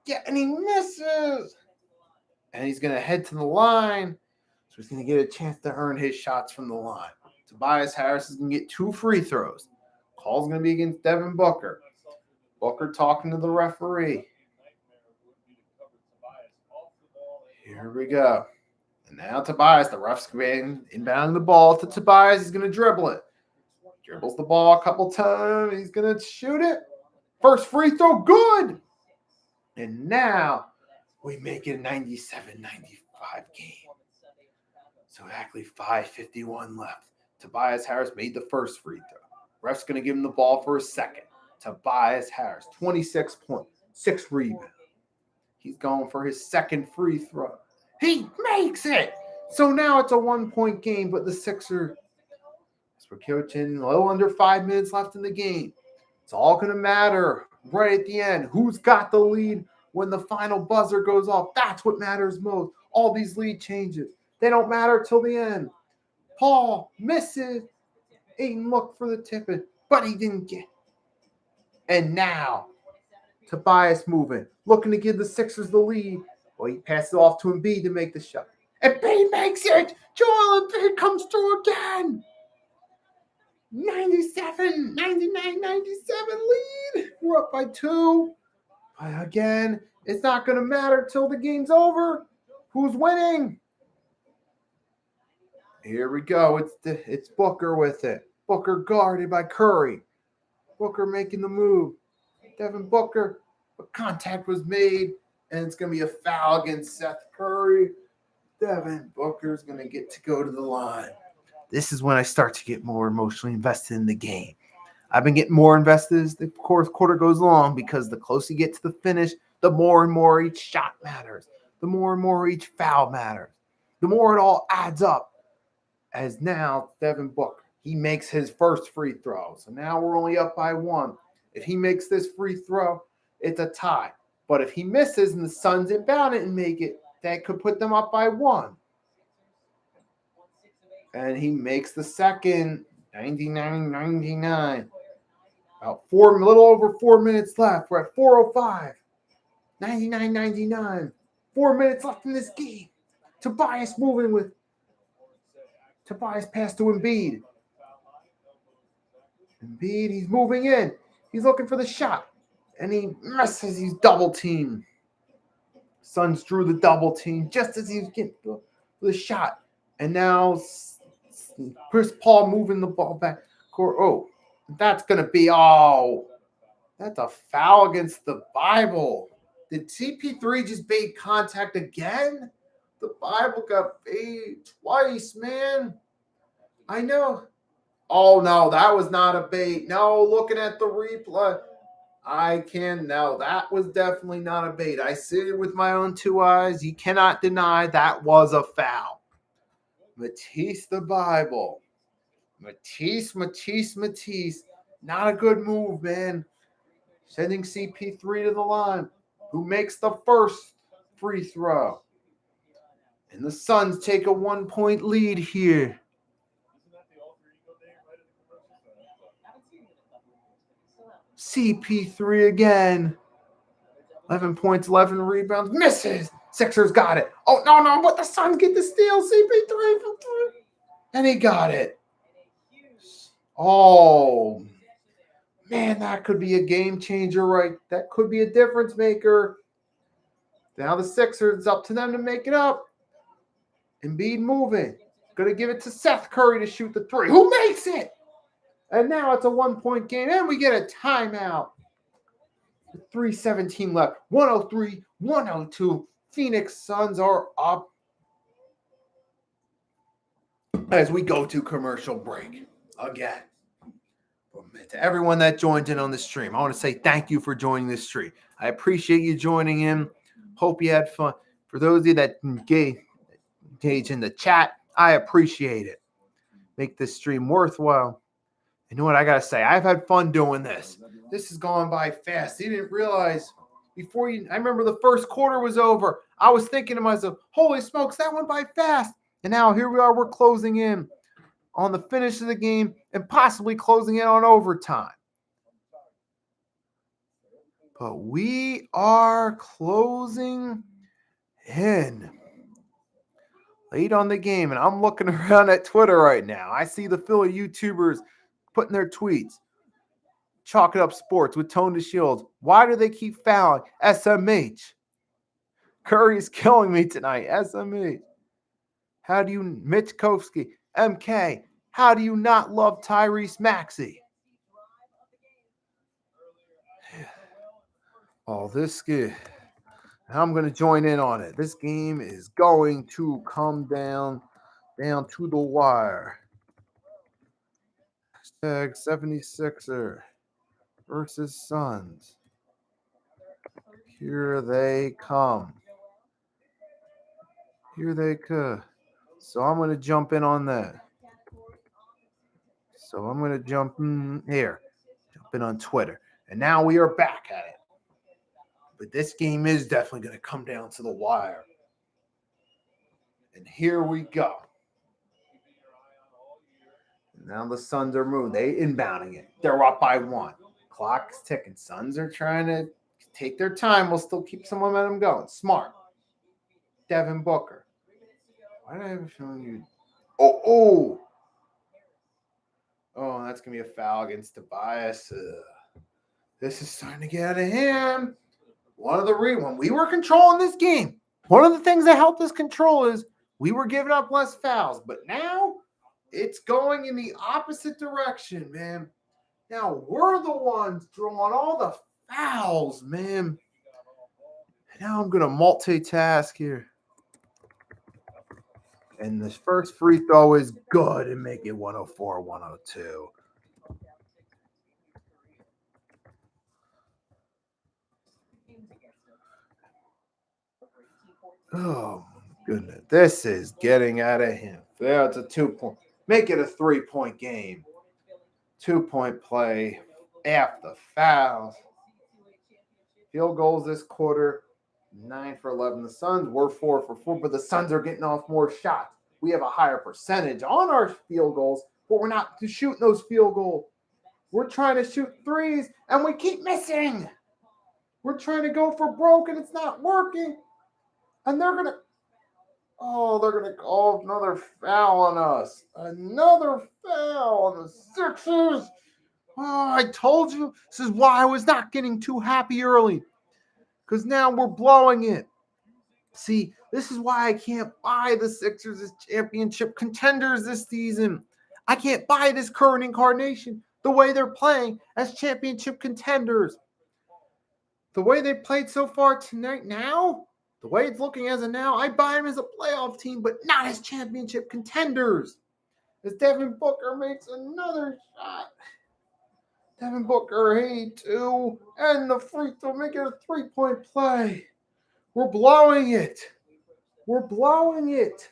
Yeah, and he misses. And he's going to head to the line. So he's going to get a chance to earn his shots from the line. Tobias Harris is going to get 2 free throws. Call's going to be against Devin Booker. Booker talking to the referee. Here we go. And now Tobias, the ref's inbounding the ball to Tobias. He's going to dribble it. Dribbles the ball a couple times. He's going to shoot it. First free throw, good. And now we make it a 97-95 game. So exactly 5:51 left. Tobias Harris made the first free throw. Ref's going to give him the ball for a second. Tobias Harris, 26 points, 6 rebounds. He's going for his second free throw. He makes it. So now it's a 1-point game, but the Sixers, as we're coaching, a little under 5 minutes left in the game. It's all going to matter right at the end. Who's got the lead when the final buzzer goes off? That's what matters most. All these lead changes, they don't matter till the end. Paul misses. Ayton looked for the tip-in, but he didn't get it. And now, Tobias moving, looking to give the Sixers the lead. Well, he passes it off to Embiid to make the shot. Embiid makes it! Joel Embiid comes through again! 97, 99, 97 lead. We're up by 2. But again, it's not going to matter till the game's over. Who's winning? Here we go. It's Booker with it. Booker guarded by Curry. Booker making the move. Devin Booker, but contact was made, and it's going to be a foul against Seth Curry. Devin Booker's going to get to go to the line. This is when I start to get more emotionally invested in the game. I've been getting more invested as the fourth quarter goes along because the closer you get to the finish, the more and more each shot matters. The more and more each foul matters. The more it all adds up. As now, Devin Booker, he makes his first free throw. So now we're only up by 1. If he makes this free throw, it's a tie. But if he misses and the Suns inbound it and make it, that could put them up by 1. And he makes the second, 99-99. About a little over 4 minutes left. We're at 4:05. 99-99. 4 minutes left in this game. Tobias moving with Tobias pass to Embiid. Embiid, he's moving in. He's looking for the shot. And he misses. He's double teamed. Suns drew the double team just as he was getting the shot. And now Chris Paul moving the ball back. Oh, that's going to be, that's a foul against the Bible. Did CP3 just bait contact again? The Bible got bait twice, man. I know. Oh, no, that was not a bait. No, looking at the replay. No, that was definitely not a bait. I see it with my own 2 eyes. You cannot deny that was a foul. Matisse the Bible. Matisse. Not a good move, man. Sending CP3 to the line, who makes the first free throw. And the Suns take a 1-point lead here. CP3 again. 11 points, 11 rebounds. Misses. Sixers got it. Oh, no. But the Suns get the steal. CP3 from 3. And he got it. Oh, man, that could be a game changer, right? That could be a difference maker. Now the Sixers, it's up to them to make it up. Embiid moving. Going to give it to Seth Curry to shoot the 3. Who makes it? And now it's a 1-point game. And we get a timeout. 3:17 left. 103-102. Phoenix Suns are up as we go to commercial break again. To everyone that joined in on the stream, I want to say thank you for joining this stream. I appreciate you joining in. Hope you had fun. For those of you that engage in the chat, I appreciate it. Make this stream worthwhile. You know what I got to say? I've had fun doing this. This has gone by fast. You didn't realize I remember the first quarter was over. I was thinking to myself, holy smokes, that went by fast. And now here we are, we're closing in on the finish of the game and possibly closing in on overtime. But we are closing in late on the game. And I'm looking around at Twitter right now. I see the Philly YouTubers putting their tweets. Chalk it up sports with Tone to Shields. Why do they keep fouling? SMH. Curry is killing me tonight. SMH. How do you, Mitch Kovsky, MK, how do you not love Tyrese Maxey? Oh, this game. I'm going to join in on it. This game is going to come down to the wire. Hashtag 76er versus Suns. Here they come. Here they come. So I'm going to jump in on that. So I'm going to jump in here. Jump in on Twitter. And now we are back at it. But this game is definitely going to come down to the wire. And here we go. Now the Suns are moving. They inbounding it. They're up by 1. Clock's ticking. Suns are trying to take their time. We'll still keep some momentum going. Smart. Devin Booker. Why do I have a feeling you? Oh, that's going to be a foul against Tobias. This is starting to get out of hand. When we were controlling this game, one of the things that helped us control is we were giving up less fouls. But now it's going in the opposite direction, man. Now we're the ones drawing all the fouls, man. Now I'm going to multitask here. And this first free throw is good and make it 104-102. Oh, goodness. This is getting out of hand. Yeah, it's a 2-point. Make it a 3-point game. 2-point play. After fouls. Field goals this quarter. 9 for 11. The Suns were 4 for 4, but the Suns are getting off more shots. We have a higher percentage on our field goals, but we're not shooting those field goals. We're trying to shoot threes, and we keep missing. We're trying to go for broke, and it's not working. And they're going to call another foul on us. Another foul on the Sixers. Oh, I told you. This is why I was not getting too happy early. Because now we're blowing it. See, this is why I can't buy the Sixers as championship contenders this season. I can't buy this current incarnation the way they're playing as championship contenders. The way they played so far tonight now, the way it's looking as of now, I buy them as a playoff team, but not as championship contenders. As Devin Booker makes another shot. Devin Booker, hey, 2, and the free throw, make it a 3-point play. We're blowing it. We're blowing it.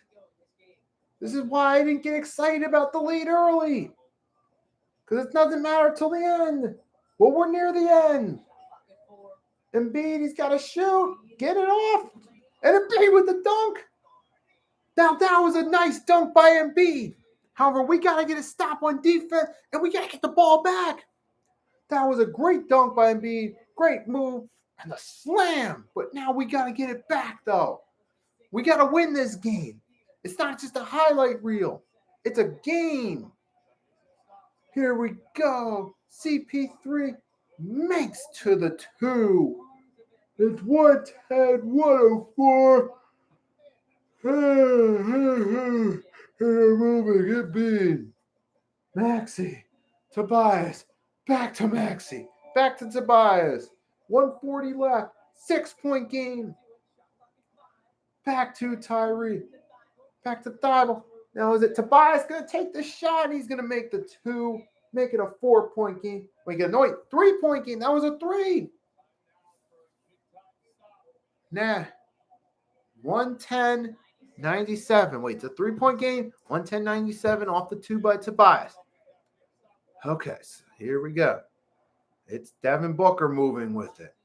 This is why I didn't get excited about the lead early. Because it doesn't matter till the end. Well, we're near the end. Embiid, he's got to shoot. Get it off. And Embiid with the dunk. Now, that was a nice dunk by Embiid. However, we got to get a stop on defense, and we got to get the ball back. That was a great dunk by Embiid. Great move. And the slam. But now we got to get it back, though. We got to win this game. It's not just a highlight reel. It's a game. Here we go. CP3 makes to the 2. It's 110, 104. Moving it being Maxey, Tobias, back to Maxey, back to Tobias. 140 left, 6-point game. Back to Tyree, back to Thibault. Now is it Tobias going to take the shot? He's going to make the 2, make it a 4-point game. Wait, no, 3-point game. That was a 3. Nah. 110-97. Wait, it's a 3-point game. 110-97 off the 2 by Tobias. Okay, so here we go. It's Devin Booker moving with it.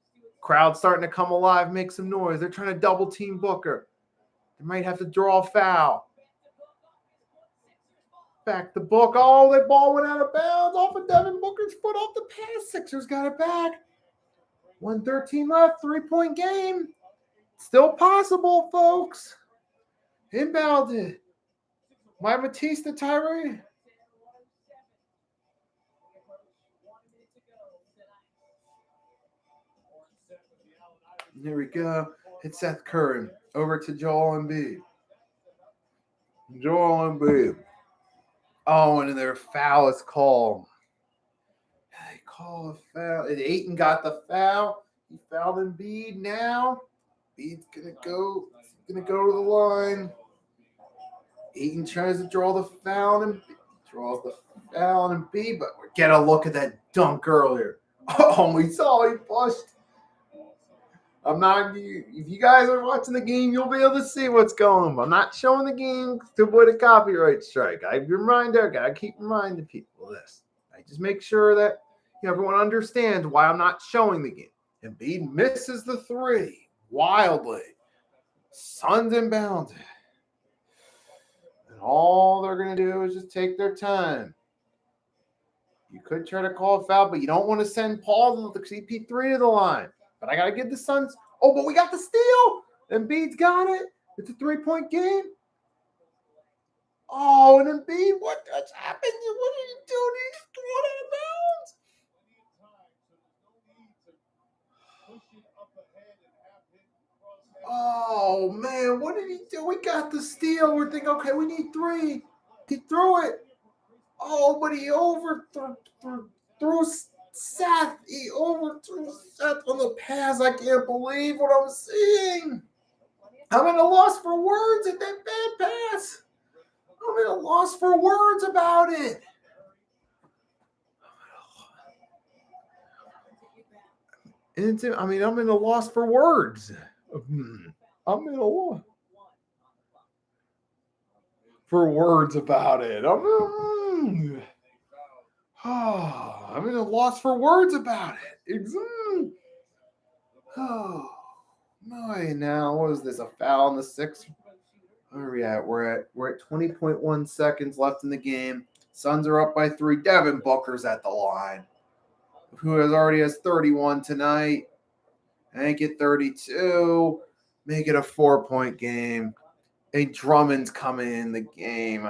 Crowd starting to come alive, make some noise. They're trying to double team Booker. They might have to draw a foul. Back to Book. Oh, that ball went out of bounds off of Devin Booker's foot off the pass. Sixers got it back. 1:13 left, 3-point game. Still possible, folks. Inbounded. My Matisse to Tyree. Here we go. It's Seth Curry. Over to Joel Embiid. Joel Embiid. Oh, and their foul is called. They call a foul. And Ayton got the foul. He fouled Embiid now. Embiid's gonna go to the line. Ayton tries to draw the foul and draws the foul on Embiid, but we get a look at that dunk earlier. Oh, we saw he pushed. If you guys are watching the game, you'll be able to see what's going on. I'm not showing the game to avoid a copyright strike. I gotta keep reminding people of this. I just make sure that everyone understands why I'm not showing the game. Embiid misses the 3 wildly. Suns inbounded. And all they're going to do is just take their time. You could try to call a foul, but you don't want to send Paul to the CP3 to the line. But I got to give the Suns. Oh, but we got the steal. Embiid's got it. It's a 3-point game. Oh, and Embiid, what just happened? What did he do? Did he just throw it out of bounds? Oh, man, what did he do? We got the steal. We're thinking, okay, we need 3. He threw it. Oh, but he overthrew Seth. He overthrew Seth on the pass. I can't believe what I'm seeing. I'm at a loss for words at that bad pass. I'm at a loss for words about it. I'm at a loss for words. I'm in a loss for words about it. I'm in a loss for words about it. Oh my! Now what is this? A foul in the sixth? Where are we at? We're at 20.1 seconds left in the game. Suns are up by 3. Devin Booker's at the line, who has 31 tonight. Make it 32. Make it a 4-point game. Hey, Drummond's coming in the game.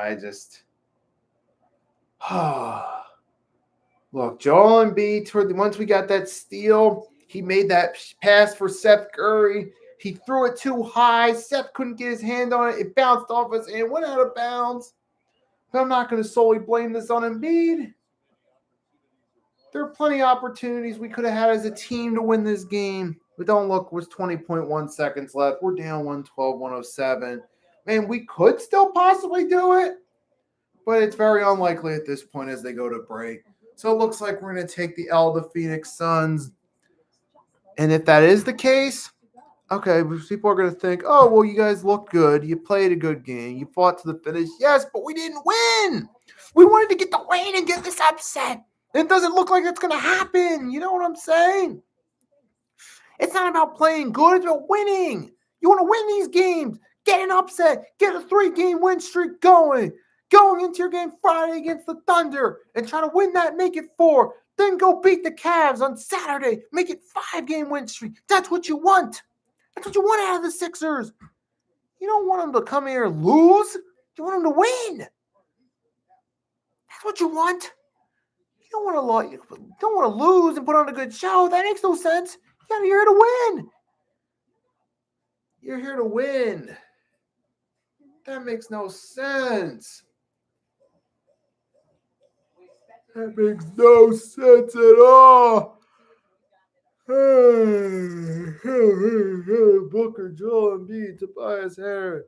Look, Joel Embiid, once we got that steal, he made that pass for Seth Curry. He threw it too high. Seth couldn't get his hand on it. It bounced off his hand, went out of bounds. But I'm not going to solely blame this on Embiid. There are plenty of opportunities we could have had as a team to win this game. But don't look, there's 20.1 seconds left. We're down 112, 107. Man, we could still possibly do it, but it's very unlikely at this point as they go to break. So it looks like we're going to take the L to Phoenix Suns. And if that is the case, okay, people are going to think, oh, well, you guys look good. You played a good game. You fought to the finish. Yes, but we didn't win. We wanted to get the win and get this upset. It doesn't look like it's going to happen. You know what I'm saying? It's not about playing good. It's about winning. You want to win these games. Get an upset. Get a 3-game win streak going. Going into your game Friday against the Thunder and try to win that, make it 4. Then go beat the Cavs on Saturday. Make it 5-game win streak. That's what you want. That's what you want out of the Sixers. You don't want them to come here and lose. You want them to win. That's what you want. You don't want to lose and put on a good show. That makes no sense. You're here to win. You're here to win. That makes no sense. That makes no sense at all. Booker, Joel Embiid, Tobias Harris.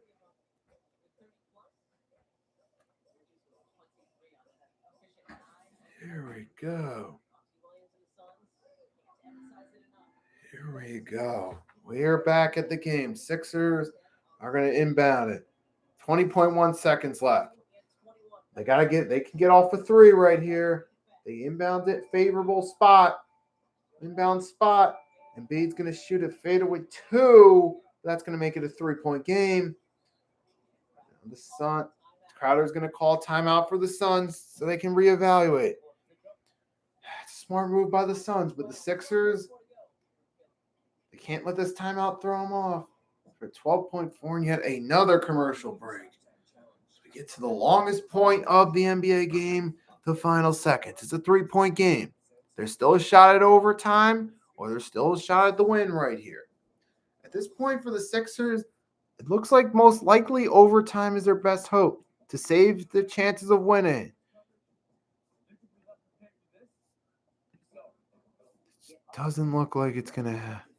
Here we go. Here we go. We're back at the game. Sixers are going to inbound it. 20.1 seconds left. They can get off a 3 right here. They inbound it, favorable spot. Inbound spot. Embiid's going to shoot a fadeaway 2. That's going to make it a 3-point game. Crowder's going to call timeout for the Suns so they can reevaluate. It's a smart move by the Suns, but the Sixers, they can't let this timeout throw them off. For 12.4 and yet another commercial break. So we get to the longest point of the NBA game, the final seconds. It's a 3-point game. There's still a shot at overtime, or there's still a shot at the win right here. At this point for the Sixers, it looks like most likely overtime is their best hope to save the chances of winning. It doesn't look like it's going to happen.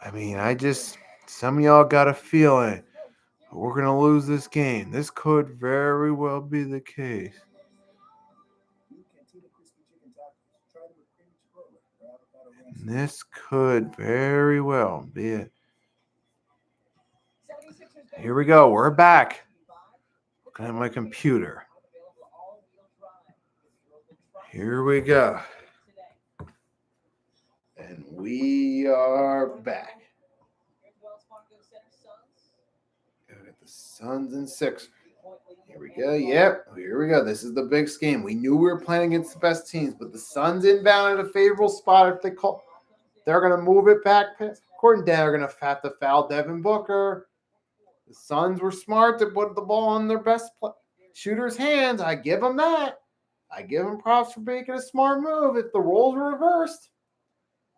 I mean, some of y'all got a feeling we're going to lose this game. This could very well be the case. This could very well be it. Here we go. We're back. Looking at my computer. Here we go. And we are back. Got the Suns and Sixers. Here we go. Yep. Here we go. This is the big scheme. We knew we were playing against the best teams, but the Suns inbound at a favorable spot. If they're going to move it back. According to they're going to have to foul Devin Booker. The Suns were smart to put the ball in their best shooter's hands. I give them that. I give them props for making a smart move. If the roles were reversed,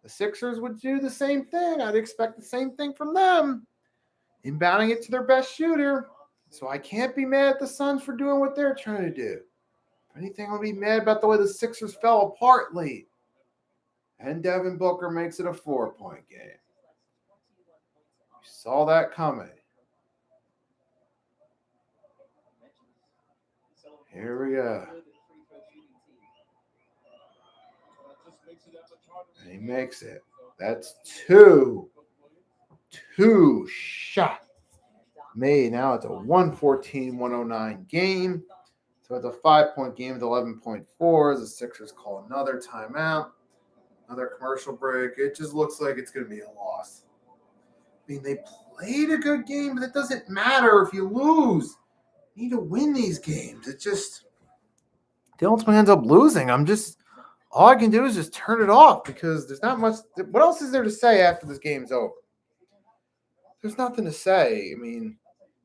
the Sixers would do the same thing. I'd expect the same thing from them. Inbounding it to their best shooter. So I can't be mad at the Suns for doing what they're trying to do. If anything, I'll be mad about the way the Sixers fell apart late. And Devin Booker makes it a 4-point game. You saw that coming. Here we go. And he makes it. That's 2. two shot made. Now it's a 114-109 game. So it's a 5-point game with 11.4. The Sixers call another timeout, another commercial break. It just looks like it's going to be a loss. I mean, they played a good game, but it doesn't matter if you lose. You need to win these games. It just, they ultimately ends up losing. All I can do is just turn it off because there's not much. What else is there to say after this game's over? There's nothing to say. I mean,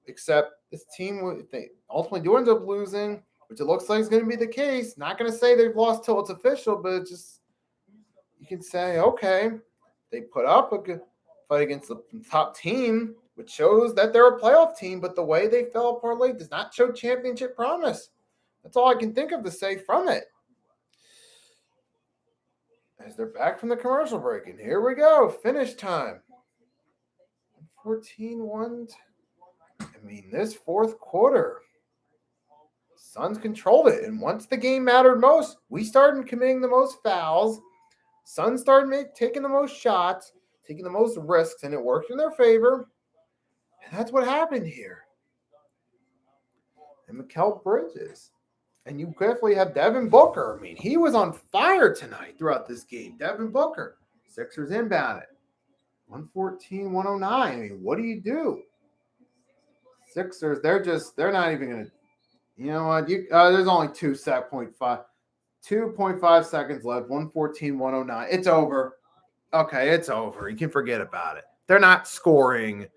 except this team, if they ultimately do end up losing, which it looks like is going to be the case. Not going to say they've lost till it's official, but just you can say, okay, they put up a good fight against the top team, which shows that they're a playoff team, but the way they fell apart late does not show championship promise. That's all I can think of to say from it. As they're back from the commercial break, and here we go, finish time. 14-1. I mean, this fourth quarter, Suns controlled it, and once the game mattered most, we started committing the most fouls. Suns started taking the most shots, taking the most risks, and it worked in their favor. And that's what happened here. And Mikal Bridges. And you definitely have Devin Booker. I mean, he was on fire tonight throughout this game. Devin Booker. Sixers inbound it. 114-109. I mean, what do you do? Sixers, they're not even going to, you know what? There's only 2.5 seconds left. 114-109. It's over. Okay, it's over. You can forget about it. They're not scoring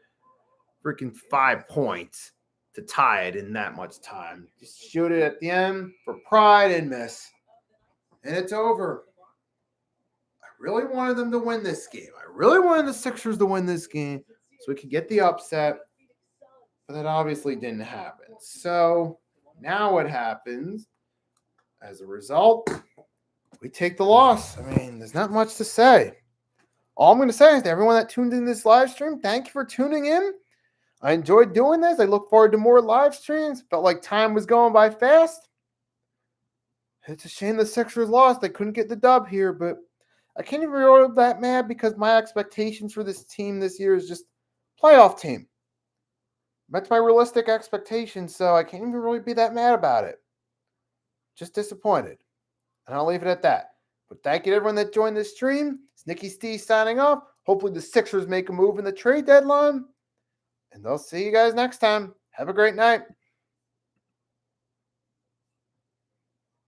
freaking 5 points to tie it in that much time. Just shoot it at the end for pride and miss. And it's over. I really wanted them to win this game. I really wanted the Sixers to win this game so we could get the upset. But that obviously didn't happen. So now what happens? As a result, we take the loss. I mean, there's not much to say. All I'm going to say is to everyone that tuned in this live stream, thank you for tuning in. I enjoyed doing this. I look forward to more live streams. Felt like time was going by fast. It's a shame the Sixers lost. They couldn't get the dub here, but I can't even be really that mad because my expectations for this team this year is just playoff team. That's my realistic expectations, so I can't even really be that mad about it. Just disappointed. And I'll leave it at that. But thank you to everyone that joined this stream. It's Nicky Steve signing off. Hopefully the Sixers make a move in the trade deadline. And I'll see you guys next time. Have a great night.